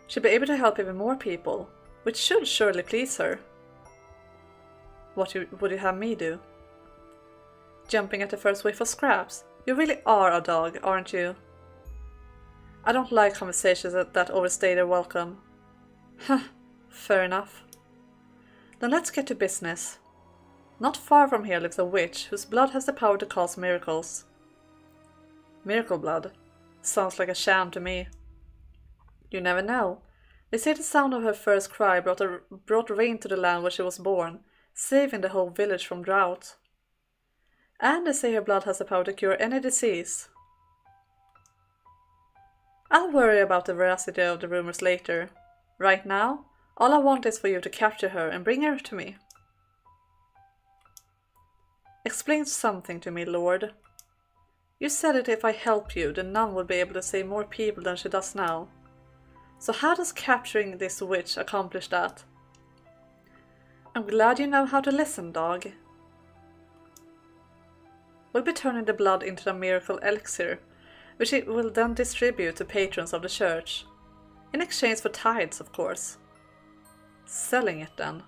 She'll be able to help even more people, which should surely please her. What would you have me do? Jumping at the first whiff of scraps? You really are a dog, aren't you? I don't like conversations that overstay their welcome. Huh, fair enough. Then let's get to business. Not far from here lives a witch whose blood has the power to cause miracles. Miracle blood? Sounds like a sham to me. You never know. They say the sound of her first cry brought rain to the land where she was born, saving the whole village from drought. And they say her blood has the power to cure any disease. I'll worry about the veracity of the rumors later. Right now, all I want is for you to capture her and bring her to me. Explain something to me, Lord. You said that if I help you, the nun will be able to save more people than she does now. So how does capturing this witch accomplish that? I'm glad you know how to listen, dog. We'll be turning the blood into the miracle elixir, which it will then distribute to patrons of the church. In exchange for tithes, of course. Selling it then.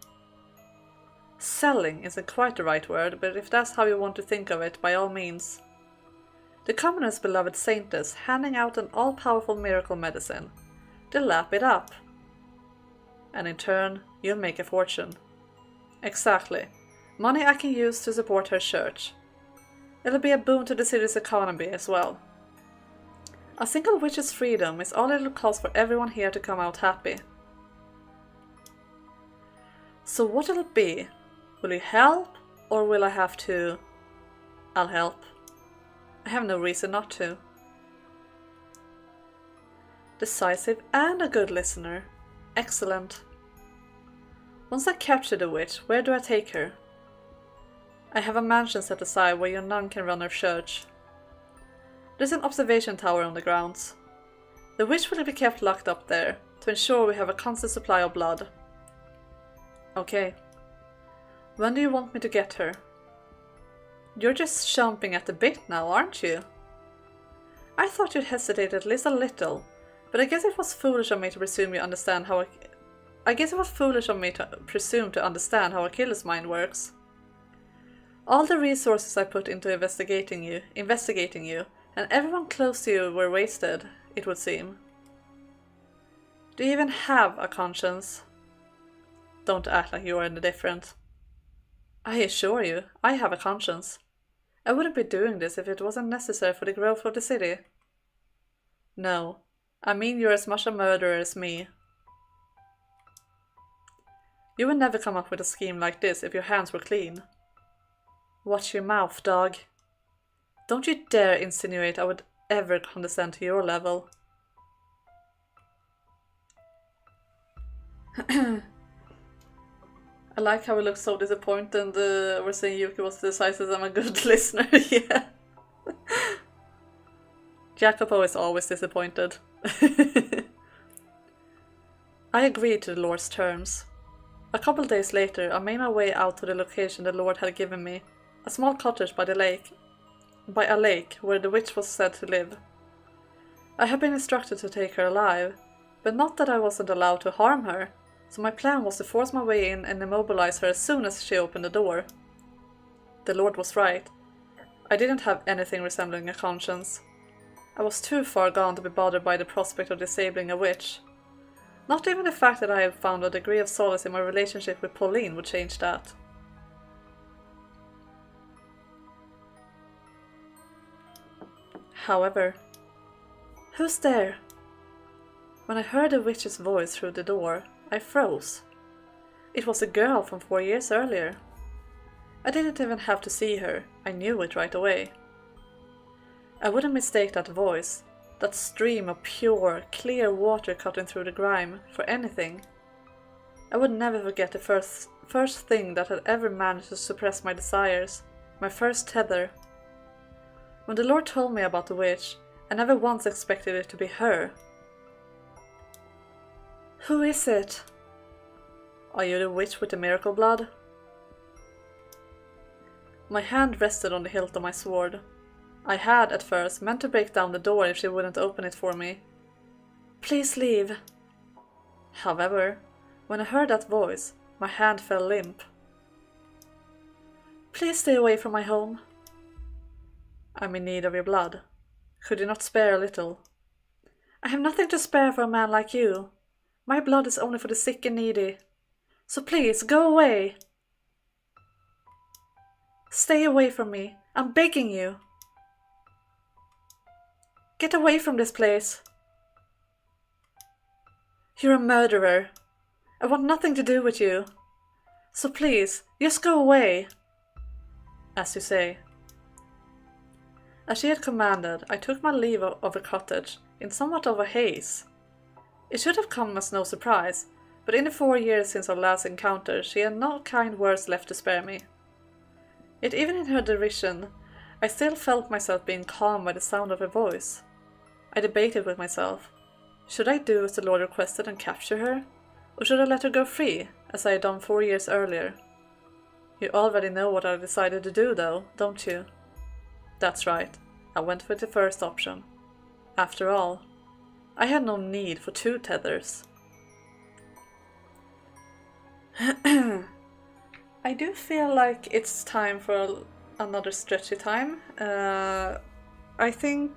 Selling isn't quite the right word, but if that's how you want to think of it, by all means. The commoner's beloved saintess handing out an all-powerful miracle medicine. They'll lap it up. And in turn, you'll make a fortune. Exactly. Money I can use to support her church. It'll be a boon to the city's economy as well. A single witch's freedom is all it'll cost for everyone here to come out happy. So what'll it be? Will you help, or will I have to? I'll help. I have no reason not to. Decisive and a good listener. Excellent. Once I capture the witch, where do I take her? I have a mansion set aside where your nun can run her church. There's an observation tower on the grounds. The witch will be kept locked up there, to ensure we have a constant supply of blood. Okay. When do you want me to get her? You're just chomping at the bit now, aren't you? I thought you'd hesitate at least a little, but I guess it was foolish of me to presume you understand how I guess it was foolish of me to presume to understand how a killer's mind works. All the resources I put into investigating you, and everyone close to you were wasted, it would seem. Do you even have a conscience? Don't act like you are indifferent. I assure you, I have a conscience. I wouldn't be doing this if it wasn't necessary for the growth of the city. No, I mean you're as much a murderer as me. You would never come up with a scheme like this if your hands were clean. Watch your mouth, dog. Don't you dare insinuate I would ever condescend to your level. I like how we look so disappointed we're saying Yuki was decisive. I'm a good listener, yeah. Jacopo is always disappointed. I agreed to the Lord's terms. A couple days later, I made my way out to the location the Lord had given me, a small cottage by a lake where the witch was said to live. I had been instructed to take her alive, but not that I wasn't allowed to harm her, so my plan was to force my way in and immobilize her as soon as she opened the door. The Lord was right. I didn't have anything resembling a conscience. I was too far gone to be bothered by the prospect of disabling a witch. Not even the fact that I had found a degree of solace in my relationship with Pauline would change that. However, who's there? When I heard the witch's voice through the door, I froze. It was a girl from 4 years earlier. I didn't even have to see her, I knew it right away. I wouldn't mistake that voice, that stream of pure, clear water cutting through the grime, for anything. I would never forget the first thing that had ever managed to suppress my desires, my first tether. When the Lord told me about the witch, I never once expected it to be her. Who is it? Are you the witch with the miracle blood? My hand rested on the hilt of my sword. I had, at first, meant to break down the door if she wouldn't open it for me. Please leave. However, when I heard that voice, my hand fell limp. Please stay away from my home. I'm in need of your blood. Could you not spare a little? I have nothing to spare for a man like you. My blood is only for the sick and needy. So please, go away. Stay away from me. I'm begging you. Get away from this place. You're a murderer. I want nothing to do with you. So please, just go away. As you say. As she had commanded, I took my leave of the cottage, in somewhat of a haze. It should have come as no surprise, but in the 4 years since our last encounter, she had no kind words left to spare me. Yet even in her derision, I still felt myself being calmed by the sound of her voice. I debated with myself. Should I do as the Lord requested and capture her? Or should I let her go free, as I had done 4 years earlier? You already know what I decided to do, though, don't you? That's right, I went for the first option. After all, I had no need for 2 tethers. I do feel like it's time for another stretchy time. I think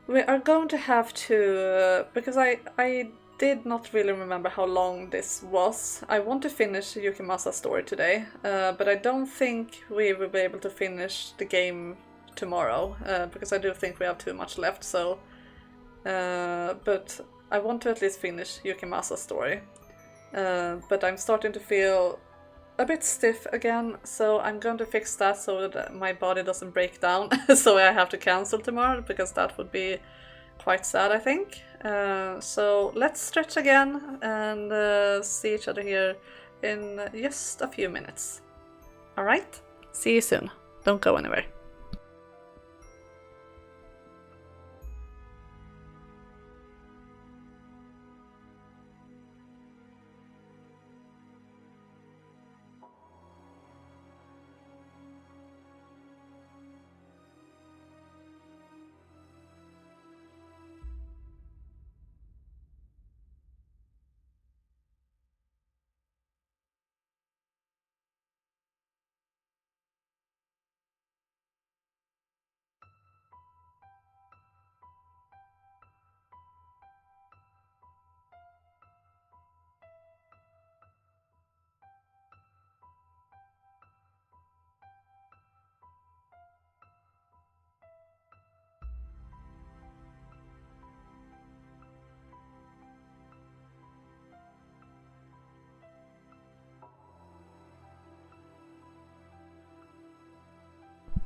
we are going to have to, because I did not really remember how long this was. I want to finish Yukimasa's story today, but I don't think we will be able to finish the game tomorrow, because I do think we have too much left, so... but I want to at least finish Yukimasa's story. But I'm starting to feel a bit stiff again, so I'm going to fix that so that my body doesn't break down, so I have to cancel tomorrow, because that would be quite sad, I think. So let's stretch again and see each other here in just a few minutes. Alright? See you soon. Don't go anywhere.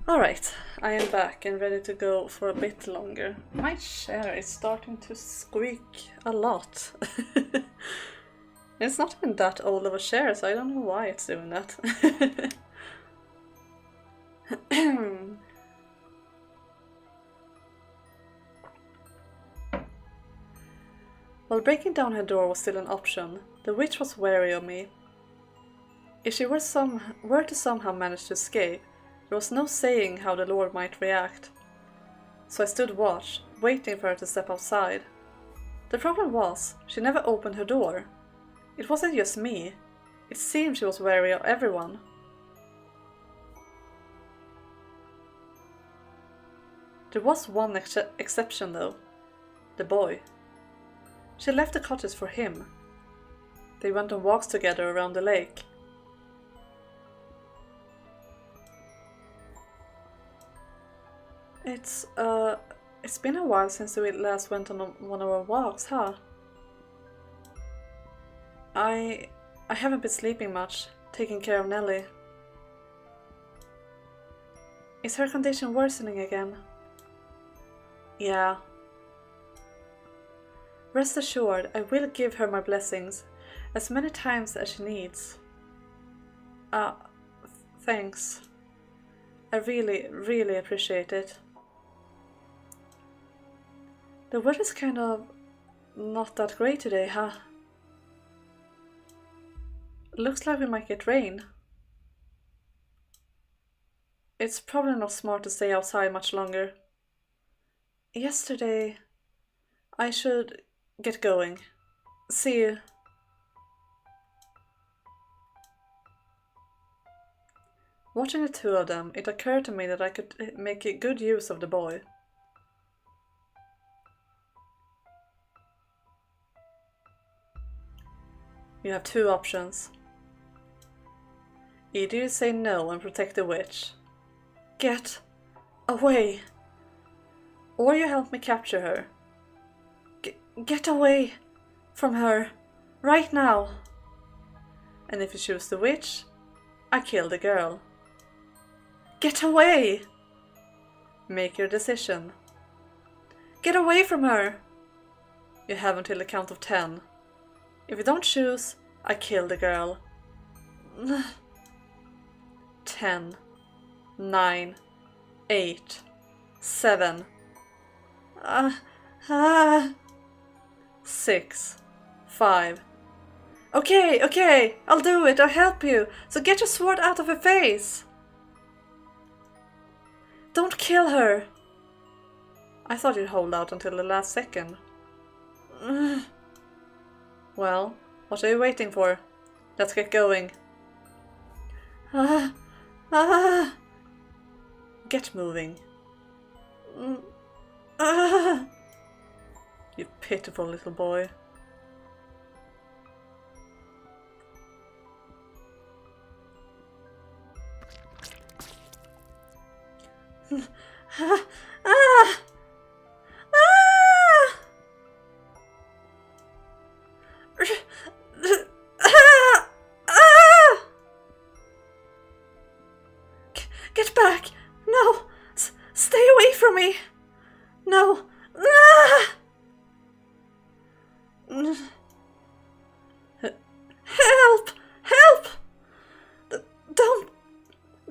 Alright, I am back and ready to go for a bit longer. My chair is starting to squeak a lot. It's not even that old of a chair, so I don't know why it's doing that. While breaking down her door was still an option, the witch was wary of me. If she were to somehow manage to escape, there was no saying how the Lord might react. So I stood watch, waiting for her to step outside. The problem was, she never opened her door. It wasn't just me. It seemed she was wary of everyone. There was one exception though. The boy. She left the cottage for him. They went on walks together around the lake. It's been a while since we last went on one of our walks, huh? I haven't been sleeping much, taking care of Nellie. Is her condition worsening again? Yeah. Rest assured, I will give her my blessings, as many times as she needs. Thanks. I really, really appreciate it. The weather's kind of not that great today, huh? Looks like we might get rain. It's probably not smart to stay outside much longer. Yesterday, I should get going. See you. Watching the two of them, it occurred to me that I could make a good use of the boy. You have two options. Either you say no and protect the witch. Get away! Or you help me capture her. Get away from her, right now! And if you choose the witch, I kill the girl. Get away! Make your decision. Get away from her! You have until the count of 10. If you don't choose, I kill the girl. 10, 9, 8, 7, 6, 5. Okay, I'll do it, I'll help you. So get your sword out of her face. Don't kill her. I thought you'd hold out until the last second. Well, what are you waiting for? Let's get going. Get moving. You pitiful little boy. Get back! No! Stay away from me! No! Help! Help!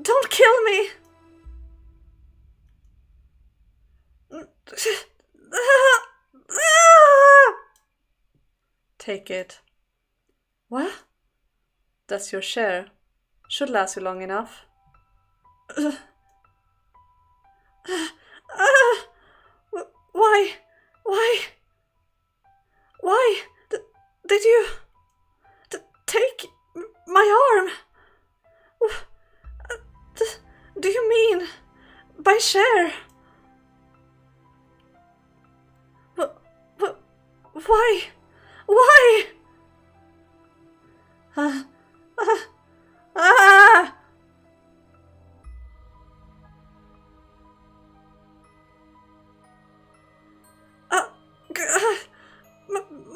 Don't kill me! Take it. What? That's your share. Should last you long enough. Why did you take my arm? Do you mean by share? Why?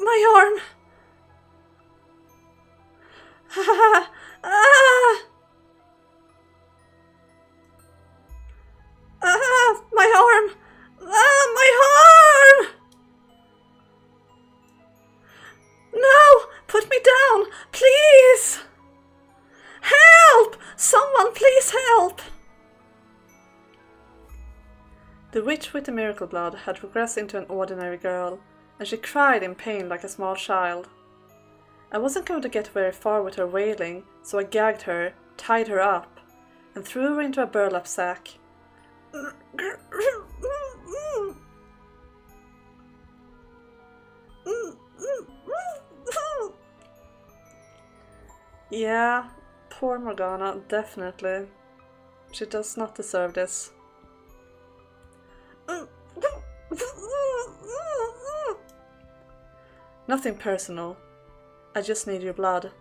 My arm. My arm. My arm. No, put me down, please. Help! Someone please help! The witch with the miracle blood had regressed into an ordinary girl, and she cried in pain like a small child. I wasn't going to get very far with her wailing, so I gagged her, tied her up, and threw her into a burlap sack. Yeah, poor Morgana, definitely. She does not deserve this. Nothing personal. I just need your blood.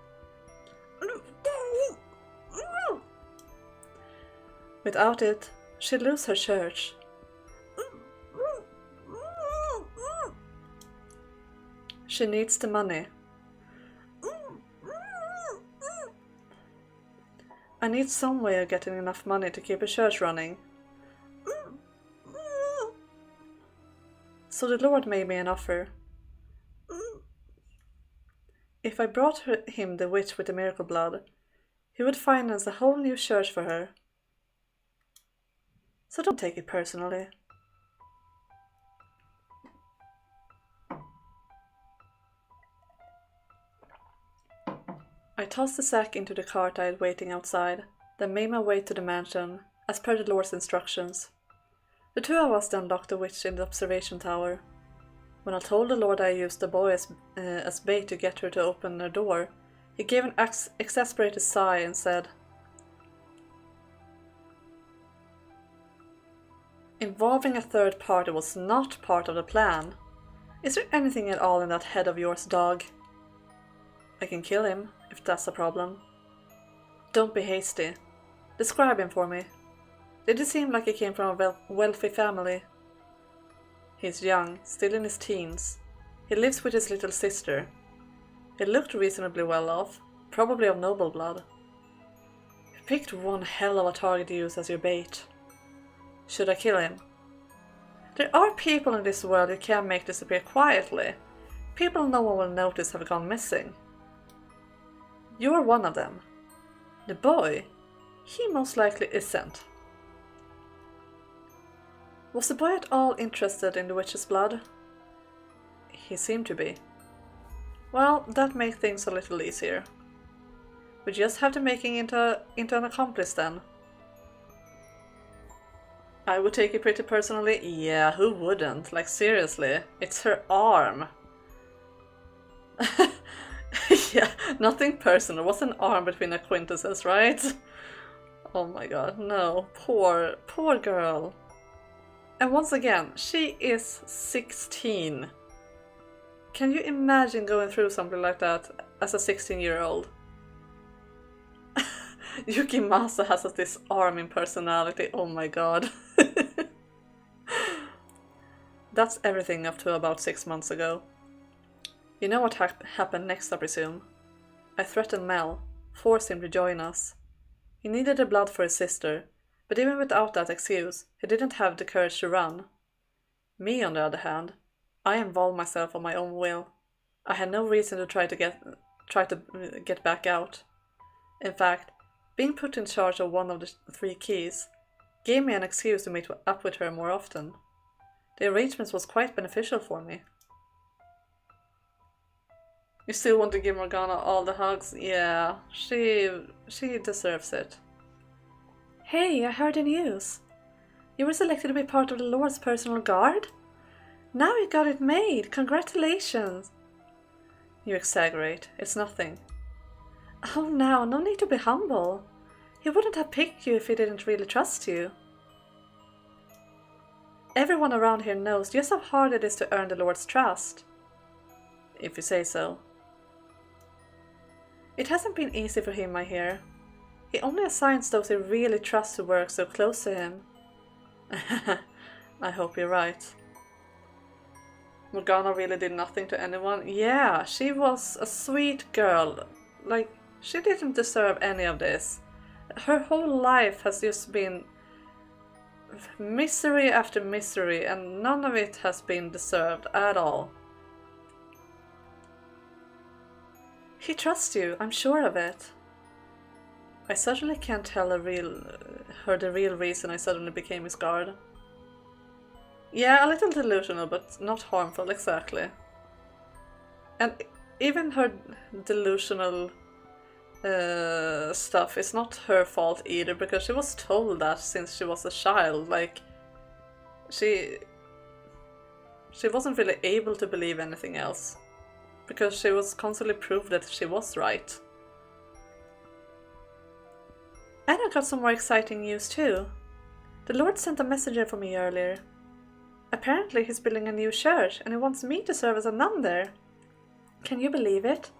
Without it, she'd lose her church. She needs the money. I need some way of getting enough money to keep a church running. So the Lord made me an offer. If I brought him the witch with the miracle blood, he would finance a whole new church for her. So don't take it personally. I tossed the sack into the cart I had waiting outside, then made my way to the mansion, as per the Lord's instructions. The two of us then locked the witch in the observation tower. When I told the Lord I used the boy as bait to get her to open her door, he gave an exasperated sigh and said, "Involving a third party was not part of the plan. Is there anything at all in that head of yours, dog? I can kill him, if that's a problem. Don't be hasty. Describe him for me. Did he seem like he came from a wealthy family?" "He's young, still in his teens. He lives with his little sister. He looked reasonably well off, probably of noble blood. You picked one hell of a target to use as your bait. Should I kill him? There are people in this world you can make disappear quietly. People no one will notice have gone missing. You're one of them. The boy, he most likely isn't." Was the boy at all interested in the witch's blood? He seemed to be. Well, that made things a little easier. We just have to make him into an accomplice then. I would take it pretty personally. Yeah, who wouldn't? Like, seriously, it's her arm. Yeah, nothing personal. What's an arm between acquaintances, right? Oh my god, no. Poor girl. And once again, she is 16. Can you imagine going through something like that as a 16-year-old? Yukimasa has this arming personality, oh my god. That's everything up to about 6 months ago. You know what happened next, I presume? I threatened Mel, forced him to join us. He needed the blood for his sister, but even without that excuse, he didn't have the courage to run. Me, on the other hand, I involved myself on my own will. I had no reason to try to get back out. In fact, being put in charge of one of the 3 keys gave me an excuse to meet up with her more often. The arrangement was quite beneficial for me. You still want to give Morgana all the hugs? Yeah, she deserves it. Hey, I heard the news. You were selected to be part of the Lord's personal guard? Now you got it made! Congratulations! You exaggerate. It's nothing. Oh, now, no need to be humble. He wouldn't have picked you if he didn't really trust you. Everyone around here knows just how hard it is to earn the Lord's trust. If you say so. It hasn't been easy for him, I hear. He only assigns those he really trusts to work so close to him. I hope you're right. Morgana really did nothing to anyone? Yeah, she was a sweet girl. Like, she didn't deserve any of this. Her whole life has just been misery after misery, and none of it has been deserved at all. He trusts you, I'm sure of it. I certainly can't tell her the real reason I suddenly became his guard. Yeah, a little delusional, but not harmful, exactly. And even her delusional stuff is not her fault either, because she was told that since she was a child. Like, she wasn't really able to believe anything else, because she was constantly proved that she was right. And I got some more exciting news too. The Lord sent a messenger for me earlier. Apparently he's building a new church and he wants me to serve as a nun there. Can you believe it?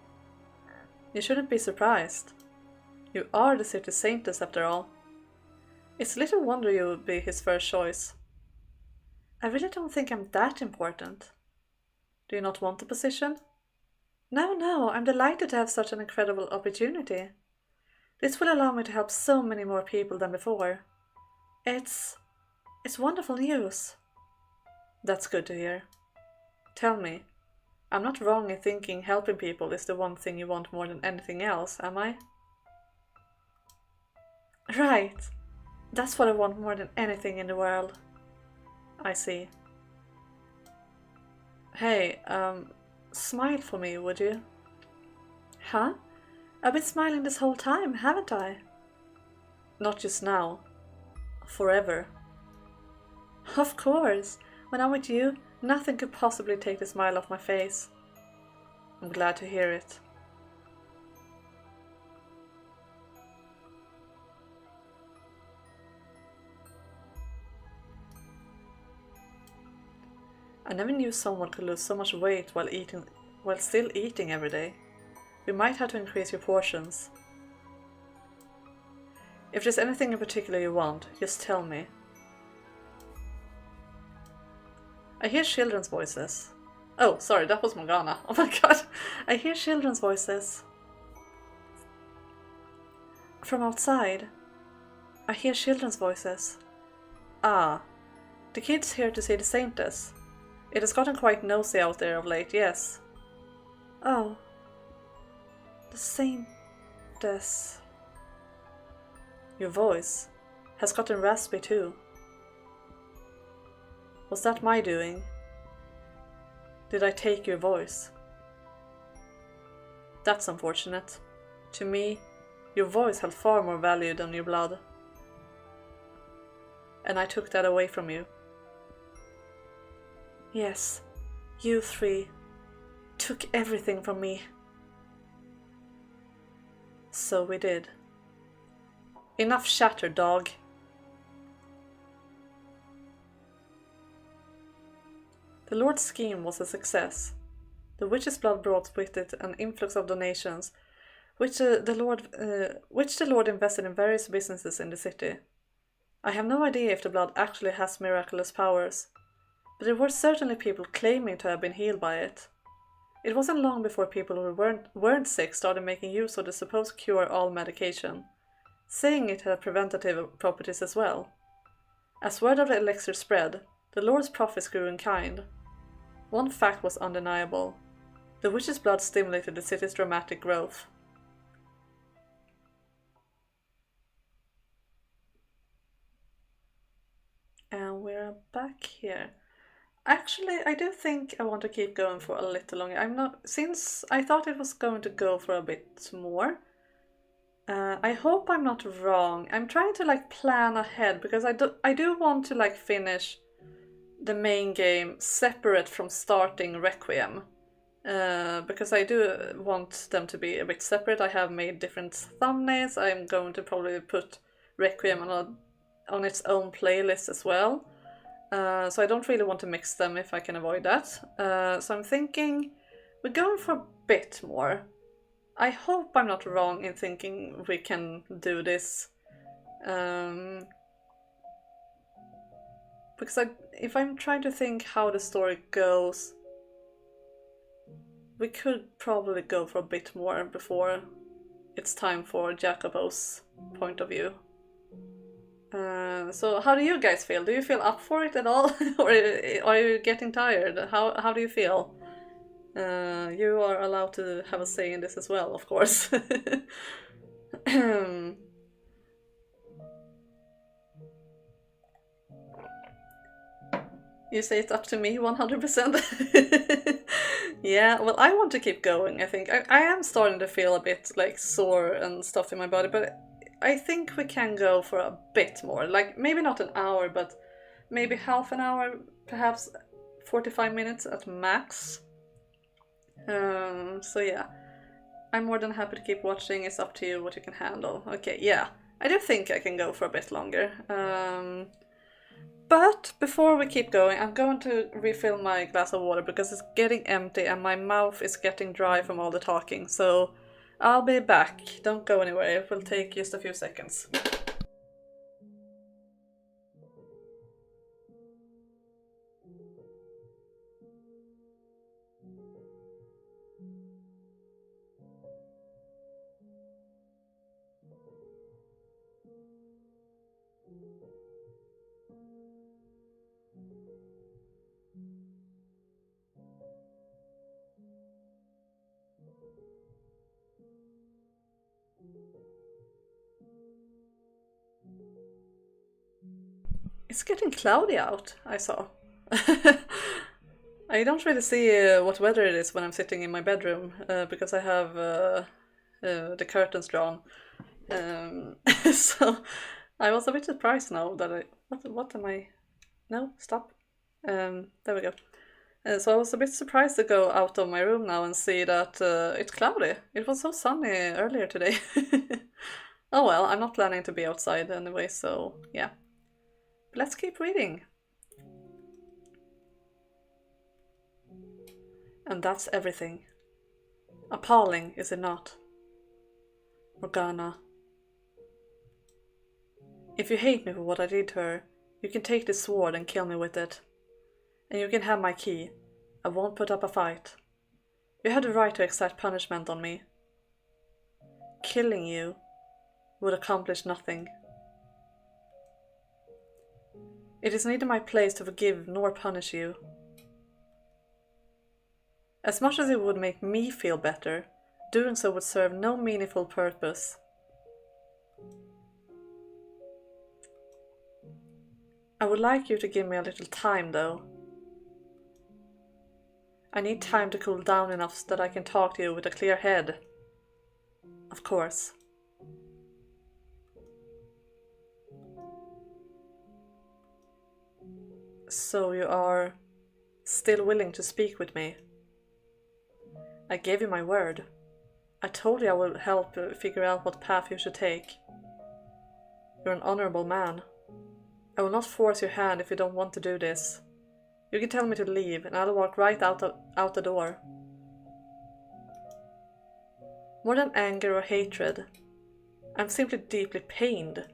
You shouldn't be surprised. You are the city saintess after all. It's little wonder you would be his first choice. I really don't think I'm that important. Do you not want the position? No, I'm delighted to have such an incredible opportunity. This will allow me to help so many more people than before. It's wonderful news. That's good to hear. Tell me, I'm not wrong in thinking helping people is the one thing you want more than anything else, am I? Right. That's what I want more than anything in the world. I see. Hey, smile for me, would you? Huh? I've been smiling this whole time, haven't I? Not just now. Forever. Of course. When I'm with you, nothing could possibly take the smile off my face. I'm glad to hear it. I never knew someone could lose so much weight while still eating every day. We might have to increase your portions. If there's anything in particular you want, just tell me. I hear children's voices. Oh, sorry, that was Morgana. Oh my god. I hear children's voices. From outside. I hear children's voices. Ah, the kids here to see the saintess. It has gotten quite nosy out there of late, yes. Oh. The saintess. Your voice has gotten raspy too. Was that my doing? Did I take your voice? That's unfortunate. To me, your voice held far more value than your blood. And I took that away from you. Yes, you three took everything from me. So we did. Enough chatter, dog. The Lord's scheme was a success. The witch's blood brought with it an influx of donations, which the Lord invested in various businesses in the city. I have no idea if the blood actually has miraculous powers, but there were certainly people claiming to have been healed by it. It wasn't long before people who weren't sick started making use of the supposed cure-all medication, saying it had preventative properties as well. As word of the elixir spread, the Lord's profits grew in kind. One fact was undeniable. The witch's blood stimulated the city's dramatic growth. And we're back here. Actually, I do think I want to keep going for a little longer. Since I thought it was going to go for a bit more. I hope I'm not wrong. I'm trying to plan ahead because I do want to finish the main game separate from starting Requiem. Because I do want them to be a bit separate. I have made different thumbnails. I'm going to probably put Requiem on its own playlist as well. So I don't really want to mix them if I can avoid that. So I'm thinking we're going for a bit more. I hope I'm not wrong in thinking we can do this. Because if I'm trying to think how the story goes, we could probably go for a bit more before it's time for Jacobo's point of view. So how do you guys feel? Do you feel up for it at all? Or are you getting tired? How do you feel? You are allowed to have a say in this as well, of course. You say it's up to me 100%? Yeah, well, I want to keep going, I think. I am starting to feel a bit sore and stuff in my body, but I think we can go for a bit more. Maybe not an hour, but maybe half an hour, perhaps 45 minutes at max. So yeah, I'm more than happy to keep watching. It's up to you what you can handle. Okay, yeah, I do think I can go for a bit longer. But before we keep going, I'm going to refill my glass of water because it's getting empty and my mouth is getting dry from all the talking. So I'll be back. Don't go anywhere. It will take just a few seconds. It's getting cloudy out, I saw. I don't really see what weather it is when I'm sitting in my bedroom because I have the curtains drawn. So I was a bit surprised now that what am I? No, stop. There we go. So I was a bit surprised to go out of my room now and see that it's cloudy. It was so sunny earlier today. Oh well, I'm not planning to be outside anyway, so yeah. Let's keep reading. And that's everything. Appalling, is it not? Morgana. If you hate me for what I did to her, you can take this sword and kill me with it. And you can have my key. I won't put up a fight. You had the right to exact punishment on me. Killing you would accomplish nothing. It is neither my place to forgive nor punish you. As much as it would make me feel better, doing so would serve no meaningful purpose. I would like you to give me a little time, though. I need time to cool down enough so that I can talk to you with a clear head. Of course. So you are still willing to speak with me? I gave you my word. I told you I will help figure out what path you should take. You're an honorable man. I will not force your hand if you don't want to do this. You can tell me to leave and I'll walk right out the door. More than anger or hatred, I'm simply deeply pained.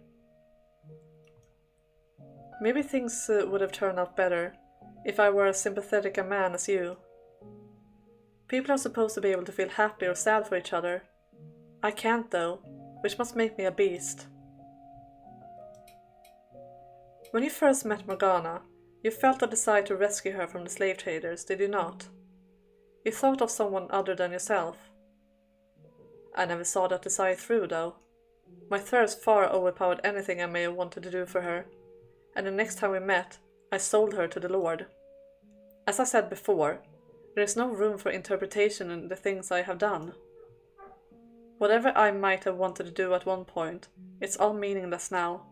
Maybe things would have turned out better if I were as sympathetic a man as you. People are supposed to be able to feel happy or sad for each other. I can't though, which must make me a beast. When you first met Morgana, you felt a desire to rescue her from the slave traders, did you not? You thought of someone other than yourself. I never saw that desire through though. My thirst far overpowered anything I may have wanted to do for her. And the next time we met, I sold her to the Lord. As I said before, there is no room for interpretation in the things I have done. Whatever I might have wanted to do at one point, it's all meaningless now.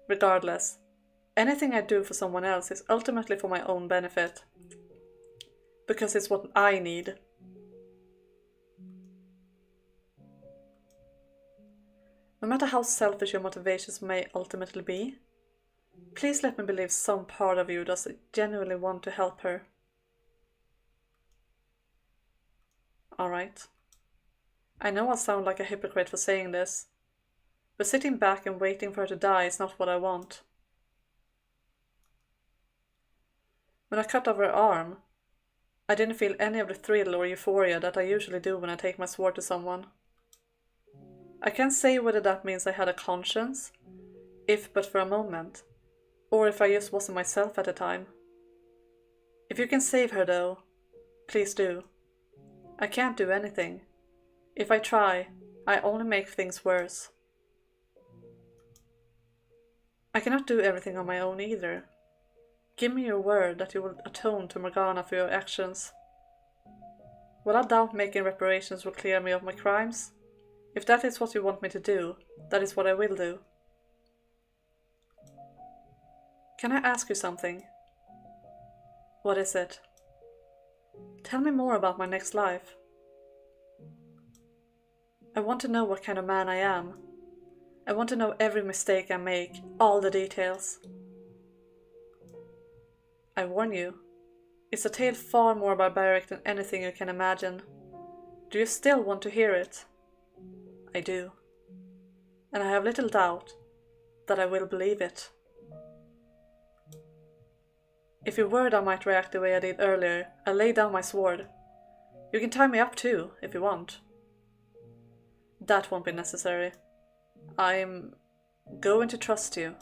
Regardless, anything I do for someone else is ultimately for my own benefit. Because it's what I need. No matter how selfish your motivations may ultimately be, please let me believe some part of you does genuinely want to help her. Alright. I know I sound like a hypocrite for saying this, but sitting back and waiting for her to die is not what I want. When I cut off her arm, I didn't feel any of the thrill or euphoria that I usually do when I take my sword to someone. I can't say whether that means I had a conscience, if but for a moment, or if I just wasn't myself at the time. If you can save her though, please do. I can't do anything. If I try, I only make things worse. I cannot do everything on my own either. Give me your word that you will atone to Morgana for your actions. Will I doubt making reparations will clear me of my crimes? If that is what you want me to do, that is what I will do. Can I ask you something? What is it? Tell me more about my next life. I want to know what kind of man I am. I want to know every mistake I make, all the details. I warn you, it's a tale far more barbaric than anything you can imagine. Do you still want to hear it? I do. And I have little doubt that I will believe it. If you're worried I might react the way I did earlier, I'll lay down my sword. You can tie me up too, if you want. That won't be necessary. I'm going to trust you.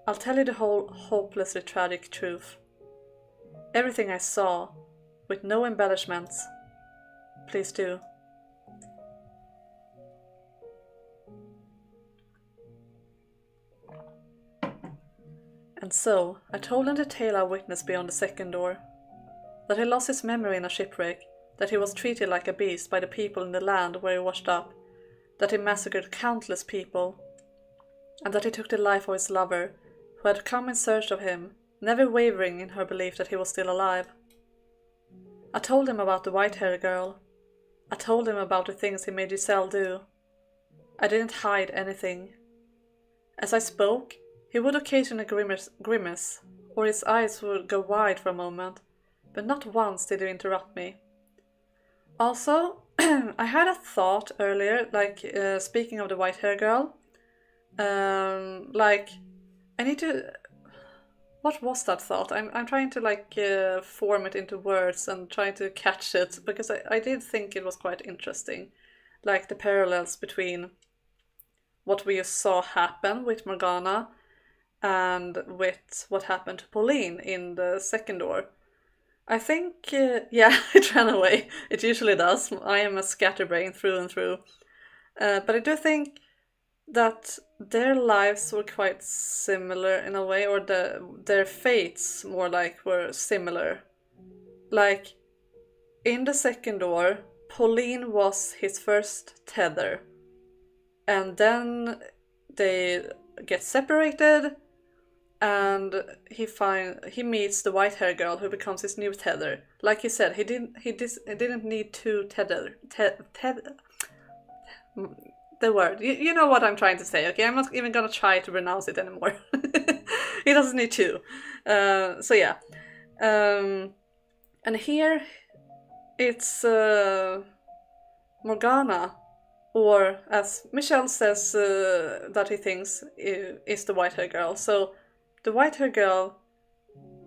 I'll tell you the whole hopelessly tragic truth. Everything I saw, with no embellishments. Please do. And so, I told him the tale I witnessed beyond the second door. That he lost his memory in a shipwreck, that he was treated like a beast by the people in the land where he washed up, that he massacred countless people, and that he took the life of his lover, who had come in search of him, never wavering in her belief that he was still alive. I told him about the white-haired girl. I told him about the things he made Giselle do. I didn't hide anything. As I spoke, he would occasionally grimace, or his eyes would go wide for a moment, but not once did he interrupt me. Also, I had a thought earlier, speaking of the white-haired girl, I need to... What was that thought? I'm trying to form it into words and trying to catch it, because I did think it was quite interesting. Like the parallels between what we saw happen with Morgana and with what happened to Pauline in the second door. I think, it ran away. It usually does. I am a scatterbrain through and through. But I do think that their lives were quite similar in a way, or their fates more like were similar. Like, in the second door, Pauline was his first tether. And then they get separated, and he meets the white-haired girl who becomes his new tether. Like he said, he didn't need two tether. The word. You know what I'm trying to say, okay? I'm not even gonna try to pronounce it anymore. He doesn't need two. So yeah. And here it's Morgana, or as Michelle says that he thinks is the white-haired girl. So the white-haired girl,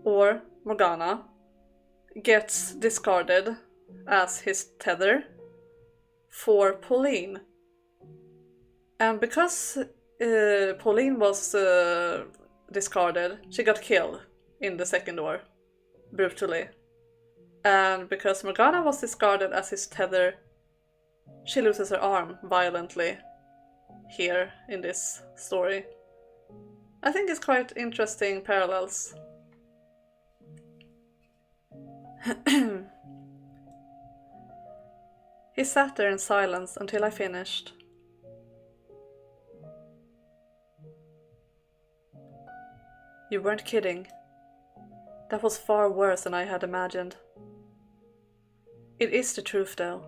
or Morgana, gets discarded as his tether for Pauline. And because Pauline was discarded, she got killed in the second door, brutally. And because Morgana was discarded as his tether, she loses her arm violently here in this story. I think it's quite interesting parallels. He sat there in silence until I finished. You weren't kidding. That was far worse than I had imagined. It is the truth, though.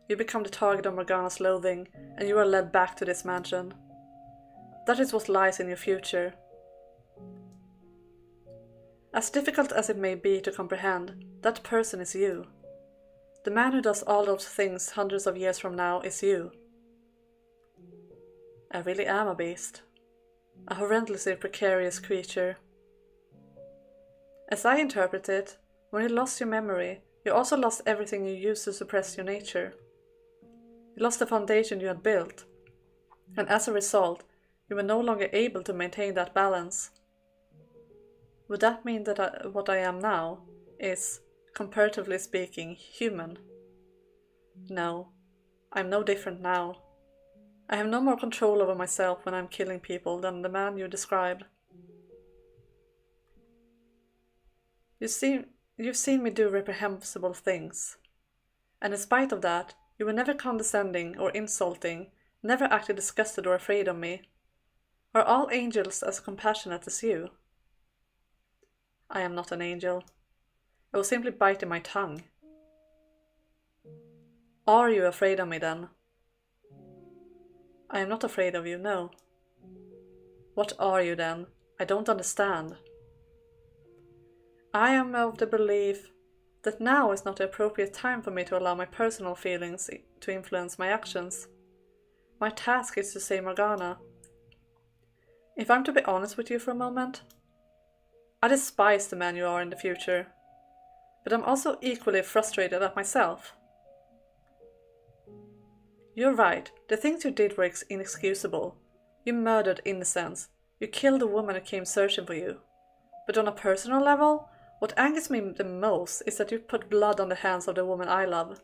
You become the target of Morgana's loathing, and you are led back to this mansion. That is what lies in your future. As difficult as it may be to comprehend, that person is you. The man who does all those things hundreds of years from now is you. I really am a beast. A horrendously precarious creature. As I interpret it, when you lost your memory, you also lost everything you used to suppress your nature. You lost the foundation you had built, and as a result, you were no longer able to maintain that balance. Would that mean that what I am now is, comparatively speaking, human? No, I'm no different now. I have no more control over myself when I'm killing people than the man you described. You've seen me do reprehensible things, and in spite of that, you were never condescending or insulting, never acted disgusted or afraid of me. Are all angels as compassionate as you? I am not an angel. I was simply biting my tongue. Are you afraid of me then? I am not afraid of you, no. What are you then? I don't understand. I am of the belief that now is not the appropriate time for me to allow my personal feelings to influence my actions. My task is to say Morgana. If I'm to be honest with you for a moment, I despise the man you are in the future, but I'm also equally frustrated at myself. You're right, the things you did were inexcusable. You murdered innocents, you killed a woman who came searching for you. But on a personal level, what angers me the most is that you put blood on the hands of the woman I love.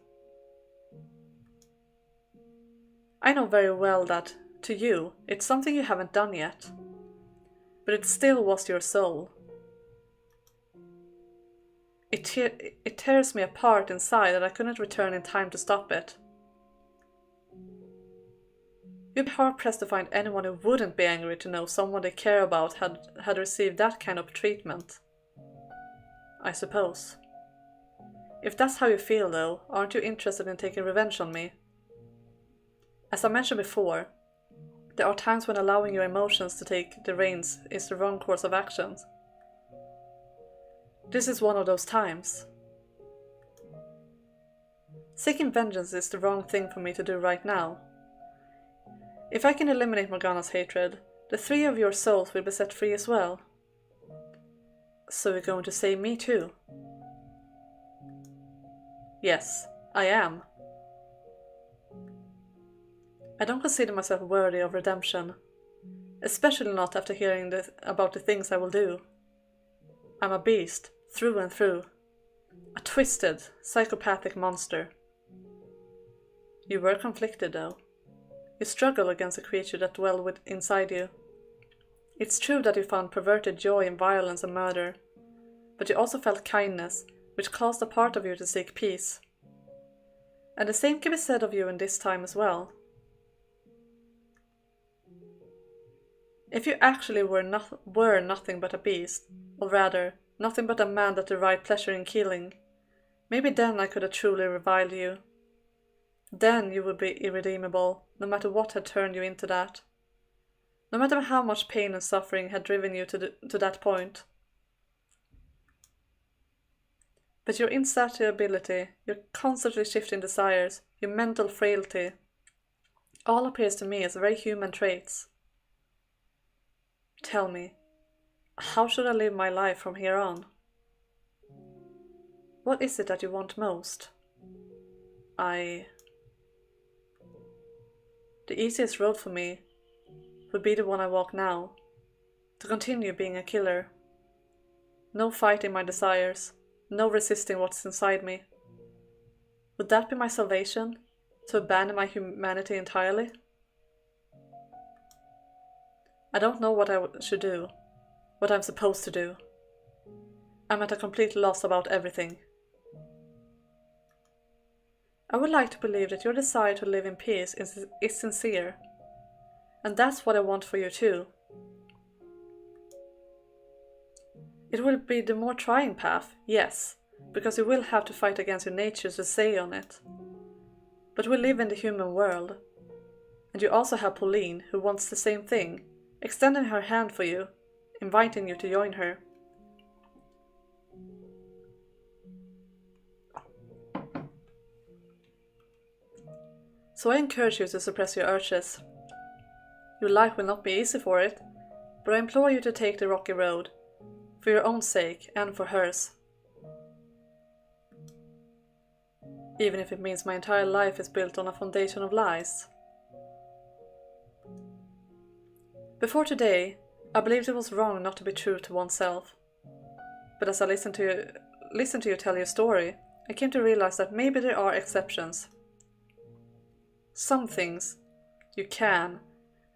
I know very well that, to you, it's something you haven't done yet. But it still was your soul. It tears me apart inside that I couldn't return in time to stop it. You'd be hard-pressed to find anyone who wouldn't be angry to know someone they care about had received that kind of treatment. I suppose. If that's how you feel though, aren't you interested in taking revenge on me? As I mentioned before, there are times when allowing your emotions to take the reins is the wrong course of action. This is one of those times. Seeking vengeance is the wrong thing for me to do right now. If I can eliminate Morgana's hatred, the three of your souls will be set free as well. So you're going to say me too? Yes, I am. I don't consider myself worthy of redemption, especially not after hearing about the things I will do. I'm a beast, through and through. A twisted, psychopathic monster. You were conflicted though. You struggle against a creature that dwelled inside you. It's true that you found perverted joy in violence and murder, but you also felt kindness, which caused a part of you to seek peace. And the same can be said of you in this time as well. If you actually were nothing but a beast, or rather, nothing but a man that derived pleasure in killing, maybe then I could have truly reviled you. Then you would be irredeemable, no matter what had turned you into that. No matter how much pain and suffering had driven you to that point. But your insatiability, your constantly shifting desires, your mental frailty, all appears to me as very human traits. Tell me, how should I live my life from here on? What is it that you want most? The easiest road for me would be the one I walk now, to continue being a killer. No fighting my desires, no resisting what's inside me. Would that be my salvation? To abandon my humanity entirely? I don't know what I should do, what I'm supposed to do. I'm at a complete loss about everything. I would like to believe that your desire to live in peace is sincere, and that's what I want for you too. It will be the more trying path, yes, because you will have to fight against your nature to stay on it. But we live in the human world, and you also have Pauline, who wants the same thing, extending her hand for you, inviting you to join her. So I encourage you to suppress your urges. Your life will not be easy for it, but I implore you to take the rocky road, for your own sake and for hers. Even if it means my entire life is built on a foundation of lies. Before today, I believed it was wrong not to be true to oneself. But as I listened to you tell your story, I came to realize that maybe there are exceptions. Some things you can,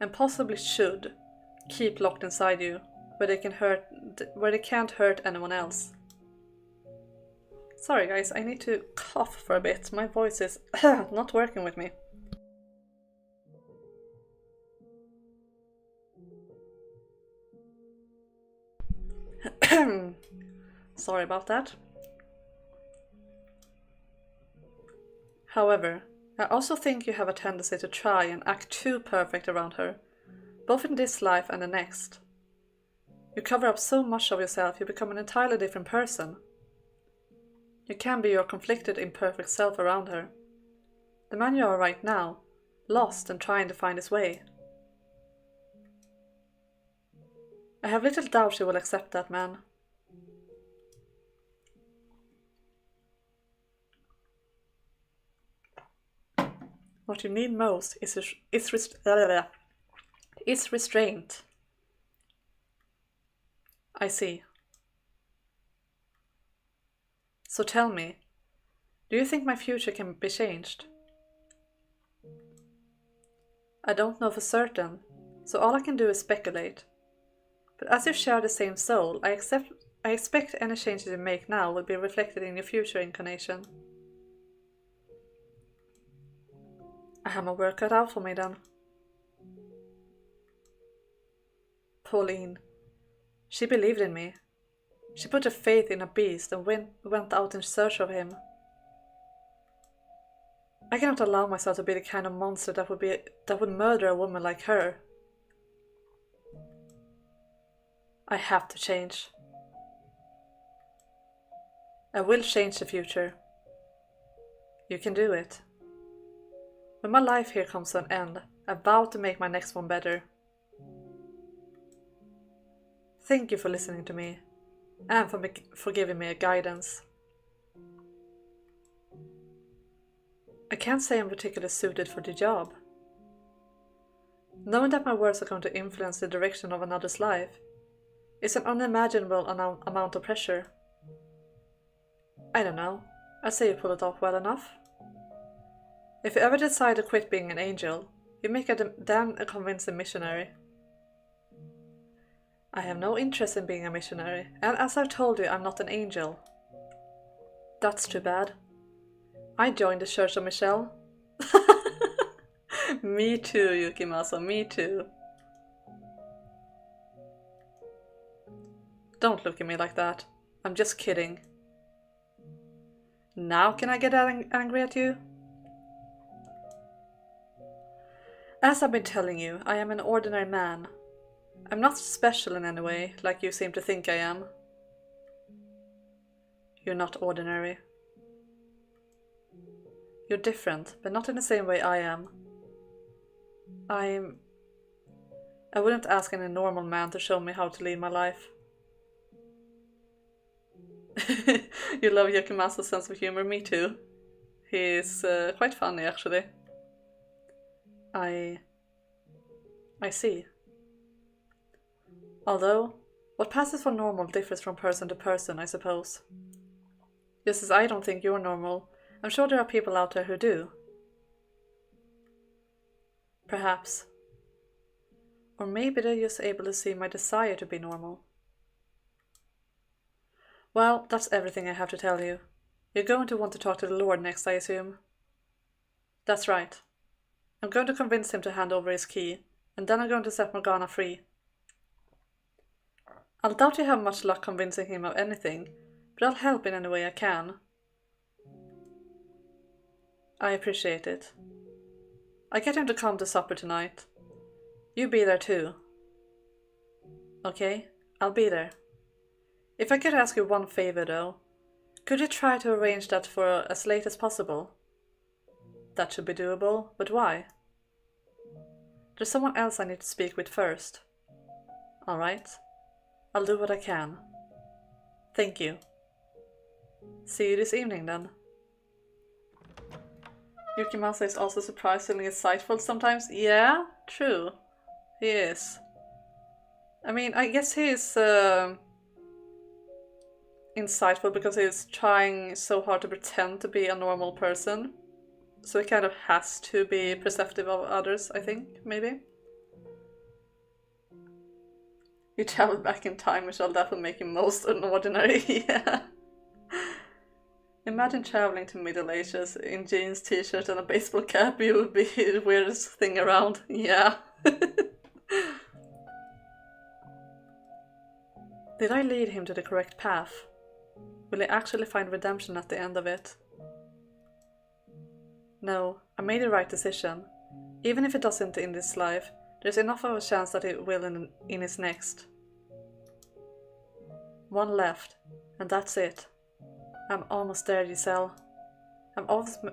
and possibly should, keep locked inside you, where they can't hurt anyone else. Sorry guys, I need to cough for a bit. My voice is not working with me. Sorry about that. However, I also think you have a tendency to try and act too perfect around her, both in this life and the next. You cover up so much of yourself, you become an entirely different person. You can be your conflicted, imperfect self around her. The man you are right now, lost and trying to find his way. I have little doubt she will accept that man. What you need most is restraint. I see. So tell me, do you think my future can be changed? I don't know for certain, so all I can do is speculate. But as you share the same soul, I expect any changes you make now will be reflected in your future incarnation. I have my work cut out for me then. Pauline. She believed in me. She put her faith in a beast and went out in search of him. I cannot allow myself to be the kind of monster that would murder a woman like her. I have to change. I will change the future. You can do it. When my life here comes to an end, I vow to make my next one better. Thank you for listening to me, and for giving me a guidance. I can't say I'm particularly suited for the job. Knowing that my words are going to influence the direction of another's life is an unimaginable amount of pressure. I don't know, I'd say you pull it off well enough. If you ever decide to quit being an angel, you make then a convincing missionary. I have no interest in being a missionary, and as I've told you, I'm not an angel. That's too bad. I joined the Church of Michelle. Me too, Yukimasa, me too. Don't look at me like that. I'm just kidding. Now can I get angry at you? As I've been telling you, I am an ordinary man. I'm not special in any way, like you seem to think I am. You're not ordinary. You're different, but not in the same way I am. I wouldn't ask any normal man to show me how to lead my life. You love Yukimasa's sense of humor, me too. He's quite funny, actually. I see. Although, what passes for normal differs from person to person, I suppose. Just as I don't think you're normal, I'm sure there are people out there who do. Perhaps. Or maybe they're just able to see my desire to be normal. Well, that's everything I have to tell you. You're going to want to talk to the Lord next, I assume. That's right. I'm going to convince him to hand over his key, and then I'm going to set Morgana free. I'll doubt you have much luck convincing him of anything, but I'll help in any way I can. I appreciate it. I get him to come to supper tonight. You be there too. Okay, I'll be there. If I could ask you one favor though, could you try to arrange that for as late as possible? That should be doable, but why? There's someone else I need to speak with first. Alright, I'll do what I can. Thank you. See you this evening then. Yukimasa is also surprisingly insightful sometimes. Yeah, true. He is. I mean, I guess he is insightful because he's trying so hard to pretend to be a normal person. So he kind of has to be perceptive of others, I think, maybe. You travel back in time, Michelle, that will make you most unordinary. Yeah. Imagine traveling to Middle Ages in jeans, t-shirt and a baseball cap. You would be the weirdest thing around. Yeah. Did I lead him to the correct path? Will he actually find redemption at the end of it? No, I made the right decision. Even if it doesn't in this life, there's enough of a chance that it will in his next. One left, and that's it. I'm almost there, Giselle. I've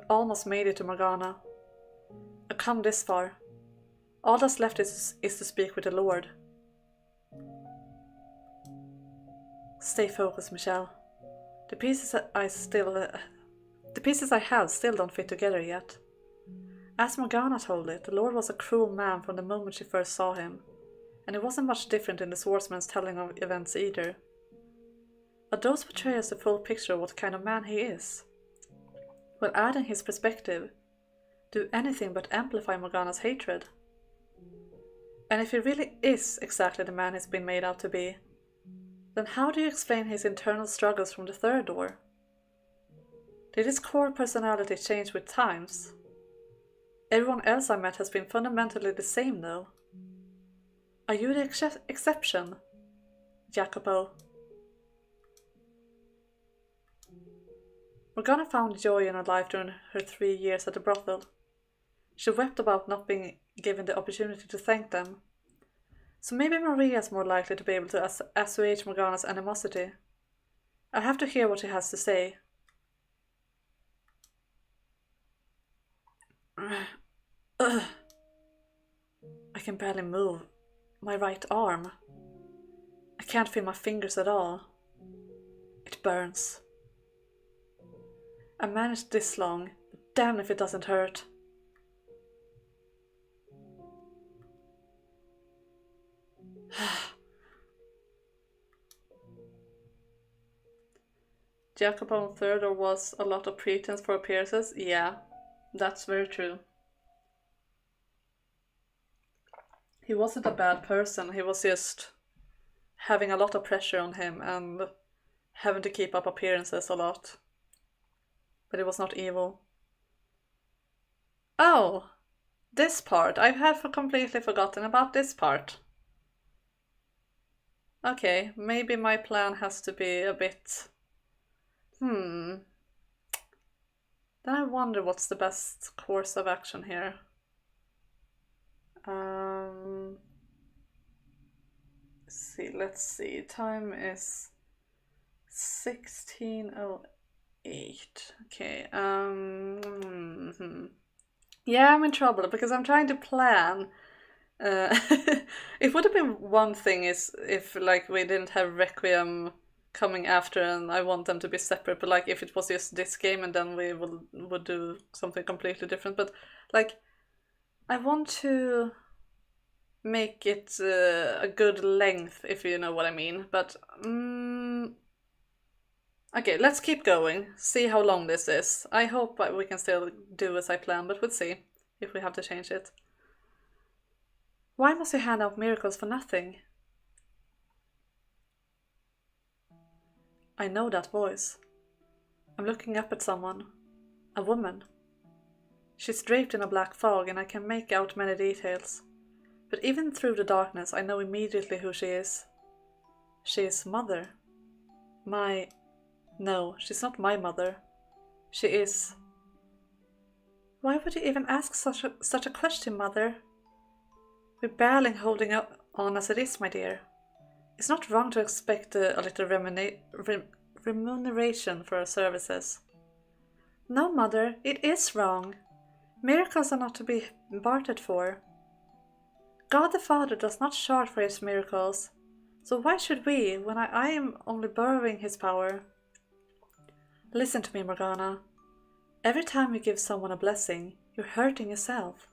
almost made it to Morgana. I've come this far. All that's left is to speak with the Lord. Stay focused, Michelle. The pieces I have still don't fit together yet. As Morgana told it, the Lord was a cruel man from the moment she first saw him, and it wasn't much different in the swordsman's telling of events either. But those portray us the full picture of what kind of man he is. While adding his perspective, do anything but amplify Morgana's hatred. And if he really is exactly the man he's been made out to be, then how do you explain his internal struggles from the third door? Did his core personality change with times? Everyone else I met has been fundamentally the same though. Are you the exception, Jacopo? Morgana found joy in her life during her 3 years at the brothel. She wept about not being given the opportunity to thank them. So maybe Maria is more likely to be able to assuage Morgana's animosity. I'll have to hear what she has to say. I can barely move my right arm. I can't feel my fingers at all. It burns. I managed this long, but damn if it doesn't hurt. Jacopo III there was a lot of pretense for appearances. Yeah, that's very true. He wasn't a bad person, he was just having a lot of pressure on him and having to keep up appearances a lot. But it was not evil. Oh, this part. I have completely forgotten about this part. Okay, maybe my plan has to be a bit... Then I wonder what's the best course of action here. Let's see. Time is 16:08. Okay. Yeah, I'm in trouble because I'm trying to plan. It would have been one thing is if like we didn't have Requiem coming after and I want them to be separate, but like if it was just this game and then we would do something completely different. But like I want to make it a good length, if you know what I mean. But okay, let's keep going. See how long this is. I hope we can still do as I plan, but we'll see if we have to change it. Why must you hand out miracles for nothing? I know that voice. I'm looking up at someone. A woman. She's draped in a black fog and I can make out many details. But even through the darkness, I know immediately who she is. She is Mother. No, she's not my mother. She is... Why would you even ask such a question, Mother? We're barely holding on as it is, my dear. It's not wrong to expect a little remuneration for our services. No, Mother, it is wrong. Miracles are not to be bartered for. God the Father does not charge for his miracles, so why should we, when I am only borrowing his power? Listen to me, Morgana. Every time you give someone a blessing, you're hurting yourself.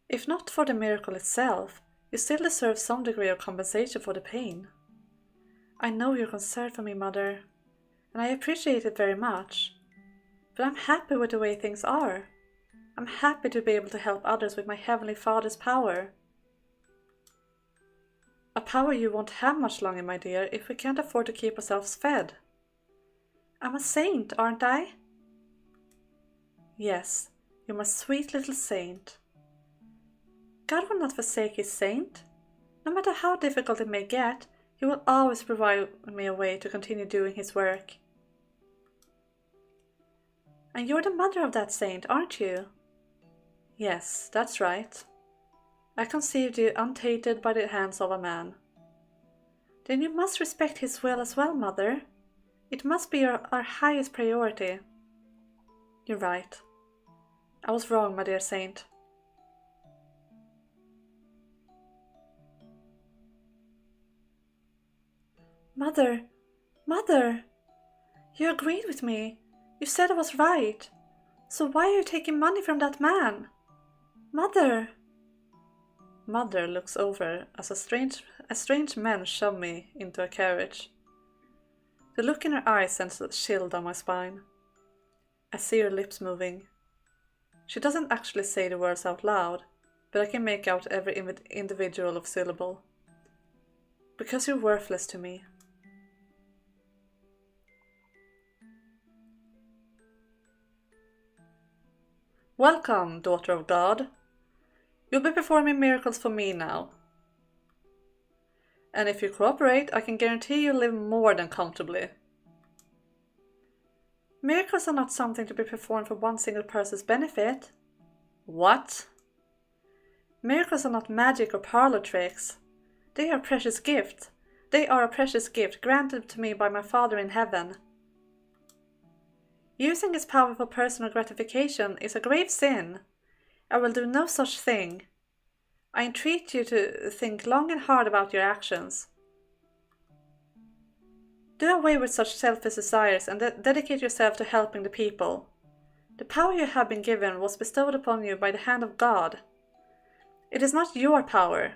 If not for the miracle itself, you still deserve some degree of compensation for the pain. I know you're concerned for me, Mother, and I appreciate it very much, but I'm happy with the way things are. I'm happy to be able to help others with my Heavenly Father's power. A power you won't have much longer, my dear, if we can't afford to keep ourselves fed. I'm a saint, aren't I? Yes, you're my sweet little saint. God will not forsake his saint. No matter how difficult it may get, he will always provide me a way to continue doing his work. And you're the mother of that saint, aren't you? Yes, that's right. I conceived you untainted by the hands of a man. Then you must respect his will as well, Mother. It must be our highest priority. You're right. I was wrong, my dear saint. Mother! Mother! You agreed with me. You said I was right. So why are you taking money from that man? Mother! Mother looks over as a strange man shove me into a carriage. The look in her eyes sends a chill down my spine. I see her lips moving. She doesn't actually say the words out loud, but I can make out every individual of syllable. Because you're worthless to me. Welcome, daughter of God. You'll be performing miracles for me now. And if you cooperate, I can guarantee you'll live more than comfortably. Miracles are not something to be performed for one single person's benefit. What? Miracles are not magic or parlor tricks. They are a precious gift. They are a precious gift granted to me by my Father in heaven. Using his power for personal gratification is a grave sin. I will do no such thing. I entreat you to think long and hard about your actions. Do away with such selfish desires and dedicate yourself to helping the people. The power you have been given was bestowed upon you by the hand of God. It is not your power.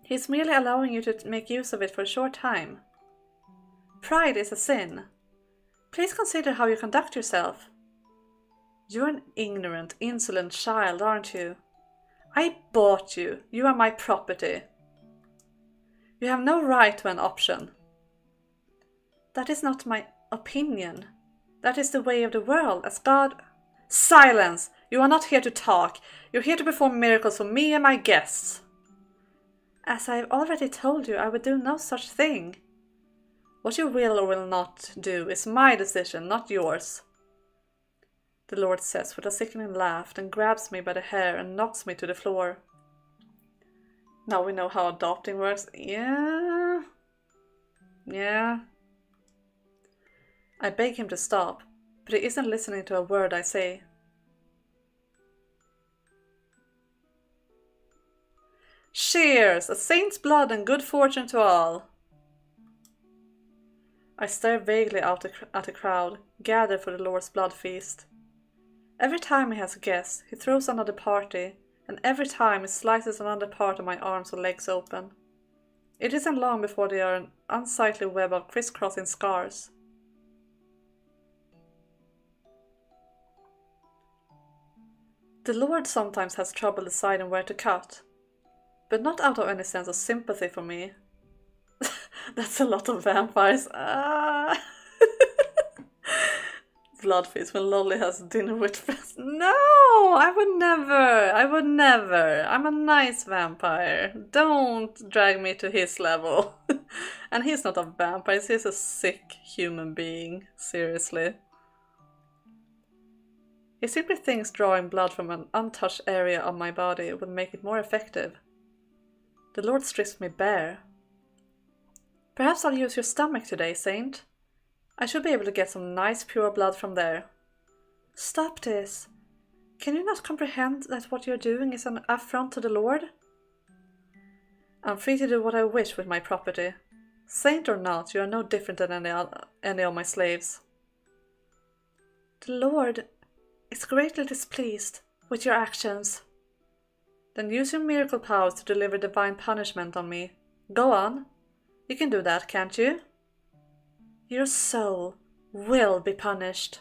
He is merely allowing you to make use of it for a short time. Pride is a sin. Please consider how you conduct yourself. You're an ignorant, insolent child, aren't you? I bought you. You are my property. You have no right to an option. That is not my opinion. That is the way of the world, as God... Silence! You are not here to talk. You're here to perform miracles for me and my guests. As I have already told you, I would do no such thing. What you will or will not do is my decision, not yours. The Lord says with a sickening laugh, then grabs me by the hair and knocks me to the floor. Now we know how adopting works. Yeah. I beg him to stop, but he isn't listening to a word I say. Cheers! A saint's blood and good fortune to all! I stare vaguely out at the crowd, gathered for the Lord's blood feast. Every time he has a guest, he throws another party, and every time he slices another part of my arms or legs open. It isn't long before they are an unsightly web of crisscrossing scars. The Lord sometimes has trouble deciding where to cut, but not out of any sense of sympathy for me. That's a lot of vampires. Bloodfeast when Lolly has dinner with friends. No, I would never. I'm a nice vampire. Don't drag me to his level. And he's not a vampire, he's a sick human being. Seriously. He simply thinks drawing blood from an untouched area of my body would make it more effective. The Lord strips me bare. Perhaps I'll use your stomach today, Saint. I should be able to get some nice pure blood from there. Stop this. Can you not comprehend that what you're doing is an affront to the Lord? I'm free to do what I wish with my property. Saint or not, you are no different than any of my slaves. The Lord is greatly displeased with your actions. Then use your miracle powers to deliver divine punishment on me. Go on. You can do that, can't you? Your soul will be punished.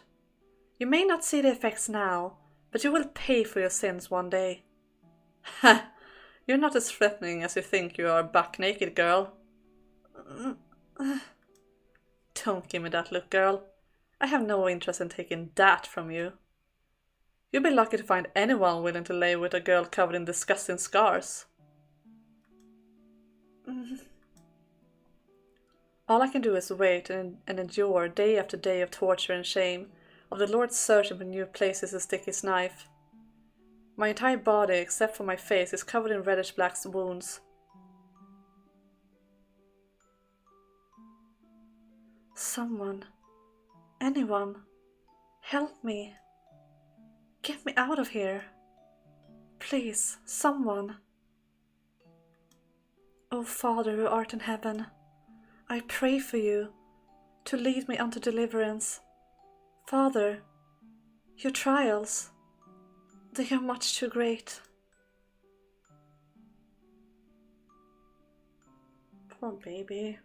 You may not see the effects now, but you will pay for your sins one day. Ha! You're not as threatening as you think you are, buck naked girl. Don't give me that look, girl. I have no interest in taking that from you. You'll be lucky to find anyone willing to lay with a girl covered in disgusting scars. All I can do is wait and endure day after day of torture and shame, of the Lord searching for new places to stick his knife. My entire body, except for my face, is covered in reddish black wounds. Someone, anyone, help me. Get me out of here. Please, someone. O Father who art in heaven, I pray for you to lead me unto deliverance. Father, your trials, they are much too great. Poor baby.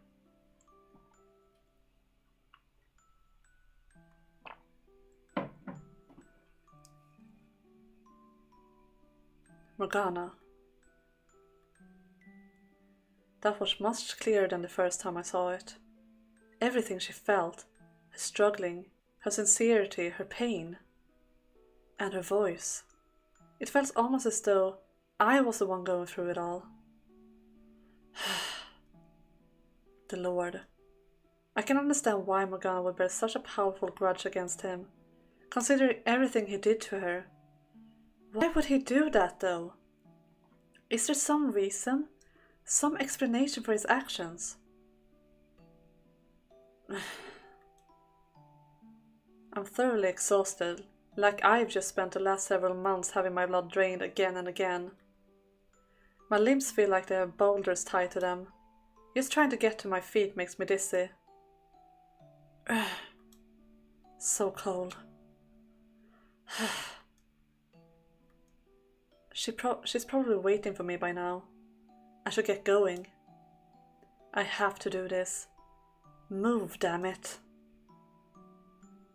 Morgana. That was much clearer than the first time I saw it. Everything she felt, her struggling, her sincerity, her pain, and her voice. It felt almost as though I was the one going through it all. The Lord. I can understand why Morgana would bear such a powerful grudge against him, considering everything he did to her. Why would he do that, though? Is there some reason, some explanation for his actions? I'm thoroughly exhausted, like I've just spent the last several months having my blood drained again and again. My limbs feel like they have boulders tied to them. Just trying to get to my feet makes me dizzy. So cold. She's probably waiting for me by now. I should get going. I have to do this. Move, damn it.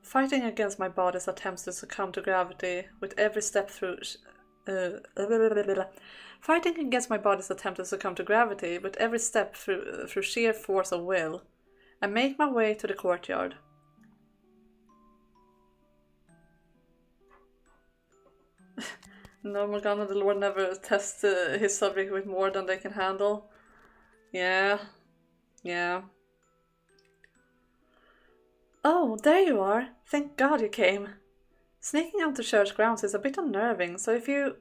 Fighting against my body's attempts to succumb to gravity with every step through... Fighting against my body's attempt to succumb to gravity with every step through sheer force of will, I make my way to the courtyard. No, Morgana, the Lord never tests his subject with more than they can handle. Yeah. Oh, there you are. Thank God you came. Sneaking onto church grounds is a bit unnerving, so if you...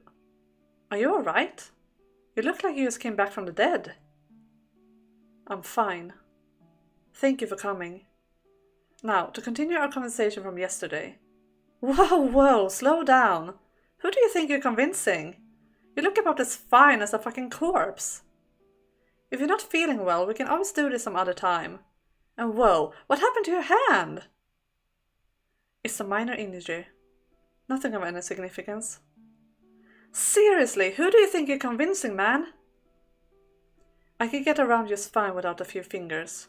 Are you alright? You look like you just came back from the dead. I'm fine. Thank you for coming. Now, to continue our conversation from yesterday. Whoa, slow down. Who do you think you're convincing? You look about as fine as a fucking corpse. If you're not feeling well, we can always do this some other time. And whoa, what happened to your hand? It's a minor injury. Nothing of any significance. Seriously, who do you think you're convincing, man? I can get around just fine without a few fingers.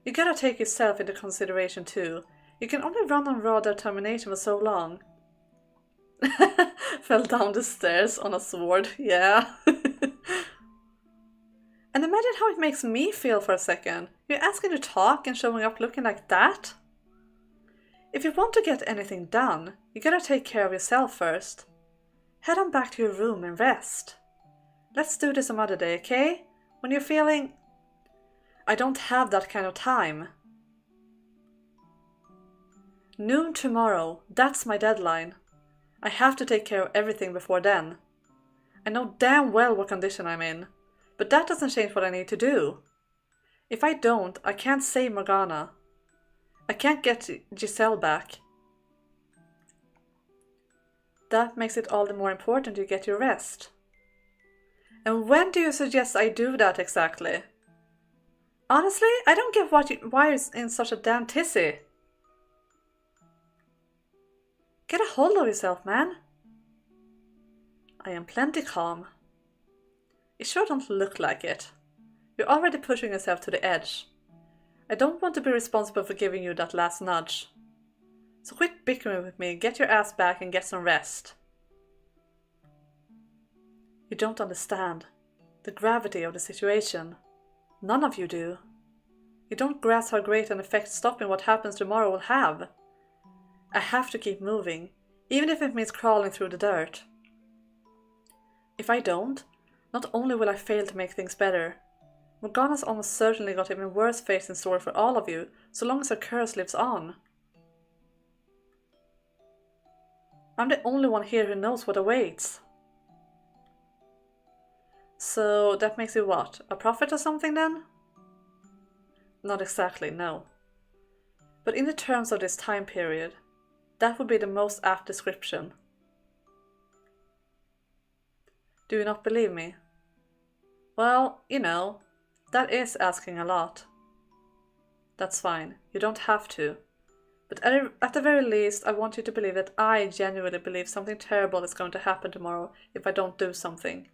You gotta take yourself into consideration too. You can only run on raw determination for so long. Fell down the stairs on a sword, yeah. And imagine how it makes me feel for a second. You're asking to talk and showing up looking like that? If you want to get anything done, you gotta take care of yourself first. Head on back to your room and rest. Let's do this some other day, okay? When you're feeling... I don't have that kind of time. Noon tomorrow, that's my deadline. I have to take care of everything before then. I know damn well what condition I'm in, but that doesn't change what I need to do. If I don't, I can't save Morgana. I can't get Giselle back. That makes it all the more important you get your rest. And when do you suggest I do that exactly? Honestly, I don't get why you're in such a damn tizzy. Get a hold of yourself, man. I am plenty calm. You sure don't look like it. You're already pushing yourself to the edge. I don't want to be responsible for giving you that last nudge. So quit bickering with me, get your ass back and get some rest. You don't understand the gravity of the situation. None of you do. You don't grasp how great an effect stopping what happens tomorrow will have. I have to keep moving, even if it means crawling through the dirt. If I don't, not only will I fail to make things better, Morgana's almost certainly got even worse fate in store for all of you, so long as her curse lives on. I'm the only one here who knows what awaits. So that makes you what? A prophet or something then? Not exactly, no. But in the terms of this time period, that would be the most apt description. Do you not believe me? Well, that is asking a lot. That's fine, you don't have to. But at the very least, I want you to believe that I genuinely believe something terrible is going to happen tomorrow if I don't do something.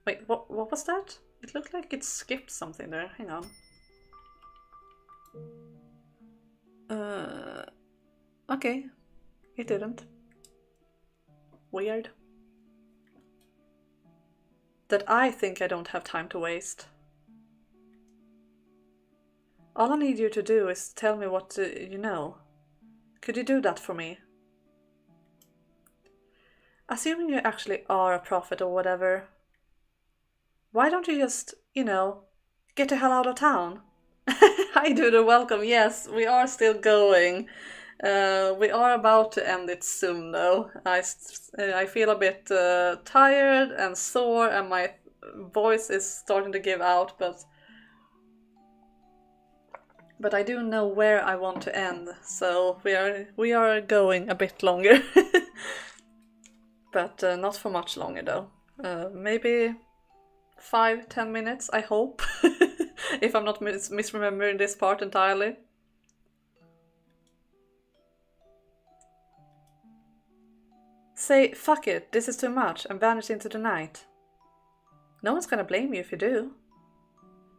Wait, what was that? It looked like it skipped something there. Hang on. Okay. It didn't. Weird. That I think I don't have time to waste. All I need you to do is tell me what you know. Could you do that for me? Assuming you actually are a prophet or whatever, why don't you just, get the hell out of town? Hi, Dude, welcome. Yes, we are still going. We are about to end it soon, though. I feel a bit tired and sore, and my voice is starting to give out, but I do know where I want to end, so we are going a bit longer. But not for much longer, though. Maybe 5-10 minutes, I hope. If I'm not misremembering this part entirely. Say, fuck it, this is too much, and vanish into the night. No one's gonna blame you if you do.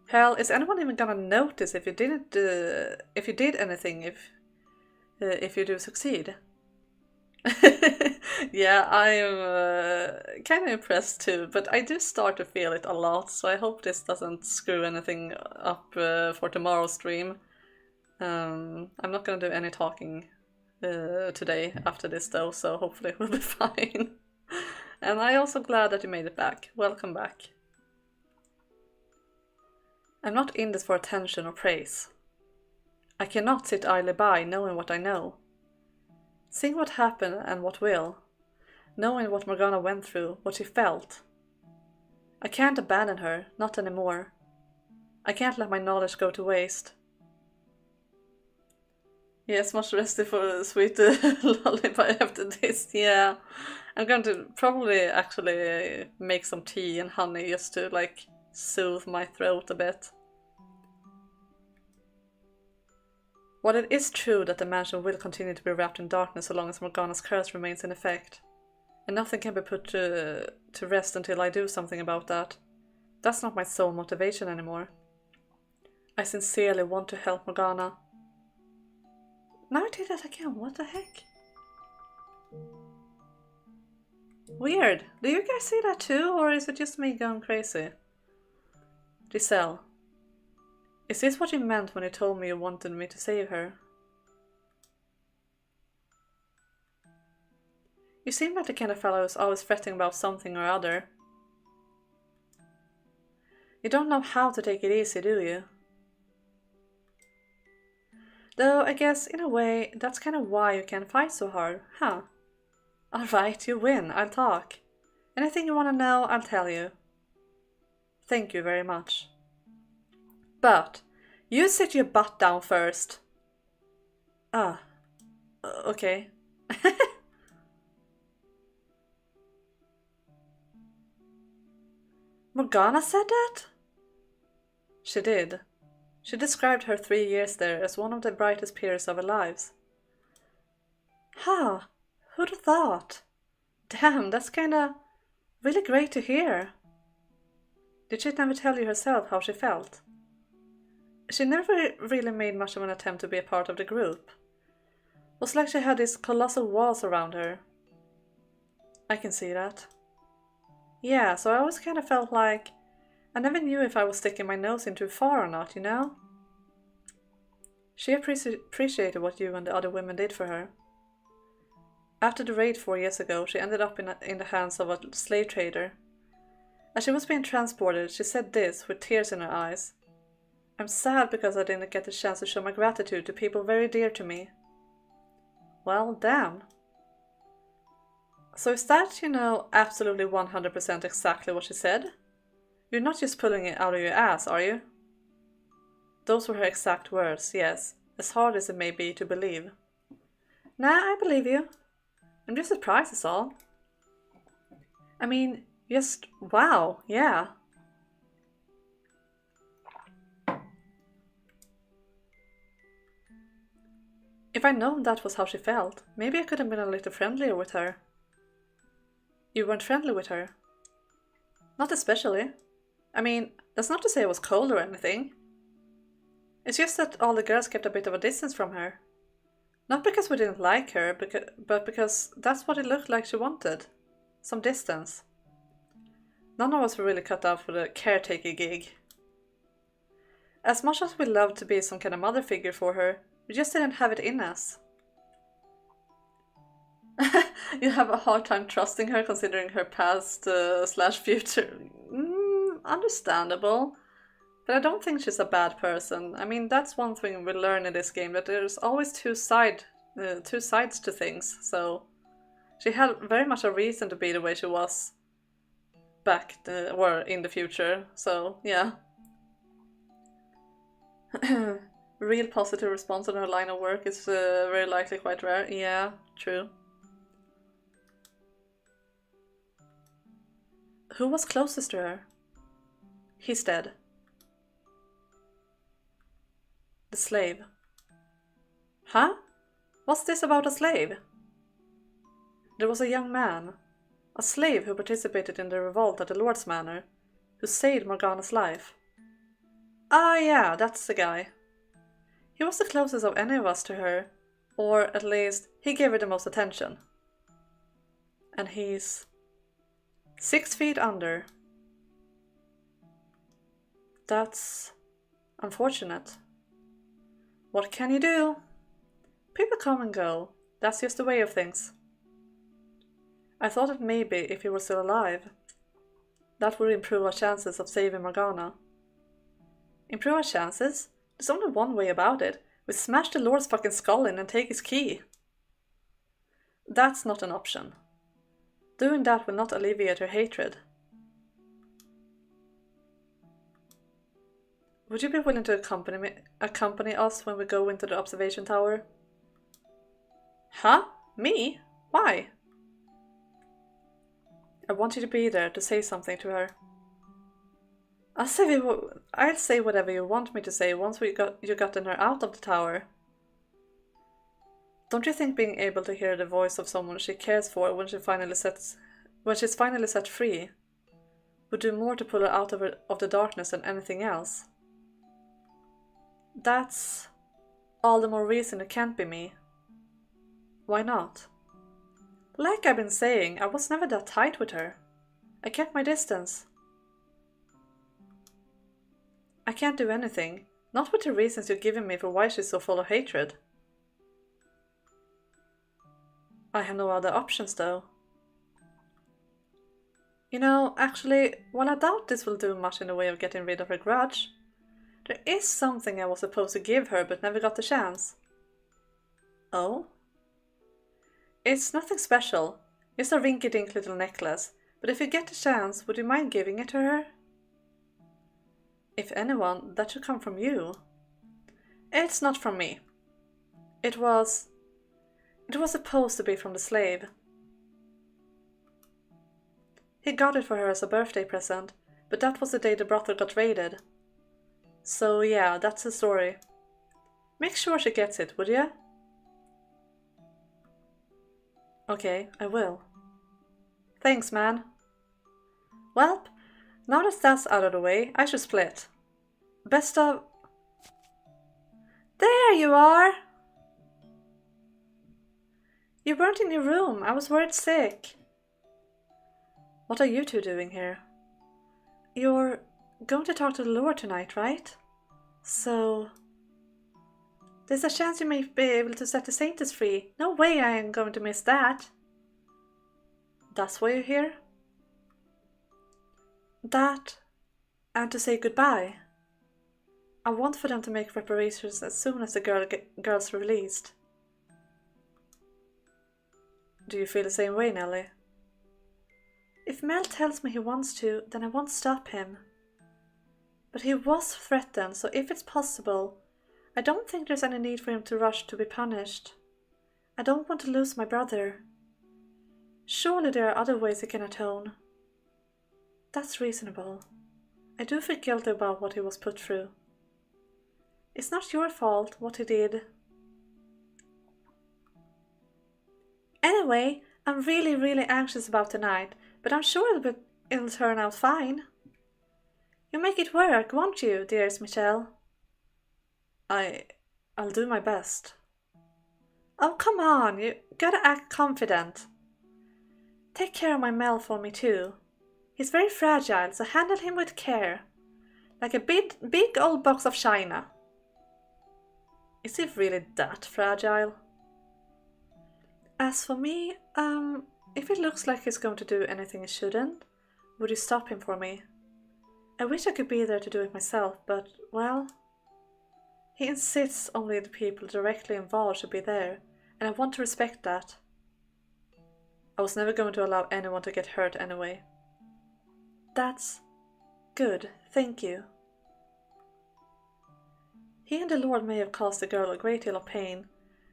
Hell, is anyone even gonna notice if you didn't, if you did anything, if you do succeed? Yeah, I'm kind of impressed too, but I do start to feel it a lot, so I hope this doesn't screw anything up for tomorrow's stream. I'm not gonna do any talking today after this though, so hopefully it will be fine. And I'm also glad that you made it back. Welcome back. I'm not in this for attention or praise. I cannot sit idly by knowing what I know. Seeing what happened and what will. Knowing what Morgana went through, what she felt. I can't abandon her, not anymore. I can't let my knowledge go to waste. Yes, much rested for a sweet lullaby after this, yeah. I'm going to probably actually make some tea and honey just to, soothe my throat a bit. While it is true that the mansion will continue to be wrapped in darkness so long as Morgana's curse remains in effect, and nothing can be put to rest until I do something about that, that's not my sole motivation anymore. I sincerely want to help Morgana. Now I did that again, what the heck? Weird. Do you guys see that too, or is it just me going crazy? Giselle. Is this what you meant when you told me you wanted me to save her? You seem like the kind of fellow who's always fretting about something or other. You don't know how to take it easy, do you? Though, I guess, in a way, that's kind of why you can fight so hard, huh? Alright, you win, I'll talk. Anything you want to know, I'll tell you. Thank you very much. But, you sit your butt down first. Ah, okay. Morgana said that? She did. She described her 3 years there as one of the brightest periods of her lives. Huh, who'd have thought? Damn, that's kinda really great to hear. Did she never tell you herself how she felt? She never really made much of an attempt to be a part of the group. It was like she had these colossal walls around her. I can see that. Yeah, so I always kind of felt like I never knew if I was sticking my nose in too far or not, you know? She appreciated what you and the other women did for her. After the raid 4 years ago, she ended up in the hands of a slave trader. As she was being transported, she said this with tears in her eyes. I'm sad because I didn't get the chance to show my gratitude to people very dear to me. Well, damn. So is that, absolutely 100% exactly what she said? You're not just pulling it out of your ass, are you? Those were her exact words, yes, as hard as it may be to believe. Nah, I believe you. I'm just surprised is all. I mean, just wow, yeah. If I'd known that was how she felt, maybe I could have been a little friendlier with her. You weren't friendly with her? Not especially. I mean, that's not to say I was cold or anything. It's just that all the girls kept a bit of a distance from her. Not because we didn't like her, but because that's what it looked like she wanted. Some distance. None of us were really cut out for the caretaker gig. As much as we loved to be some kind of mother figure for her, we just didn't have it in us. You have a hard time trusting her considering her past slash future. Understandable. But I don't think she's a bad person. I mean, that's one thing we learn in this game, that there's always two sides to things. So she had very much a reason to be the way she was or in the future. So yeah. Real positive response on her line of work is very likely quite rare. Yeah, true. Who was closest to her? He's dead. The slave. Huh? What's this about a slave? There was a young man, a slave who participated in the revolt at the Lord's Manor, who saved Morgana's life. Ah yeah, that's the guy. He was the closest of any of us to her, or at least he gave her the most attention. And he's 6 feet under. That's unfortunate. What can you do? People come and go. That's just the way of things. I thought that maybe if he were still alive, that would improve our chances of saving Morgana. Improve our chances? There's only one way about it. We smash the Lord's fucking skull in and take his key. That's not an option. Doing that will not alleviate her hatred. Would you be willing to accompany us when we go into the observation tower? Huh? Me? Why? I want you to be there to say something to her. I'll say whatever you want me to say once you gotten her out of the tower. Don't you think being able to hear the voice of someone she cares for when she's finally set free would do more to pull her out of the darkness than anything else? That's all the more reason it can't be me. Why not? Like I've been saying, I was never that tight with her. I kept my distance. I can't do anything, not with the reasons you're giving me for why she's so full of hatred. I have no other options though. You know, actually, while I doubt this will do much in the way of getting rid of her grudge, there is something I was supposed to give her but never got the chance. Oh? It's nothing special, just a rinky-dink little necklace, but if you get the chance, would you mind giving it to her? If anyone, that should come from you. It's not from me. It was supposed to be from the slave. He got it for her as a birthday present, but that was the day the brothel got raided. So yeah, that's the story. Make sure she gets it, would ya? Okay, I will. Thanks, man. Well, now that that's out of the way, I should split. Best of... There you are! You weren't in your room, I was worried sick. What are you two doing here? You're going to talk to the Lord tonight, right? So... There's a chance you may be able to set the saints free. No way I am going to miss that. That's why you're here? That, and to say goodbye. I want for them to make reparations as soon as the girl's released. Do you feel the same way, Nellie? If Mel tells me he wants to, then I won't stop him. But he was threatened, so if it's possible, I don't think there's any need for him to rush to be punished. I don't want to lose my brother. Surely there are other ways he can atone. That's reasonable. I do feel guilty about what he was put through. It's not your fault what he did. Anyway, I'm really anxious about tonight, but I'm sure it'll turn out fine. You'll make it work, won't you, dearest Michelle? I'll do my best. Oh, come on, you gotta act confident. Take care of my Mel for me too. He's very fragile, so handle him with care. Like a big old box of china. Is he really that fragile? As for me, if it looks like he's going to do anything he shouldn't, would you stop him for me? I wish I could be there to do it myself, but, well, he insists only the people directly involved should be there, and I want to respect that. I was never going to allow anyone to get hurt anyway. That's good, thank you. He and the Lord may have caused the girl a great deal of pain,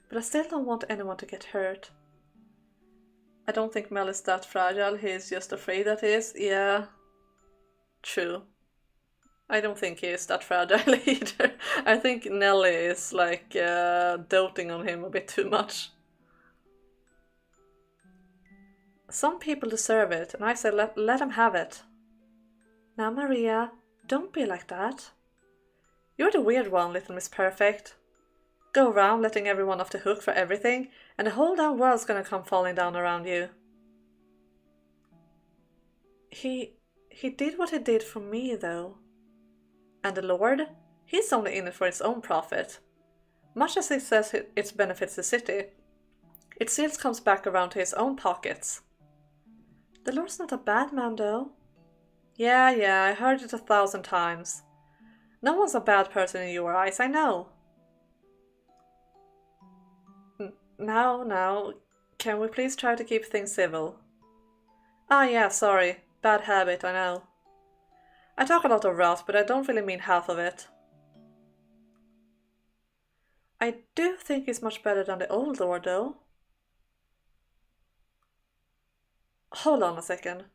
but I still don't want anyone to get hurt. I don't think Mel is that fragile, he's just afraid that he is. Yeah, true. I don't think he is that fragile either. I think Nellie is like doting on him a bit too much. Some people deserve it, and I say let them have it. Now Maria, don't be like that. You're the weird one, little Miss Perfect. Go around letting everyone off the hook for everything, and the whole damn world's gonna come falling down around you. He did what he did for me, though. And the Lord? He's only in it for his own profit. Much as he says it benefits the city, it still comes back around to his own pockets. The Lord's not a bad man, though. Yeah, I heard it 1,000 times. No one's a bad person in your eyes, I know. Now, can we please try to keep things civil? Ah, yeah, sorry. Bad habit, I know. I talk a lot of rot, but I don't really mean half of it. I do think he's much better than the old Lord, though. Hold on a second.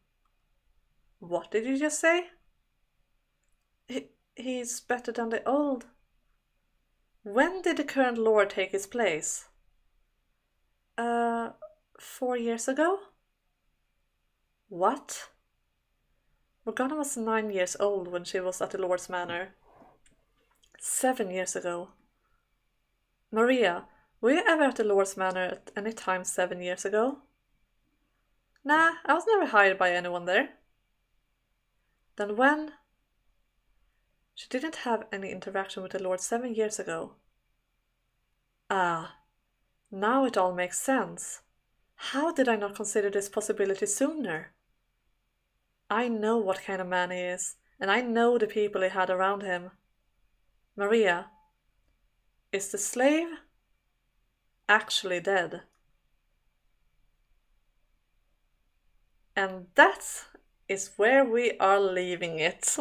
What did you just say? He's better than the old. When did the current Lord take his place? 4 years ago? What? Morgana was 9 years old when she was at the Lord's Manor. 7 years ago. Maria, were you ever at the Lord's Manor at any time 7 years ago? Nah, I was never hired by anyone there. Then when? She didn't have any interaction with the Lord 7 years ago. Ah, now it all makes sense. How did I not consider this possibility sooner? I know what kind of man he is, and I know the people he had around him. Maria, is the slave actually dead? And that is where we are leaving it.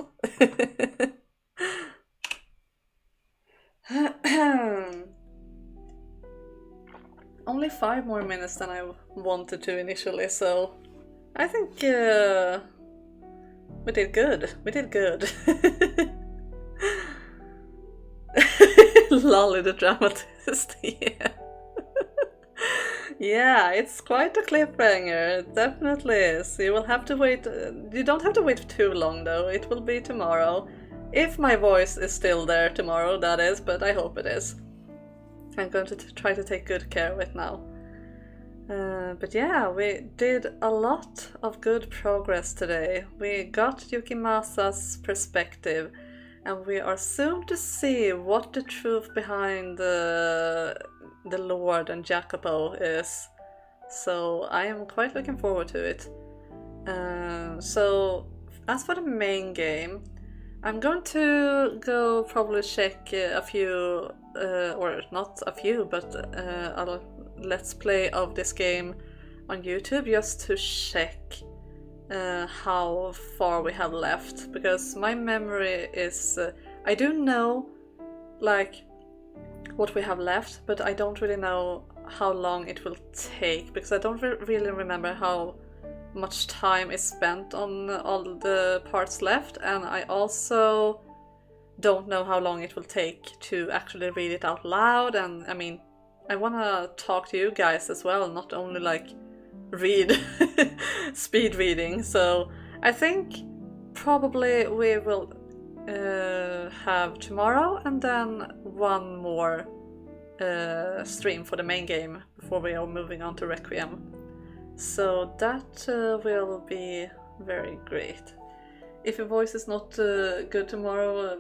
Only 5 more minutes than I wanted to initially, so I think we did good. We did good. Lolly the dramatist, yeah. Yeah, it's quite a cliffhanger, it definitely is. You will have to wait, you don't have to wait too long though, it will be tomorrow. If my voice is still there tomorrow, that is, but I hope it is. I'm going to try to take good care of it now. But yeah, we did a lot of good progress today. We got Yukimasa's perspective, and we are soon to see what the truth behind the Lord and Jacopo is. So I am quite looking forward to it. So as for the main game, I'm going to go probably check a few, or not a few, but a let's play of this game on YouTube just to check how far we have left, because my memory is I do know like what we have left, but I don't really know how long it will take, because I don't really remember how much time is spent on all the parts left, and I also don't know how long it will take to actually read it out loud. And I mean, I want to talk to you guys as well, not only like read speed reading. So I think probably we will have tomorrow and then one more stream for the main game before we are moving on to Requiem. So that will be very great. If your voice is not good tomorrow,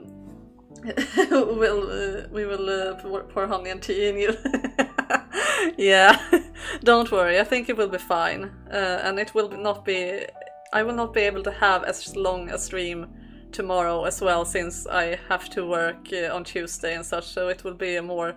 we will pour honey and tea in you. Yeah, don't worry. I think it will be fine, and it will not be. I will not be able to have as long a stream tomorrow as well, since I have to work on Tuesday and such. So it will be a more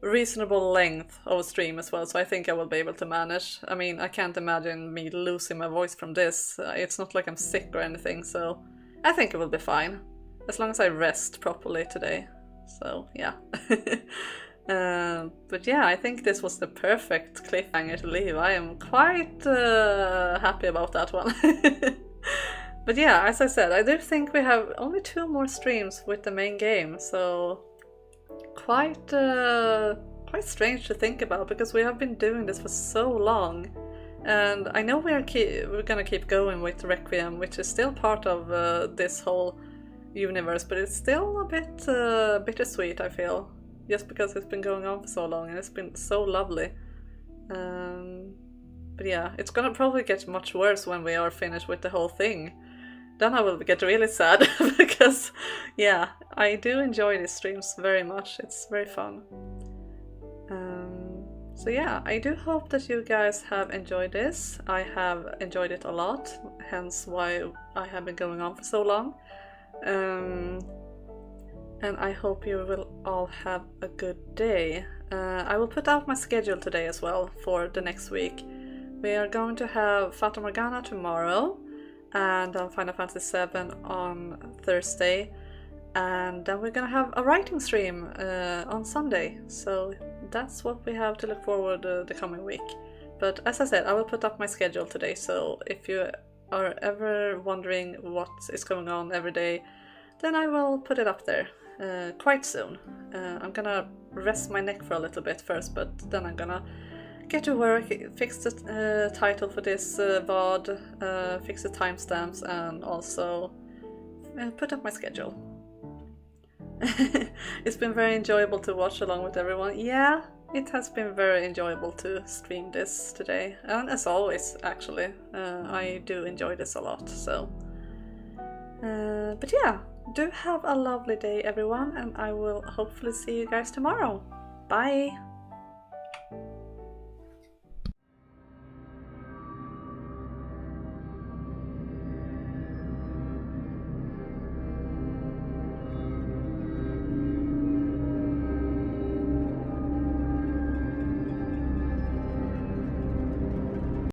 reasonable length of a stream as well. So I think I will be able to manage. I mean, I can't imagine me losing my voice from this. It's not like I'm sick or anything, so I think it will be fine as long as I rest properly today. So yeah. But yeah, I think this was the perfect cliffhanger to leave. I am quite happy about that one. But yeah, as I said, I do think we have only 2 more streams with the main game, so quite strange to think about, because we have been doing this for so long, and I know we're gonna keep going with Requiem, which is still part of this whole universe, but it's still a bit bittersweet, I feel, just because it's been going on for so long and it's been so lovely. But yeah, it's gonna probably get much worse when we are finished with the whole thing. Then I will get really sad because yeah, I do enjoy these streams very much. It's very fun. So yeah, I do hope that you guys have enjoyed this. I have enjoyed it a lot, hence why I have been going on for so long. And I hope you will all have a good day. I will put out my schedule today as well for the next week. We are going to have Fata Morgana tomorrow, and Final Fantasy VII on Thursday, and then we're gonna have a writing stream on Sunday. So that's what we have to look forward to the coming week. But as I said, I will put up my schedule today, so if you are ever wondering what is going on every day, then I will put it up there quite soon. I'm gonna rest my neck for a little bit first, but then I'm gonna get to work, fix the title for this VOD, fix the timestamps, and also put up my schedule. It's been very enjoyable to watch along with everyone. Yeah, it has been very enjoyable to stream this today, and as always, actually, I do enjoy this a lot. So, but yeah, do have a lovely day, everyone, and I will hopefully see you guys tomorrow. Bye!